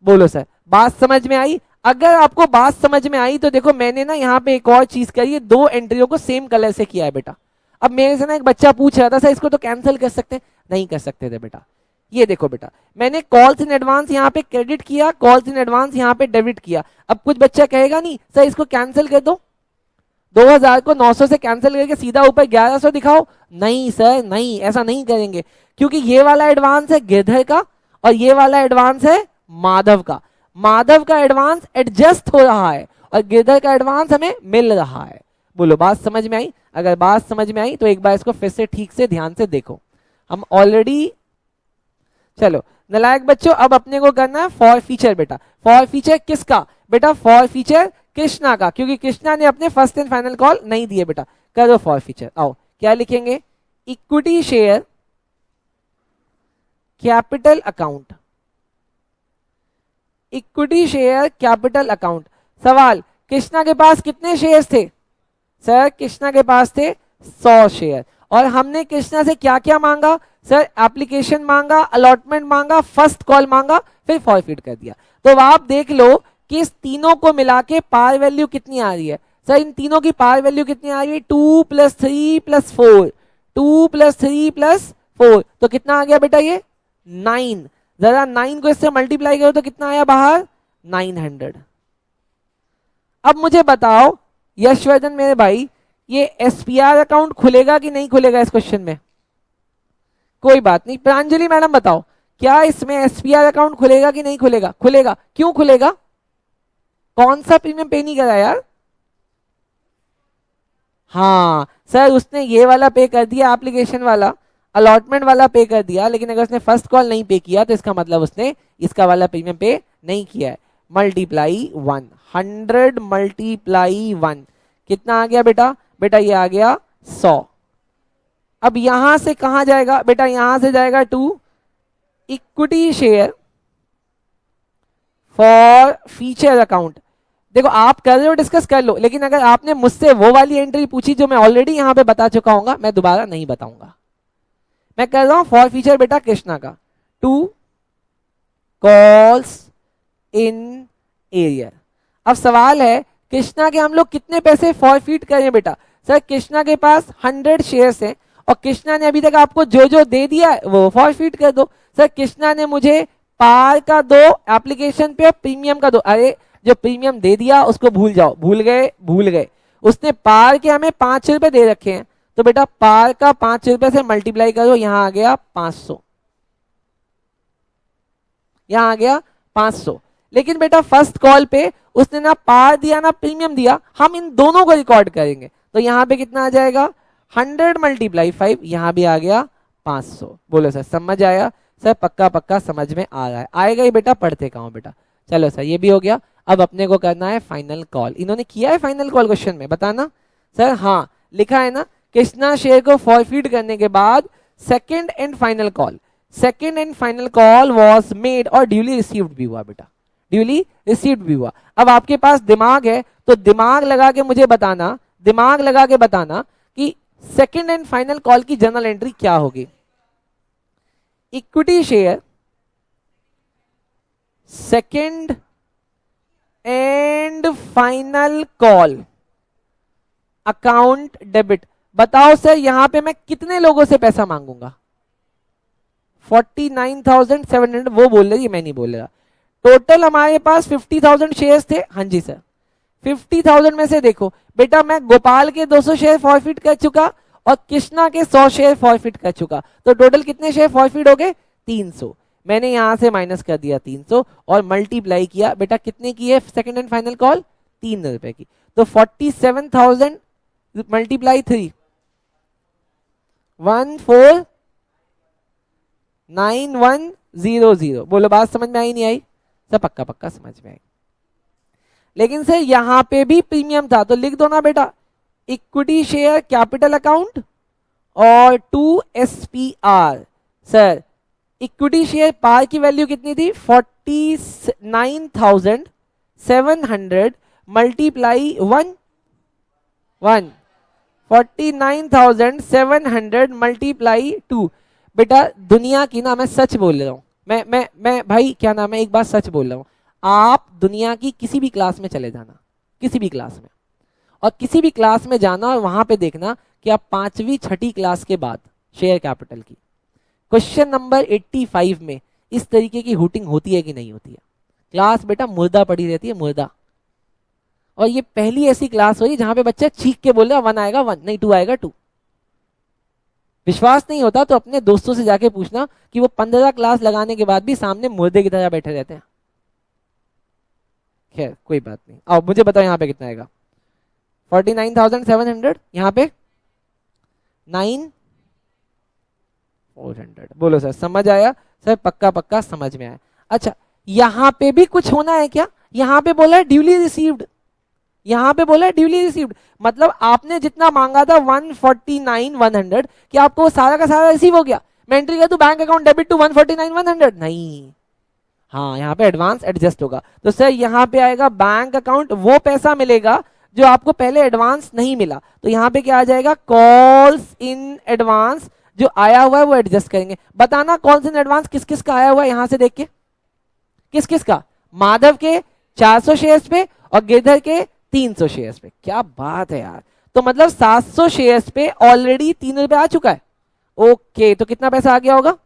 A: बोलो सर बात समझ में आई? अगर आपको बात समझ में आई तो देखो मैंने ना यहाँ पे एक और चीज करी है, 2 एंट्रियों को सेम कलर से किया है बेटा। अब मेरे से ना एक बच्चा पूछ रहा था सर इसको तो कैंसिल कर सकते हैं? नहीं कर सकते थे बेटा। ये देखो बेटा, मैंने कॉल्स इन एडवांस यहाँ पे क्रेडिट किया, कॉल्स इन एडवांस यहाँ पे डेबिट किया। अब कुछ बच्चा कहेगा नहीं सर इसको कैंसिल कर दो, 2000 को 900 से कैंसिल करके सीधा ऊपर 1100 दिखाओ। नहीं सर नहीं, ऐसा नहीं करेंगे, क्योंकि ये वाला एडवांस है गिरधर का और ये वाला एडवांस है माधव का। माधव का एडवांस एडजस्ट हो रहा है और गिरधर का एडवांस हमें मिल रहा है। बोलो बात समझ में आई? अगर बात समझ में आई तो एक बार इसको फिर से ठीक से ध्यान से देखो। हम ऑलरेडी, चलो नालायक बच्चों, अब अपने को करना है फॉर फीचर बेटा। फॉर फीचर किसका? बेटा फॉर फीचर कृष्णा का, क्योंकि कृष्णा ने अपने फर्स्ट एंड फाइनल कॉल नहीं दिए बेटा। करो फॉर फीचर। आओ क्या लिखेंगे? Equity share capital account, equity share capital account. सवाल, कृष्णा के पास कितने शेयर्स थे? सर कृष्णा के पास थे 100 शेयर और हमने कृष्णा से क्या क्या मांगा? सर एप्लीकेशन मांगा, अलॉटमेंट मांगा, फर्स्ट कॉल मांगा, फिर फॉरफिट कर दिया। तो आप देख लो कि इस तीनों को मिला के पार वैल्यू कितनी आ रही है। सर इन तीनों की पार वैल्यू कितनी आ रही है? 2 + 3 + 4, 2 + 3 + 4, तो कितना आ गया बेटा? ये 9। जरा 9 को इससे मल्टीप्लाई करो तो कितना आया बाहर? 900। अब मुझे बताओ यशवर्धन मेरे भाई, ये एसपीआर अकाउंट खुलेगा कि नहीं खुलेगा इस क्वेश्चन में? कोई बात नहीं। प्रांजलि मैडम बताओ, क्या इसमें एसपीआर अकाउंट खुलेगा कि नहीं खुलेगा? खुलेगा। क्यों खुलेगा? कौन सा प्रीमियम पे नहीं करा यार? हाँ सर उसने ये वाला पे कर दिया, एप्लीकेशन वाला, अलॉटमेंट वाला पे कर दिया, लेकिन अगर उसने फर्स्ट कॉल नहीं पे किया तो इसका मतलब उसने इसका वाला प्रीमियम पे नहीं किया है। मल्टीप्लाई 1, 100 मल्टीप्लाई 1 कितना आ गया बेटा? बेटा ये आ गया 100। अब यहां से कहां जाएगा बेटा? यहां से जाएगा to equity share forfeiture account. देखो आप कर रहे हो डिस्कस कर लो, लेकिन अगर आपने मुझसे वो वाली एंट्री पूछी जो मैं ऑलरेडी यहां पे बता चुका हूं, मैं दोबारा नहीं बताऊंगा। मैं कर रहा हूं फॉर फीचर बेटा कृष्णा का, 2 कॉल्स इन एरियर। अब सवाल है कृष्णा के हम लोग कितने पैसे फॉरफिट करें बेटा? सर कृष्णा के पास 100 शेयर्स हैं और कृष्णा ने अभी तक आपको जो जो दे दिया है वो फॉरफिट कर दो। सर कृष्णा ने मुझे पार का दो, एप्लीकेशन पे प्रीमियम का दो। अरे जो प्रीमियम दे दिया उसको भूल जाओ, भूल गए भूल गए। उसने पार के हमें 5 रुपए दे रखे हैं, तो बेटा पार का 5 रुपए से मल्टीप्लाई करो, यहां आ गया 500, यहां आ गया 500। लेकिन बेटा फर्स्ट कॉल पे उसने ना पार दिया ना प्रीमियम दिया, हम इन दोनों को रिकॉर्ड करेंगे। तो यहां पे कितना आ जाएगा 100 मल्टीप्लाई 5, यहां भी आ गया 500। बोलो सर समझ आया? सर पक्का पक्का समझ में आ रहा है, आएगा ही बेटा, पढ़ते कहाँ बेटा। चलो सर ये भी हो गया। अब अपने को करना है फाइनल कॉल। इन्होंने किया है फाइनल कॉल क्वेश्चन में, बताना सर। हाँ लिखा है ना, कृष्णा शेयर को फॉरफिट करने के बाद second and final call, second and final call was made और ड्यूली रिसीव्ड भी हुआ बेटा, ड्यूली रिसीव्ड भी हुआ। अब आपके पास दिमाग है तो दिमाग लगा के मुझे बताना, दिमाग लगा के बताना कि सेकंड एंड फाइनल कॉल की जर्नल एंट्री क्या होगी। Equity share second and final call account debit. बताओ सर यहां पे मैं कितने लोगों से पैसा मांगूंगा? 49,700। वो बोल रही है, मैं नहीं बोल रहा। टोटल हमारे पास 50,000 शेयर्स थे। हाँ जी सर, 50,000 में से देखो बेटा मैं गोपाल के 200 शेयर फॉरफिट कर चुका और कृष्णा के 100 शेयर फॉरफिट कर चुका, तो टोटल कितने शेयर फॉरफिट हो गए? 300। मैंने यहां से माइनस कर दिया 300 और मल्टीप्लाई किया बेटा कितने की है सेकंड एंड फाइनल कॉल? 3 रुपए की। तो 47,000 मल्टीप्लाई 3, 149100। बोलो बात समझ में आई नहीं आई? सब पक्का पक्का समझ में आई। लेकिन सर यहां पे भी प्रीमियम था, तो लिख दो ना बेटा इक्विटी शेयर कैपिटल अकाउंट और 2 SPR। सर इक्विटी शेयर पार की वैल्यू कितनी थी? 49,700 मल्टीप्लाई 1 49,700 मल्टीप्लाई 2। बेटा दुनिया की ना, मैं सच बोल रहा हूं, मैं भाई क्या नाम है, एक बात सच बोल रहा हूं। आप दुनिया की किसी भी क्लास में चले जाना, किसी भी क्लास में, और किसी भी क्लास में जाना और वहां पे देखना कि आप 5वीं 6ठी क्लास के बाद शेयर कैपिटल की क्वेश्चन नंबर 85 में इस तरीके की हुटिंग होती है कि नहीं होती है? क्लास बेटा मुर्दा पड़ी रहती है, मुर्दा। और ये पहली ऐसी क्लास हुई जहां पे बच्चा चीख के बोल रहा 1 आएगा 1, नहीं 2 आएगा 2। विश्वास नहीं होता तो अपने दोस्तों से जाके पूछना कि वो 15 क्लास लगाने के बाद भी सामने मुर्दे की तरह बैठे रहते हैं। खैर कोई बात नहीं। आओ मुझे बताओ यहाँ पे कितना आएगा? 49,700, यहाँ पे 9,400। बोलो सर समझ आया? सर पक्का पक्का समझ में आया। अच्छा यहाँ पे भी कुछ होना है क्या? यहाँ पे बोला है ड्यूली रिसीव्ड, यहाँ पे बोला है ड्यूली रिसीव्ड, मतलब आपने जितना मांगा था 149,100, क्या आपको वो सारा का सारा रिसीव हो गया? मैं एंट्री कर दूं बैंक अकाउंट डेबिट टू 149,100? नहीं, हाँ यहाँ पे एडवांस एडजस्ट होगा। तो सर यहाँ पे आएगा बैंक अकाउंट, वो पैसा मिलेगा जो आपको पहले एडवांस नहीं मिला। तो यहाँ पे क्या आ जाएगा? कॉल्स इन एडवांस, जो आया हुआ है वो एडजस्ट करेंगे। बताना कॉल्स इन एडवांस किस किस का आया हुआ है, यहां से देख के किस किस का? माधव के 400 शेयर्स पे और गिरधर के 300 शेयर्स पे। क्या बात है यार, तो मतलब 700 शेयर्स पे ऑलरेडी 3 रुपए आ चुका है। ओके, तो कितना पैसा आ गया होगा?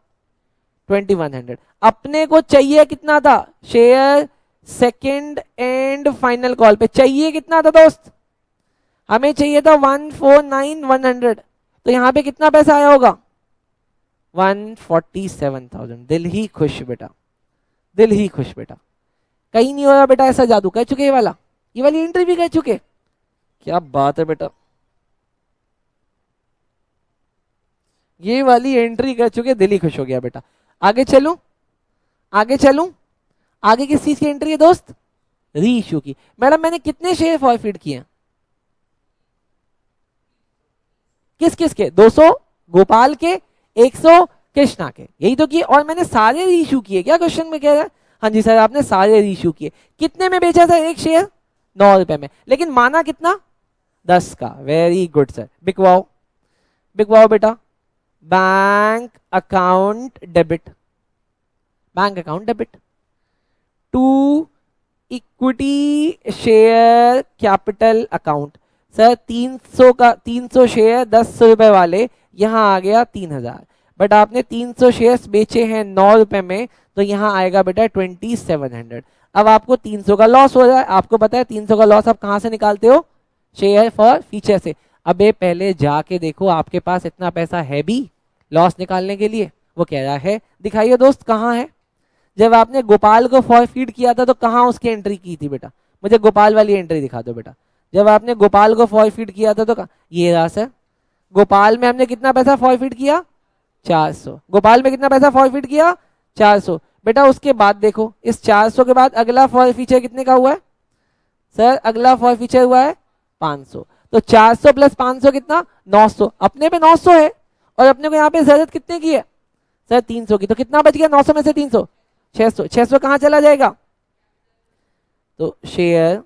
A: 2100। अपने को चाहिए कितना था share second and final call पे? चाहिए कितना था दोस्त? हमें चाहिए था 149,100। तो यहां पे कितना पैसा आया होगा? 147,000। दिल ही खुश बेटा, दिल ही खुश बेटा। कहीं नहीं हो रहा बेटा ऐसा जादू, कर चुके ये वाला, ये वाली एंट्री भी कर चुके। क्या बात है बेटा, ये वाली एंट्री कर चुके, दिल ही खुश हो गया बेटा। आगे चलूं, आगे चलूं, आगे किस चीज की एंट्री है दोस्त? री इशू की। मैडम मैंने कितने शेयर फॉरफिट किए? किस किस के? 200 गोपाल के, 100 कृष्णा के, यही तो किए। और मैंने सारे री इशू किए क्या? क्वेश्चन में कह रहा है। हाँ जी सर आपने सारे री इशू किए। कितने में बेचा था एक शेयर? 9 रुपए में। लेकिन माना कितना? 10 का। वेरी गुड सर, बिकवाओ, बिकवाओ बेटा। Bank account debit, bank account debit to equity share capital account. Sir 300 का, 300 शेयर 10 रुपए वाले यहाँ आ गया 3000, बट आपने 300 शेयर्स बेचे हैं 9 रुपए में, तो यहाँ आएगा बेटा 2700। अब आपको 300 का लॉस हो रहा है, आपको पता है 300 का लॉस आप कहाँ से निकालते हो, शेयर फॉर फीचर से। अबे पहले जाके देखो आपके पास इतना पैसा है भी लॉस निकालने के लिए, वो कह रहा है दिखाइए दोस्त कहाँ है। जब आपने गोपाल को फॉरफीड किया था तो कहाँ उसकी एंट्री की थी बेटा, मुझे गोपाल वाली एंट्री दिखा दो बेटा। जब आपने गोपाल को फॉरफीड किया था तो कहाँ, ये रहा सर, गोपाल में हमने कितना पैसा फॉरफीड किया 400, गोपाल में कितना पैसा फॉरफीड किया 400 बेटा। उसके बाद देखो इस 400 के बाद अगला फॉर फीचर कितने का हुआ है सर, अगला फॉर फीचर हुआ है 500, तो 400 प्लस 500 कितना 900, अपने पे 900 है और अपने को यहाँ पे जरूरत कितने की है सर 300 की, तो कितना बच गया 900 में से 300, 600, 600 कहाँ चला जाएगा, तो शेयर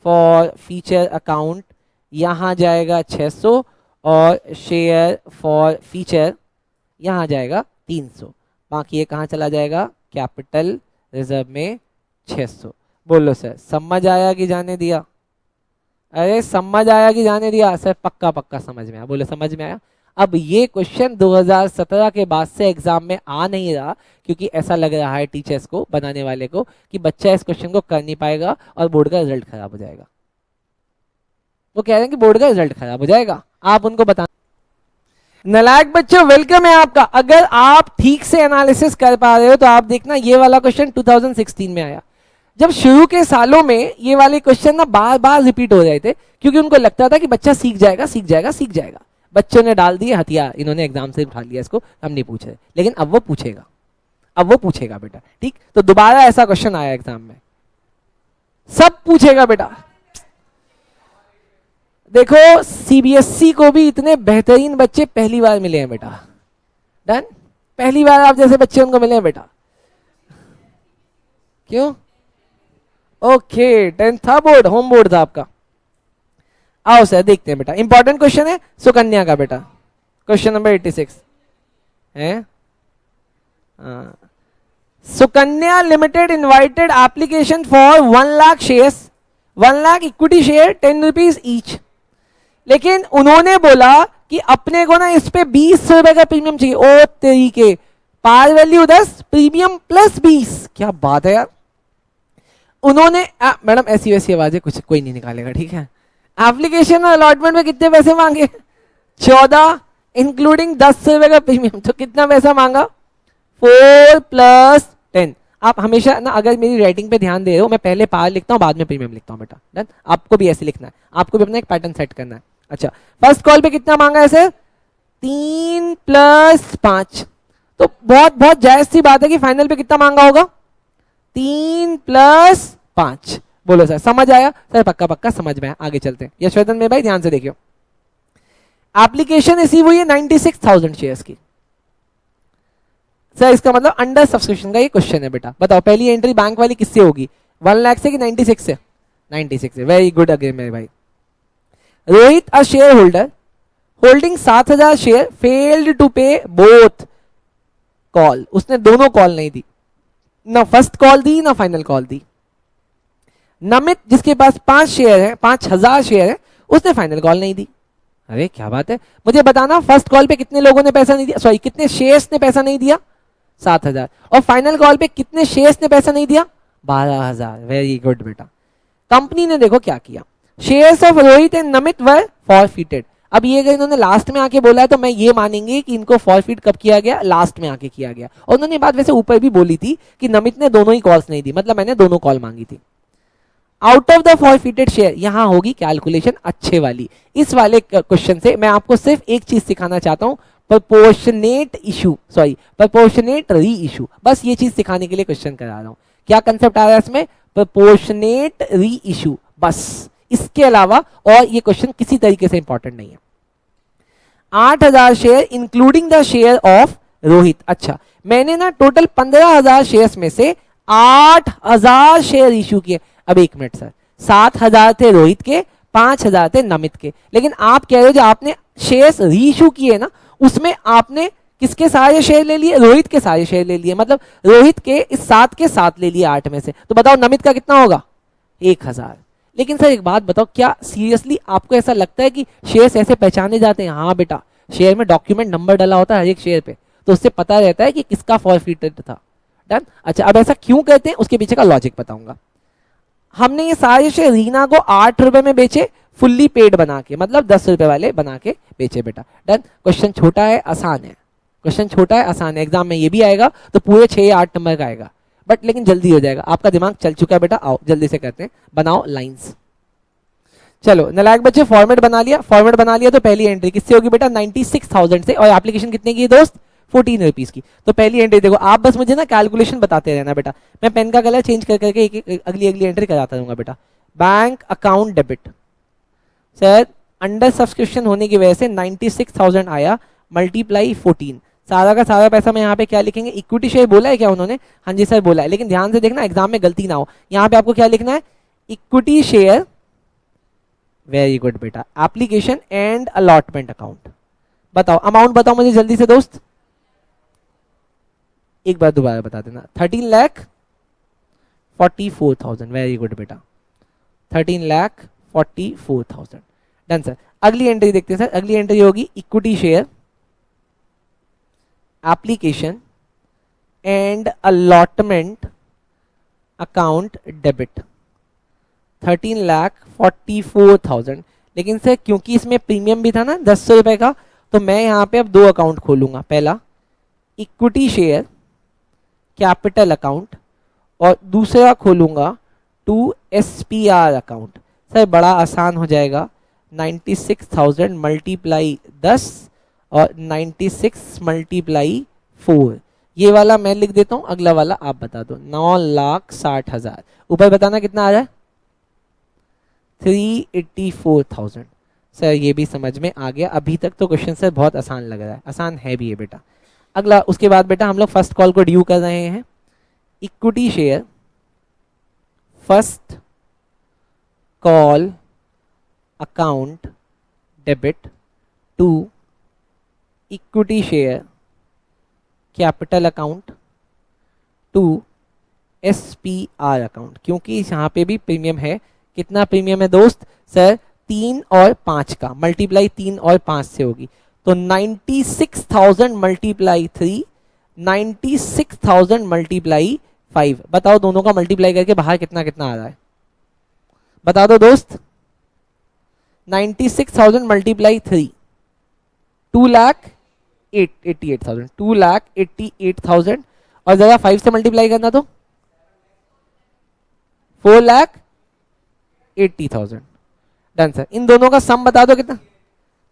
A: फॉर फीचर अकाउंट यहाँ जाएगा 600 और शेयर फॉर फीचर यहाँ जाएगा 300, बाकी ये कहाँ चला जाएगा कैपिटल रिजर्व में 600। बोलो सर समझ आया कि जाने दिया, अरे समझ आया कि जाने दिया सर, पक्का पक्का समझ में आया, बोले समझ में आया। अब ये क्वेश्चन 2017 के बाद से एग्जाम में आ नहीं रहा, क्योंकि ऐसा लग रहा है टीचर्स को, बनाने वाले को, कि बच्चा इस क्वेश्चन को कर नहीं पाएगा और बोर्ड का रिजल्ट खराब हो जाएगा। वो कह रहे हैं कि बोर्ड का रिजल्ट खराब हो जाएगा, आप उनको बता। नालायक बच्चों वेलकम है आपका। अगर आप ठीक से एनालिसिस कर पा रहे हो तो आप देखना ये वाला क्वेश्चन 2016 में आया। जब शुरू के सालों में ये वाले क्वेश्चन ना बार बार रिपीट हो रहे थे, क्योंकि उनको लगता था कि बच्चा सीख जाएगा सीख जाएगा सीख जाएगा। बच्चों ने डाल दिए हथियार, इन्होंने एग्जाम से उठा लिया इसको, हम नहीं पूछ रहे, लेकिन अब वो पूछेगा, अब वो पूछेगा बेटा, ठीक। तो दोबारा ऐसा क्वेश्चन आया एग्जाम में, सब पूछेगा बेटा। देखो सीबीएसई को भी इतने बेहतरीन बच्चे पहली बार मिले हैं बेटा, डन, पहली बार आप जैसे बच्चे उनको मिले हैं बेटा। क्यों? ओके 10th था बोर्ड, होम बोर्ड था आपका। आओ सर देखते हैं बेटा, इंपॉर्टेंट क्वेश्चन है सुकन्या का बेटा, क्वेश्चन नंबर 86 है। Sukanya limited invited application for 1 lakh shares, 1 lakh equity share 10 rupees each, लेकिन उन्होंने बोला कि अपने को ना इस पे 20 रुपए का प्रीमियम चाहिए। ओ तरीके, पार वैल्यू 10 प्रीमियम प्लस 20, क्या बात है यार। उन्होंने मैडम ऐसी वैसी आवाजें कुछ कोई नहीं निकालेगा, ठीक है। एप्लीकेशन और अलॉटमेंट में कितने पैसे मांगे 14 इंक्लूडिंग 10 रुपए का प्रीमियम, तो कितना पैसा मांगा 4 + 10। आप हमेशा ना अगर मेरी राइटिंग पे ध्यान दे रहे हो, मैं पहले पार लिखता हूँ बाद में प्रीमियम लिखता हूँ बेटा, डन। आपको भी ऐसे लिखना है, आपको भी अपना एक पैटर्न सेट करना है। अच्छा फर्स्ट कॉल पे कितना मांगा है सर 3 + 5, तो बहुत बहुत जायज सी बात है कि फाइनल पे कितना मांगा होगा 3 + 5। बोलो सर समझ आया सर, पक्का पक्का समझ में आया। आगे चलते हैं यशवर्धन में भाई ध्यान से देखियो। एप्लीकेशन रिसीव हुई है 96,000 शेयर्स की सर, इसका मतलब अंडर सब्सक्रिप्शन का ये क्वेश्चन है बेटा। बताओ पहली एंट्री बैंक वाली किससे होगी 1 लाख से कि 96 से? 96 से, वेरी गुड अगेन मेरे भाई। Rohit a shareholder holding 7,000 share failed to pay both call, उसने दोनों कॉल नहीं दी, ना फर्स्ट कॉल दी ना फाइनल कॉल दी। नमित जिसके पास 5 शेयर है, 5,000 शेयर है, उसने फाइनल कॉल नहीं दी। अरे क्या बात है, मुझे बताना फर्स्ट कॉल पे कितने लोगों ने पैसा नहीं दिया, सॉरी कितने शेयर्स ने पैसा नहीं दिया 7,000, और फाइनल कॉल पे कितने शेयर्स ने पैसा नहीं दिया 12,000। वेरी गुड बेटा। कंपनी ने देखो क्या किया, shares of Rohit and Namit were forfeited. अब ये अगर इन्होंने लास्ट में आके बोला है तो मैं ये मानेंगे कि इनको फॉरफिट कब किया गया, लास्ट में आके किया गया। और उन्होंने बात वैसे ऊपर भी बोली थी कि नमित ने दोनों ही कॉल्स नहीं दी, मतलब मैंने दोनों कॉल मांगी थी। Out of the forfeited share, यहां होगी कैलकुलेशन अच्छे वाली। इस वाले क्वेश्चन से मैं आपको सिर्फ एक चीज सिखाना चाहता हूं, प्रोपोर्शनेट इशू, सॉरी प्रोपोर्शनेट री इशू, बस ये चीज सिखाने के लिए क्वेश्चन करा रहा हूं। क्या कंसेप्ट आ रहा है इसमें, प्रोपोर्शनेट री इशू, बस इसके अलावा और ये क्वेश्चन किसी तरीके से इंपॉर्टेंट नहीं है। 8,000 share including the share of Rohit. अच्छा मैंने ना टोटल 15,000 शेयर्स में से 8,000 शेयर इशू किए। अब एक मिनट सर, 7,000 थे रोहित के, 5,000 थे नमित के, लेकिन आप कह रहे हो जो आपने शेयर्स री इशू किए ना उसमें आपने किसके सारे शेयर ले लिए, रोहित के सारे शेयर ले लिए, मतलब रोहित के इस 7 के 7 ले लिए 8 में से। तो बताओ नमित का कितना होगा 1,000। लेकिन सर एक बात बताओ, क्या सीरियसली आपको ऐसा लगता है कि शेयर्स ऐसे पहचाने जाते हैं? हाँ बेटा, शेयर में डॉक्यूमेंट नंबर डाला होता है हर एक शेयर पे, तो उससे पता रहता है कि किसका फॉरफिटेड था। डन। अच्छा, अब ऐसा क्यों कहते हैं उसके पीछे का लॉजिक बताऊंगा। हमने ये सारे शेयर रीना को 8 रुपए में बेचे, फुल्ली पेड बना के, मतलब 10 रुपए वाले बना के बेचे बेटा। डन। क्वेश्चन छोटा है, आसान है, क्वेश्चन छोटा है, आसान है, एग्जाम में ये भी आएगा तो पूरे 6 या 8 नंबर का आएगा, बट लेकिन जल्दी हो जाएगा, आपका दिमाग चल चुका है बेटा। आओ जल्दी से करते हैं, बनाओ लाइंस। चलो नलायक बच्चे, फॉर्मेट बना लिया, फॉर्मेट बना लिया, तो पहली एंट्री किससे होगी बेटा? 96,000 से, और एप्लीकेशन कितने की है दोस्त? 14 रुपीज की। तो पहली एंट्री देखो, आप बस मुझे ना कैलकुलेशन बताते रहना बेटा, मैं पेन का कलर चेंज कर करके एक अगली अगली एंट्री कराता रहूंगा बेटा। Bank account debit, sir under subscription होने की वजह से 96,000 आया, मल्टीप्लाई 14, सारा का सारा पैसा मैं यहाँ पे क्या लिखेंगे? इक्विटी शेयर बोला है क्या उन्होंने? हाँ जी सर बोला है, लेकिन ध्यान से देखना एग्जाम में गलती ना हो, यहाँ पे आपको क्या लिखना है? इक्विटी शेयर, वेरी गुड बेटा, एप्लीकेशन एंड अलॉटमेंट अकाउंट। बताओ अमाउंट बताओ मुझे जल्दी से दोस्त, एक बार दोबारा बता देना। 13,44,000, वेरी गुड बेटा, 13,44,000। Done sir. अगली एंट्री देखते हैं सर, अगली एंट्री होगी equity share, application and allotment account debit, 13,44,000। लेकिन सर क्योंकि इसमें प्रीमियम भी था ना 10 रुपए का, तो मैं यहाँ पे अब 2 अकाउंट खोलूंगा। पहला इक्विटी शेयर कैपिटल अकाउंट, और दूसरा खोलूंगा 2 SPR अकाउंट। सर बड़ा आसान हो जाएगा, 96,000 मल्टीप्लाई 10 और 96 मल्टीप्लाई 4, ये वाला मैं लिख देता हूं, अगला वाला आप बता दो। 9,60,000, ऊपर बताना कितना आ रहा है? 384,000। सर ये भी समझ में आ गया, अभी तक तो क्वेश्चन सर बहुत आसान लग रहा है, आसान है भी ये बेटा। अगला उसके बाद बेटा हम लोग फर्स्ट कॉल को ड्यू कर रहे हैं, equity share first call account debit to equity share capital account to SPR account, क्योंकि यहाँ पे भी प्रीमियम है। कितना प्रीमियम है दोस्त? सर 3 और 5 का, मल्टीप्लाई 3 और 5 से होगी, तो 96,000 मल्टीप्लाई 3, 96,000 मल्टीप्लाई 5। बताओ दोनों का मल्टीप्लाई करके बाहर कितना कितना आ रहा है, बता दो दोस्त। 96,000 मल्टीप्लाई 3, 2,88,000, 2,88,000, और जरा 5 से मल्टीप्लाई करना तो 4,80,000। Done sir. इन दोनों का सम बता दो कितना।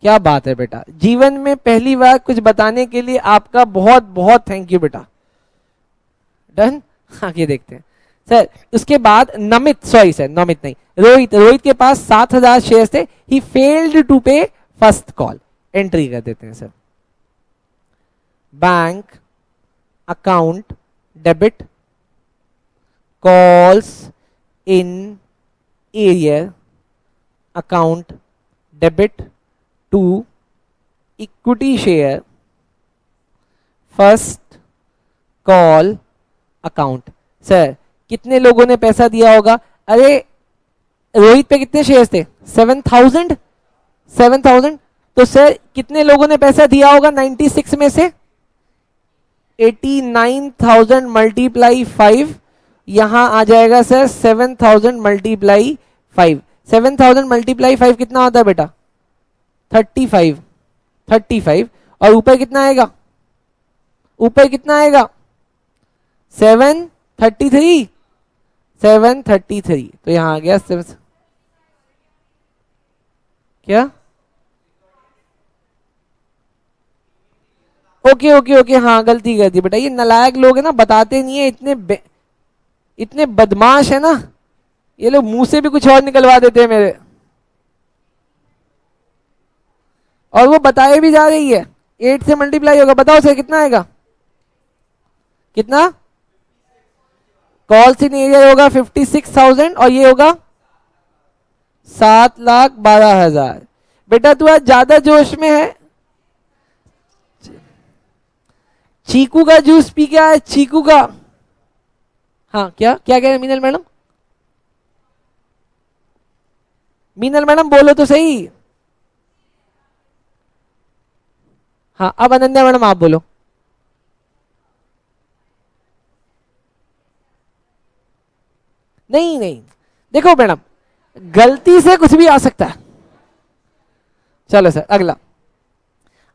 A: क्या बात है बेटा, जीवन में पहली बार कुछ बताने के लिए आपका बहुत बहुत थैंक यू बेटा। डन। आगे देखते हैं सर। उसके बाद नमित, सॉरी सर नमित नहीं, रोहित, रोहित के पास 7,000 शेयर थे, ही failed to pay first call. Entry कर देते हैं sir, bank account debit calls in arrear account debit to equity share first call account. Sir कितने लोगों ने पैसा दिया होगा? अरे रोहित पे कितने शेयर्स थे? 7,000, 7,000। तो सर कितने लोगों ने पैसा दिया होगा 96 में से? 89,000 मल्टीप्लाई 5, यहां आ जाएगा सर 7,000 मल्टीप्लाई 5। 7,000 मल्टीप्लाई 5 कितना होता है बेटा? 35, 35। और ऊपर कितना आएगा? ऊपर कितना आएगा? 733, 733। तो यहां आ गया 7, क्या? ओके ओके ओके, हाँ गलती कर दी बेटा, ये नालायक लोग है ना, बताते नहीं है, इतने बदमाश है ना, ये लोग मुंह से भी कुछ और निकलवा देते हैं मेरे, और वो बताए भी जा रही है। 8 से मल्टीप्लाई होगा, बताओ सर कितना आएगा? कितना? कॉल इन एरिया होगा 56,000 और ये होगा 7,12,000। बेटा तू आज ज्यादा जोश में है। चीकू का जूस पी के आया, चीकू का। हाँ क्या क्या कह रहे मीनल मैडम? मीनल मैडम बोलो तो सही। हाँ अब अनन्या मैडम आप बोलो। नहीं नहीं, देखो मैडम, गलती से कुछ भी आ सकता है। चलो सर अगला।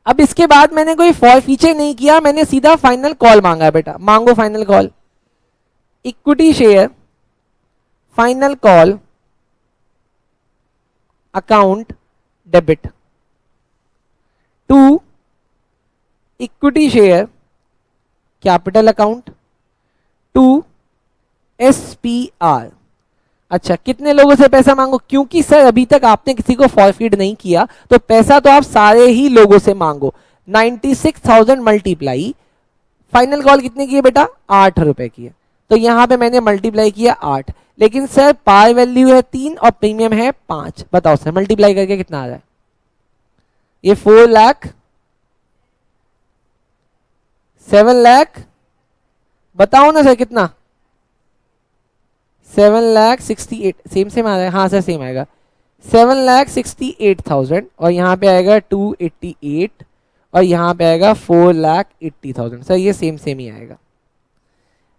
A: अब इसके बाद मैंने कोई फॉर फीचर नहीं किया, मैंने सीधा फाइनल कॉल मांगा है बेटा, मांगो final call. Equity share final call account debit to equity share capital account to SPR. अच्छा कितने लोगों से पैसा मांगो, क्योंकि सर अभी तक आपने किसी को फॉरफीड नहीं किया तो पैसा तो आप सारे ही लोगों से मांगो। 96,000 मल्टीप्लाई फाइनल कॉल कितने की है बेटा, 8 रुपए की है, तो यहां पे मैंने मल्टीप्लाई किया 8। लेकिन सर पार वैल्यू है 3 और प्रीमियम है 5, बताओ सर मल्टीप्लाई करके कितना आ रहा है, ये 4 लाख 7 लाख, बताओ ना सर कितना, 7,68,000 सेम सेम आ रहा है, हाँ सर सेम आएगा, 7,68,000 और यहाँ पे आएगा 288 और यहाँ पे आएगा 4,80,000। सर ये सेम सेम ही आएगा।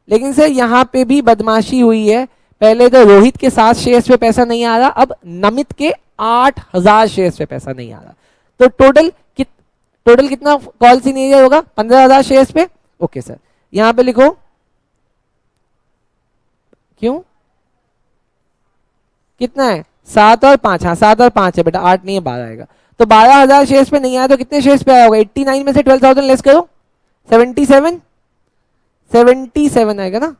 A: लेकिन सर यहाँ पे भी बदमाशी हुई है, पहले तो रोहित के 7 शेयर्स पे पैसा नहीं आ रहा, अब नमित के 8,000 शेयर्स पे पैसा नहीं आ रहा, तो टोटल कितना कॉल इन एरिया होगा, 15,000 शेयर्स पे। ओके सर यहाँ पे लिखो, क्यों कितना है 7 और 5, हाँ 7 और 5 है बेटा, 8 नहीं है 12 आएगा, तो 12,000 शेयर्स पे नहीं आया तो कितने शेयर्स पे आया होगा, 89 में से 12,000 लेस करो, 77 आएगा ना,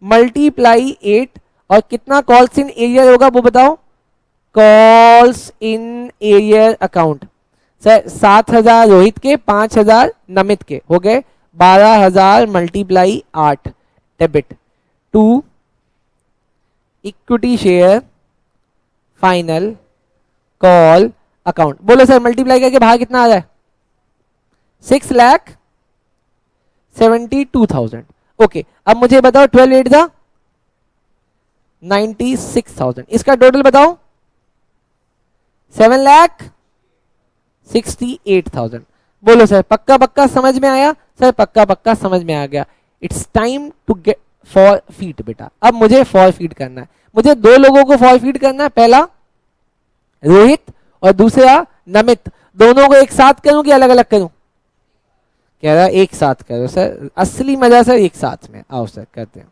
A: मल्टीप्लाई 8 और कितना कॉल्स इन एरियर होगा वो बताओ, calls in arrear account sir 7,000 Rohit के, 5,000 नमित के, हो गए 12,000 multiply 8 debit to equity share final call account. बोलो सर मल्टीप्लाई करके बाहर कितना आ रहा है, 6,72,000। ओके अब मुझे बताओ 12 8 था 96,000, इसका टोटल बताओ 7,68,000। बोलो सर पक्का पक्का समझ में आया, सर पक्का पक्का समझ में आ गया। It's time to get forfeit बेटा, अब मुझे फॉर फीड करना है, मुझे 2 लोगों को फॉर फीड करना है, पहला रोहित और दूसरा नमित, दोनों को एक साथ करूं कि अलग अलग करूं, कह रहा एक साथ करो सर, असली मजा सर एक साथ में, आओ सर करते हैं।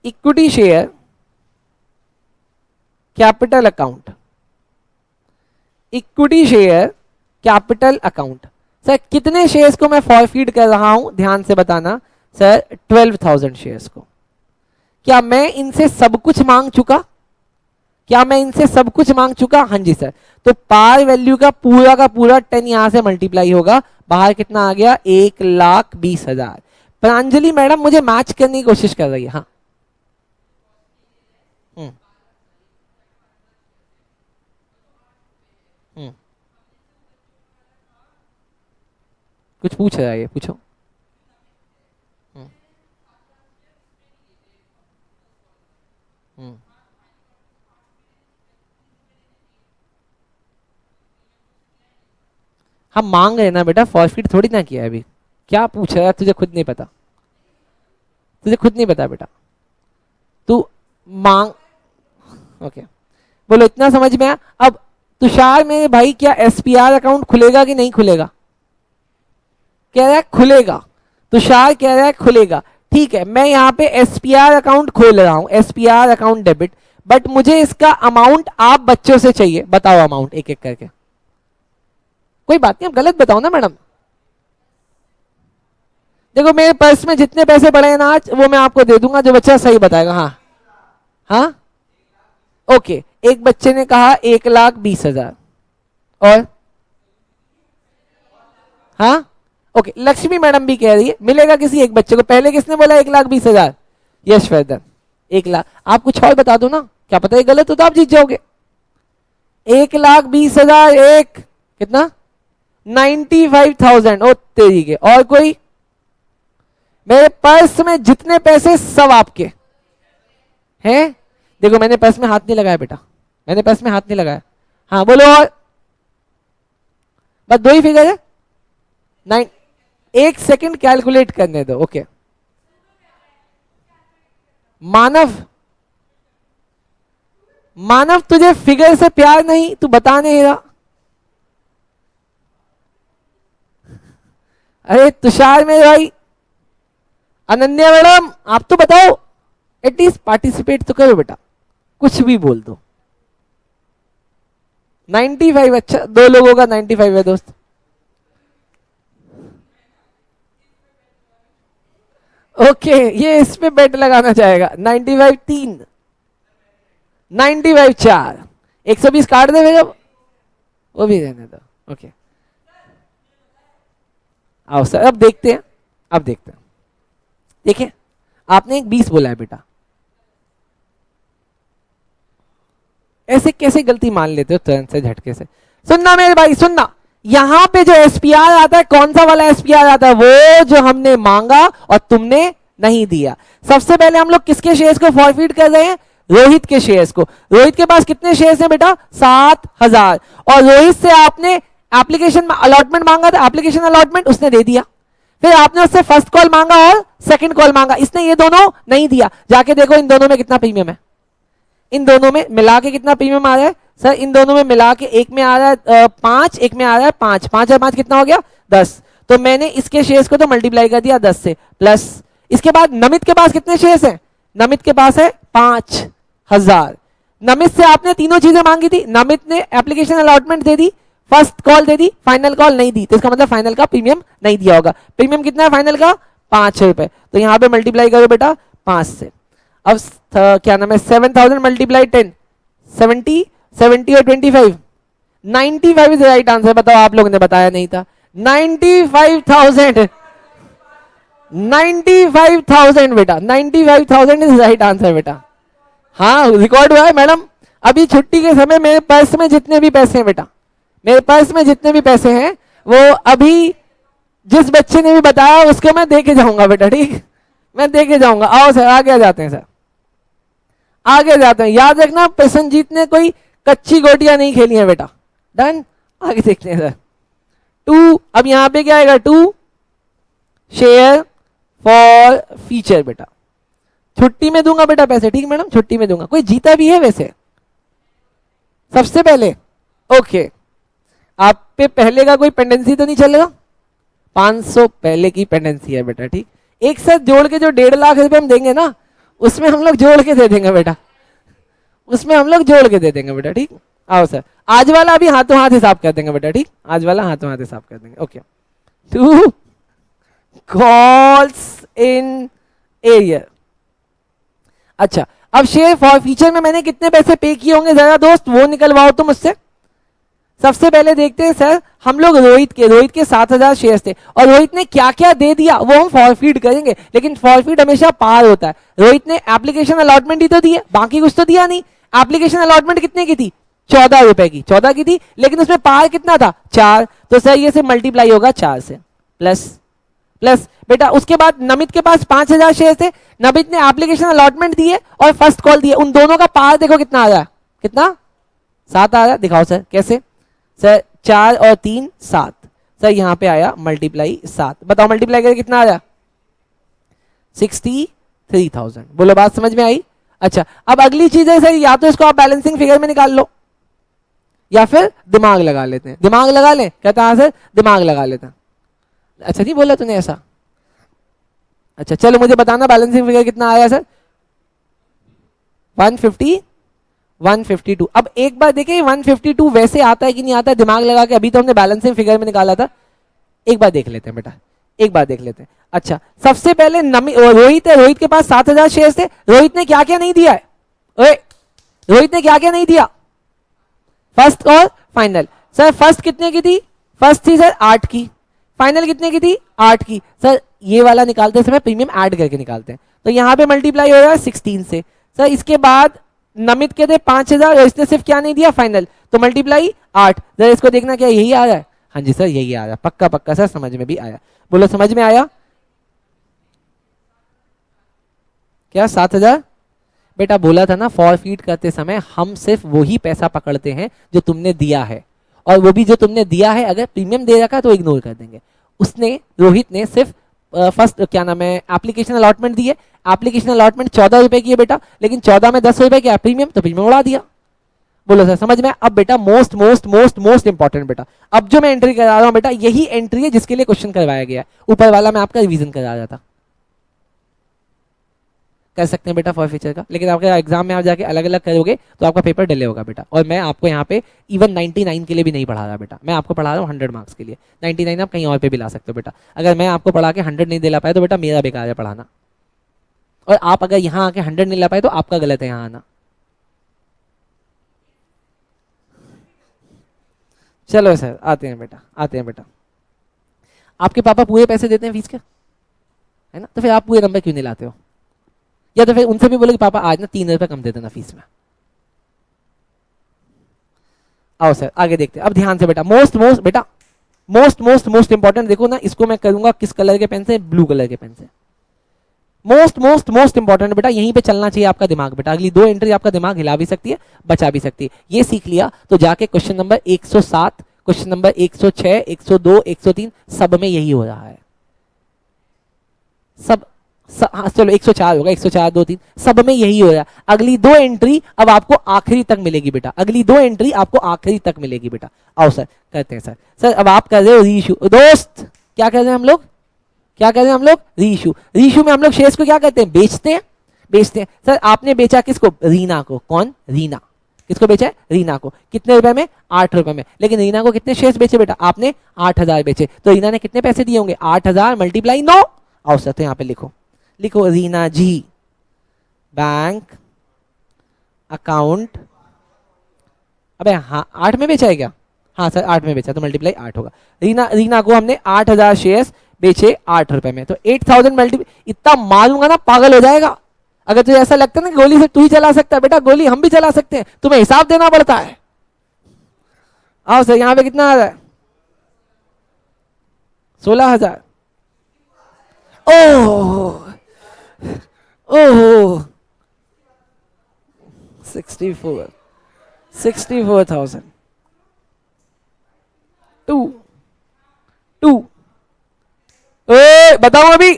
A: Equity share capital account, equity share capital account, sir कितने शेयर्स को मैं फॉरफीड कर रहा हूं ध्यान से बताना सर, 12,000 शेयर्स को। क्या मैं इनसे सब कुछ मांग चुका, क्या मैं इनसे सब कुछ मांग चुका, हाँ जी सर, तो पार वैल्यू का पूरा 10 यहां से मल्टीप्लाई होगा, बाहर कितना आ गया 1,20,000। प्रांजलि मैडम मुझे मैच करने की कोशिश कर रही है, हाँ कुछ पूछ रहा है, ये पूछो। हम मांग रहे ना बेटा, फॉरफिट थोड़ी ना किया है अभी, क्या पूछ रहा है तुझे खुद नहीं पता, तुझे खुद नहीं पता बेटा, तू मांग। ओके बोलो इतना समझ में आया। अब तुषार मेरे भाई क्या एसपीआर अकाउंट खुलेगा कि नहीं खुलेगा, कह रहा है खुलेगा, तुषार कह रहा है खुलेगा, ठीक है मैं यहाँ पे एसपीआर अकाउंट खोल रहा हूं, एसपीआर अकाउंट डेबिट, बट मुझे इसका अमाउंट आप बच्चों से चाहिए, बताओ अमाउंट एक एक करके, कोई बात नहीं आप गलत बताओ ना मैडम। देखो मेरे पर्स में जितने पैसे पड़े हैं ना आज वो मैं आपको दे दूंगा, जो बच्चा सही बताएगा। हाँ हाँ ओके, एक बच्चे ने कहा 1,20,000 और हाँ ओके, लक्ष्मी मैडम भी कह रही है मिलेगा किसी एक बच्चे को, पहले किसने बोला 1,20,000, यशवर्धन 1,00,000, आप कुछ और बता दो ना, क्या पता है गलत हो तो आप जीत जाओगे। 1,20,000 एक कितना 95,000, ओ तेरी के, और कोई, मेरे पर्स में जितने पैसे सब आपके हैं, देखो मैंने पर्स में हाथ नहीं लगाया बेटा, मैंने पर्स में हाथ नहीं लगाया, हाँ बोलो और, बस 2 ही फिगर है, 9, 1 सेकंड कैलकुलेट करने दो। ओके मानव, मानव तुझे फिगर से प्यार नहीं, तू बता नहीं रहा। अरे तुषार मेरे भाई, अनन्या मैडम आप तो बताओ, एटलीस्ट पार्टिसिपेट तो करो बेटा, कुछ भी बोल दो। 95, अच्छा 2 लोगों का 95 है दोस्त। ओके ये इस पे बेट लगाना चाहेगा। 95 3, 95 4, 120 काट दे भैया, वो भी रहने दो। ओके आओ सर, अब देखते हैं, अब देखते हैं। देखिए आपने एक 20 बोला है बेटा, ऐसे कैसे गलती मान लेते हो तुरंत से झटके से। सुनना मेरे भाई सुनना, यहां पे जो एसपीआर आता है, कौन सा वाला एसपीआर आता है, वो जो हमने मांगा और तुमने नहीं दिया। सबसे पहले हम लोग किसके शेयर्स को फॉरफीट कर रहे हैं, रोहित के शेयर्स को। रोहित के पास कितने शेयर्स हैं बेटा, 7000, और रोहित से आपने एप्लीकेशन अलॉटमेंट मांगा था, एप्लीकेशन अलॉटमेंट उसने दे दिया। फिर आपने उससे फर्स्ट कॉल मांगा और सेकंड कॉल मांगा, इसने ये दोनों नहीं दिया। जाके देखो इन दोनों में कितना प्रीमियम है, इन दोनों में मिला के कितना प्रीमियम आ रहा है सर, इन दोनों में मिला के एक में आ रहा है 5, एक में आ रहा है 5, 5 और 5 कितना हो गया 10। तो मैंने इसके शेयर्स को तो मल्टीप्लाई कर दिया 10 से, प्लस इसके बाद नमित के पास कितने शेयर्स हैं, नमित के पास है 5000। नमित से आपने तीनों चीजें मांगी थी, नमित ने एप्लीकेशन अलॉटमेंट दे दी, फर्स्ट कॉल दे दी, फाइनल कॉल नहीं दी, तो इसका मतलब फाइनल का प्रीमियम नहीं दिया होगा। प्रीमियम कितना है फाइनल का, 5 रुपए, तो यहां पे मल्टीप्लाई करो बेटा 5 से। अब क्या नाम है, 7000 मल्टीप्लाई 10, 70, 70 और 25, 95 इज राइट आंसर। बताओ आप लोगों ने बताया नहीं था, 95,000, 95,000 बेटा, 95,000 इज राइट आंसर बेटा। हाँ रिकॉर्ड हुआ है मैडम। अभी छुट्टी के समय मेरे पर्स में जितने भी पैसे हैं बेटा, मेरे पर्स में जितने भी पैसे हैं वो अभी जिस बच्चे ने भी बताया उसको मैं दे के जाऊंगा बेटा, ठीक, मैं दे के जाऊंगा। आओ सर आगे आ जाते हैं, सर आगे जाते हैं। याद रखना प्रसन्नजीत ने कोई कच्ची गोटियां नहीं खेली है बेटा, डन। आगे देखते हैं सर 2, अब यहां पे क्या आएगा 2 शेयर फॉर फीचर बेटा, छुट्टी में दूंगा बेटा पैसे, ठीक मैडम छुट्टी में दूंगा। कोई जीता भी है वैसे सबसे पहले, ओके आप पे पहले का कोई पेंडेंसी तो नहीं चलेगा, 500 पहले की पेंडेंसी है बेटा, ठीक। एक साथ जोड़ के जो 1.5 लाख रुपए हम देंगे ना, उसमें हम लोग जोड़ के दे देंगे बेटा, उसमें हम लोग जोड़ के दे देंगे बेटा, ठीक। आओ सर आज वाला अभी हाथों हाथ हिसाब कर देंगे बेटा, ठीक, आज वाला हाथों हाथ हिसाब कर देंगे। Okay 2 calls in arrear. अच्छा अब शेयर फॉर फीचर में मैंने कितने पैसे पे किए होंगे जरा दोस्त वो निकलवाओ तुम मुझसे। सबसे पहले देखते हैं सर, हम लोग रोहित के 7000 शेयर्स थे और रोहित ने क्या क्या दे दिया वो हम फॉरफीड करेंगे, लेकिन फॉरफीड हमेशा पार होता है। रोहित ने एप्लीकेशन अलॉटमेंट ही तो दी है, बाकी कुछ तो दिया नहीं। एप्लीकेशन अलॉटमेंट कितने की थी, 14 रुपए की, 14 की थी, लेकिन उसमें पार कितना था 4, तो सर ये से मल्टीप्लाई होगा 4 से, प्लस प्लस बेटा। उसके बाद नमित के पास 5000 शेयर थे, नमित ने एप्लीकेशन अलॉटमेंट दिए और फर्स्ट कॉल दिए, उन दोनों का पार देखो कितना आ रहा है, कितना 7 आ रहा है। दिखाओ सर कैसे, सर 4 और 3 7, सर यहां पे आया मल्टीप्लाई 7, बताओ मल्टीप्लाई करके कितना आया 63,000। बोलो बात समझ में आई। अच्छा अब अगली चीज है सर, या तो इसको आप बैलेंसिंग फिगर में निकाल लो या फिर दिमाग लगा लेते हैं। दिमाग लगा लें, कहता है सर दिमाग लगा लेते हैं। अच्छा नहीं बोला तूने ऐसा, अच्छा चलो मुझे बताना बैलेंसिंग फिगर कितना आया सर, 150 152। अब एक बार देखिए 152 वैसे आता है कि नहीं आता है दिमाग लगा के, अभी तो हमने बैलेंसिंग फिगर में निकाला था, एक बार देख लेते हैं बेटा, एक बार देख लेते हैं। अच्छा सबसे पहले रोहित है, रोहित के पास 7000 शेयर थे, रोहित ने क्या क्या नहीं दिया है, रोहित ने क्या क्या नहीं दिया, फर्स्ट और फाइनल। सर फर्स्ट कितने की थी, फर्स्ट थी सर 8 की, फाइनल कितने की थी 8 की। सर ये वाला निकालते समय प्रीमियम ऐड करके निकालते हैं, तो यहां पे मल्टीप्लाई हो रहा है 16 से। सर इसके बाद नमित के थे 5000 और इसने सिर्फ क्या नहीं दिया फाइनल, तो मल्टीप्लाई 8। जरा इसको देखना क्या यही आ रहा है, हाँ जी सर यही आ रहा है, पक्का पक्का सर समझ में भी आया। बोलो समझ में आया क्या 7000। बेटा बोला था ना फॉरफीट करते समय हम सिर्फ वही पैसा पकड़ते हैं जो तुमने दिया है, और वो भी जो तुमने दिया है अगर प्रीमियम दे रखा है तो इग्नोर कर देंगे। उसने, रोहित ने सिर्फ फर्स्ट क्या नाम है एप्लीकेशन अलॉटमेंट दी है, एप्लीकेशन अलॉटमेंट 14 रुपए की है बेटा, लेकिन 14 में 10 रुपए क्या प्रीमियम, तो प्रीमियम उड़ा दिया। बोलो सर समझ में? अब बेटा most most most most important बेटा, अब जो मैं एंट्री करा रहा हूं बेटा, यही एंट्री है जिसके लिए क्वेश्चन करवाया गया है, ऊपर वाला मैं आपका रिवीजन करा रहा था। कर सकते हैं बेटा फॉर फ्यूचर का, लेकिन आपके एग्जाम में आप जाके अलग अलग करोगे तो आपका पेपर डिले होगा बेटा। और मैं आपको यहाँ पे इवन 99 के लिए भी नहीं पढ़ा रहा बेटा, मैं आपको पढ़ा रहा हूँ 100 मार्क्स के लिए। 99 आप कहीं और पे भी ला सकते हो बेटा। अगर मैं आपको पढ़ा के 100 नहीं दिला पाया तो बेटा मेरा बेकार है पढ़ाना, और आप अगर यहाँ आके 100 नहीं ला पाए तो आपका गलत है यहाँ आना। चलो सर आते हैं बेटा, आते हैं बेटा। आपके पापा पूरे पैसे देते हैं फीस के, है ना, तो फिर आप पूरे नंबर क्यों नहीं लाते हो? या तो फिर उनसे भी बोले कि पापा आज ना 3 रुपए कम दे देना फीस में। आओ सर आगे देखते हैं, अब ध्यान से बेटा, मोस्ट मोस्ट बेटा मोस्ट मोस्ट मोस्ट इंपॉर्टेंट। देखो ना, इसको मैं करूंगा किस कलर के पेन से, ब्लू कलर के पेन से। मोस्ट मोस्ट मोस्ट इंपॉर्टेंट बेटा, यहीं पे चलना चाहिए आपका दिमाग बेटा। अगली 2 एंट्री आपका दिमाग हिला भी सकती है, बचा भी सकती है। ये सीख लिया तो जाके क्वेश्चन नंबर 107, क्वेश्चन नंबर 106, 102, 103 सब में यही हो रहा है। सब हाँ चलो 104 होगा, 104, 2, 3 सब में यही हो रहा है। अगली 2 एंट्री अब आपको आखिरी तक मिलेगी बेटा, अगली 2 एंट्री आपको आखिरी तक मिलेगी बेटा। आओ सर करते हैं सर। सर अब आप कर रहे हो रीइशू, दोस्त क्या कर रहे हैं हम लोग, क्या कर रहे हैं हम लोग, रीइशू। रीइशू में हम लोग शेयर्स को क्या करते हैं, बेचते हैं, बेचते हैं। सर आपने बेचा किसको, रीना को। कौन, रीना। किसको बेचा है, रीना को। कितने रुपए में, 8 रुपए में। लेकिन रीना को कितने शेयर्स बेचे बेटा, आपने 8000 बेचे, तो रीना ने कितने पैसे दिए होंगे, 8000 मल्टीप्लाई 9। आओ सर तो यहाँ पे लिखो, लिखो रीना जी बैंक अकाउंट, अबे हाँ 8 में बेचा है क्या, हाँ सर 8 में बेचा, तो मल्टीप्लाई 8 होगा। रीना को हमने 8000 शेयर्स बेचे 8 रुपए में, तो 8000 मल्टीप्लाई, इतना मारूंगा ना पागल हो जाएगा। अगर तुझे ऐसा लगता है ना गोली से तू ही चला सकता है, बेटा गोली हम भी चला सकते हैं, तुम्हें हिसाब देना पड़ता है। आओ सर यहाँ पे कितना आ रहा है, 16000। ओह ओह 64,000 टू बताओ अभी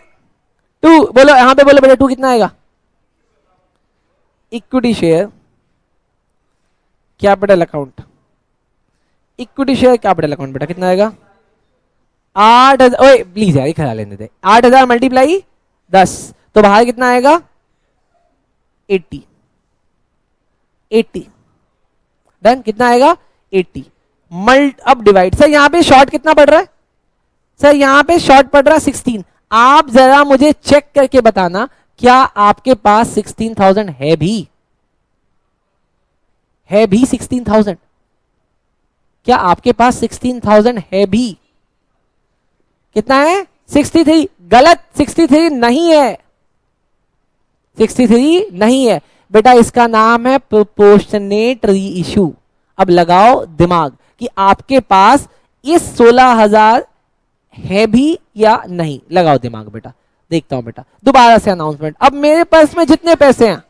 A: 2 बोलो, यहां पे बोलो बेटा 2 कितना आएगा, equity share capital account, equity share capital account बेटा कितना आएगा 8000। ओए प्लीज यार खड़ा लेने दे, 8000 मल्टीप्लाई 10 तो बाहर कितना आएगा 80 डन, कितना आएगा 80 अब डिवाइड। सर यहाँ पे शॉर्ट कितना पड़ रहा है, सर यहाँ पे शॉर्ट पड़ रहा है 16। आप जरा मुझे चेक करके बताना क्या आपके पास 16,000 है भी 16,000, क्या आपके पास 16,000 है भी, कितना है 63। गलत, 63 नहीं है, 63 नहीं है बेटा, इसका नाम है प्रोपोर्शनेट री इशू। अब लगाओ दिमाग कि आपके पास इस 16,000 है भी या नहीं, लगाओ दिमाग बेटा। देखता हूं बेटा दोबारा से अनाउंसमेंट। अब मेरे पर्स में जितने पैसे हैं,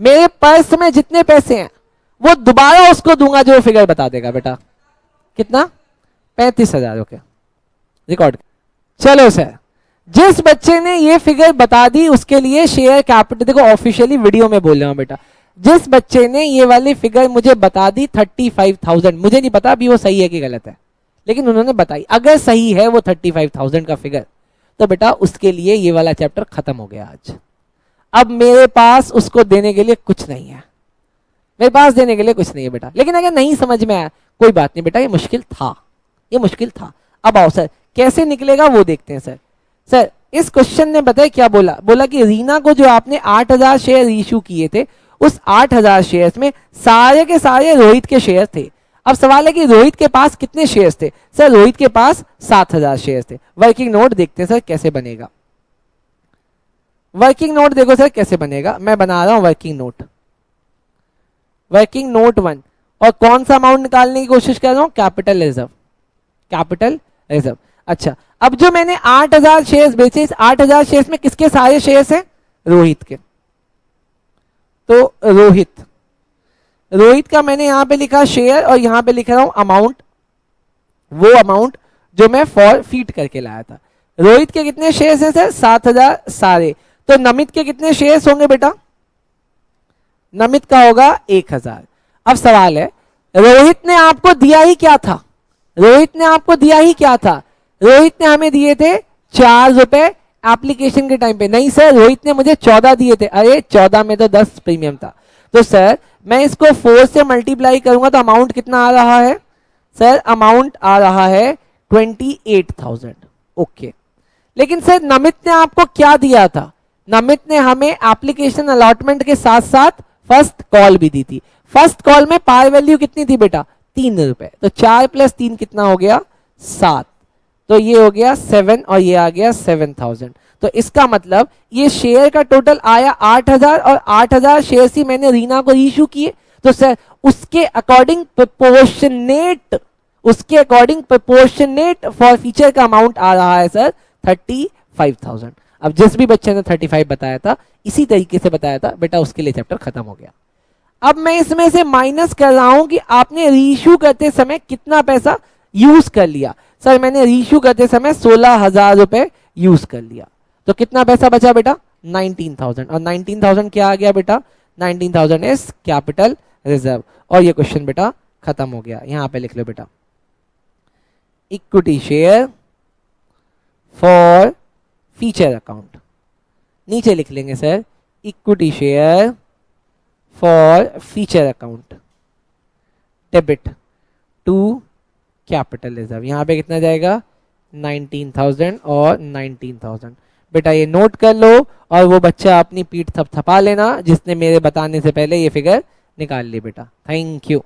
A: मेरे पर्स में जितने पैसे हैं वो दोबारा उसको दूंगा जो फिगर बता देगा बेटा। कितना, 35,000। Okay record. चलो सर, जिस बच्चे ने ये फिगर बता दी उसके लिए शेयर कैपिटल, देखो ऑफिशियली वीडियो में बोल रहा हूं बेटा, जिस बच्चे ने ये वाली फिगर मुझे बता दी 35,000, मुझे नहीं पता अभी वो सही है कि गलत है, लेकिन उन्होंने बताई, अगर सही है वो 35,000 का फिगर तो बेटा उसके लिए ये वाला चैप्टर खत्म हो गया आज। अब मेरे पास उसको देने के लिए कुछ नहीं है, मेरे पास देने के लिए कुछ नहीं है बेटा। लेकिन अगर नहीं समझ में आया कोई बात नहीं बेटा, ये मुश्किल था, ये मुश्किल था। अब आओ सर कैसे निकलेगा वो देखते हैं। सर सर इस क्वेश्चन ने बताया क्या बोला, बोला कि रीना को जो आपने 8000 शेयर इशू किए थे उस 8000 शेयर्स में सारे के सारे रोहित के शेयर थे। अब सवाल है कि रोहित के पास कितने शेयर्स थे, सर रोहित के पास 7000 शेयर्स थे। वर्किंग नोट देखते हैं सर कैसे बनेगा, वर्किंग नोट देखो सर कैसे बनेगा, मैं बना रहा हूं वर्किंग नोट, वर्किंग नोट 1। और कौन सा अमाउंट निकालने की कोशिश कर रहा हूं, कैपिटल रिजर्व, कैपिटल रिजर्व। अच्छा अब जो मैंने 8000 शेयर्स बेचे, इस 8000 शेयर्स में किसके सारे शेयर्स हैं, रोहित के। तो रोहित का मैंने यहां पे लिखा शेयर और यहां पे लिख रहा हूं अमाउंट, वो अमाउंट जो मैं फॉर फीट करके लाया था। रोहित के कितने शेयर्स हैं सर? 7,000 सारे। तो नमित के कितने शेयर्स होंगे बेटा? नमित का होगा 1,000। अब सवाल है, रोहित ने आपको दिया ही क्या था? रोहित ने आपको दिया ही क्या था? रोहित ने हमें दिए थे 4 रुपए एप्लीकेशन के टाइम पे। नहीं सर, रोहित ने मुझे 14 दिए थे। अरे 14 में तो 10 प्रीमियम था। तो सर मैं इसको 4 से मल्टीप्लाई करूंगा तो अमाउंट कितना आ रहा है सर? अमाउंट आ रहा है 28,000। ओके, लेकिन सर नमित ने आपको क्या दिया था? नमित ने हमें एप्लीकेशन अलॉटमेंट के साथ साथ फर्स्ट कॉल भी दी थी। फर्स्ट कॉल में पार वैल्यू कितनी थी बेटा? 3 रुपए। तो 4 + 3 कितना हो गया? 7। तो ये हो गया 7 और ये आ गया 7,000। तो इसका मतलब ये शेयर का टोटल आया 8,000 और 8,000 शेयर ही मैंने रीना को इशू किए। तो सर उसके अकॉर्डिंग प्रोपोर्शनेट फॉर फीचर का अमाउंट आ रहा है सर 35,000। अब जिस भी बच्चे ने 35 बताया था इसी तरीके से बताया था बेटा, उसके लिए चैप्टर खत्म हो गया। अब मैं इसमें से माइनस कर रहा हूं कि आपने रीइश्यू करते समय कितना पैसा यूज कर लिया। सर मैंने रीइश्यू करते समय 16,000 रुपए यूज कर लिया। तो कितना पैसा बचा बेटा? 19,000। और 19,000 क्या आ गया बेटा? 19,000 इज कैपिटल रिजर्व। और ये क्वेश्चन बेटा खत्म हो गया। यहां पे लिख लो बेटा, equity share forfeiture account. नीचे लिख लेंगे sir, equity share forfeiture account debit to capital reserve. यहां पे कितना जाएगा? 19,000 और 19,000। बेटा ये नोट कर लो और वो बच्चा अपनी पीठ थपथपा लेना जिसने मेरे बताने से पहले ये फिगर निकाल ली बेटा। Thank you.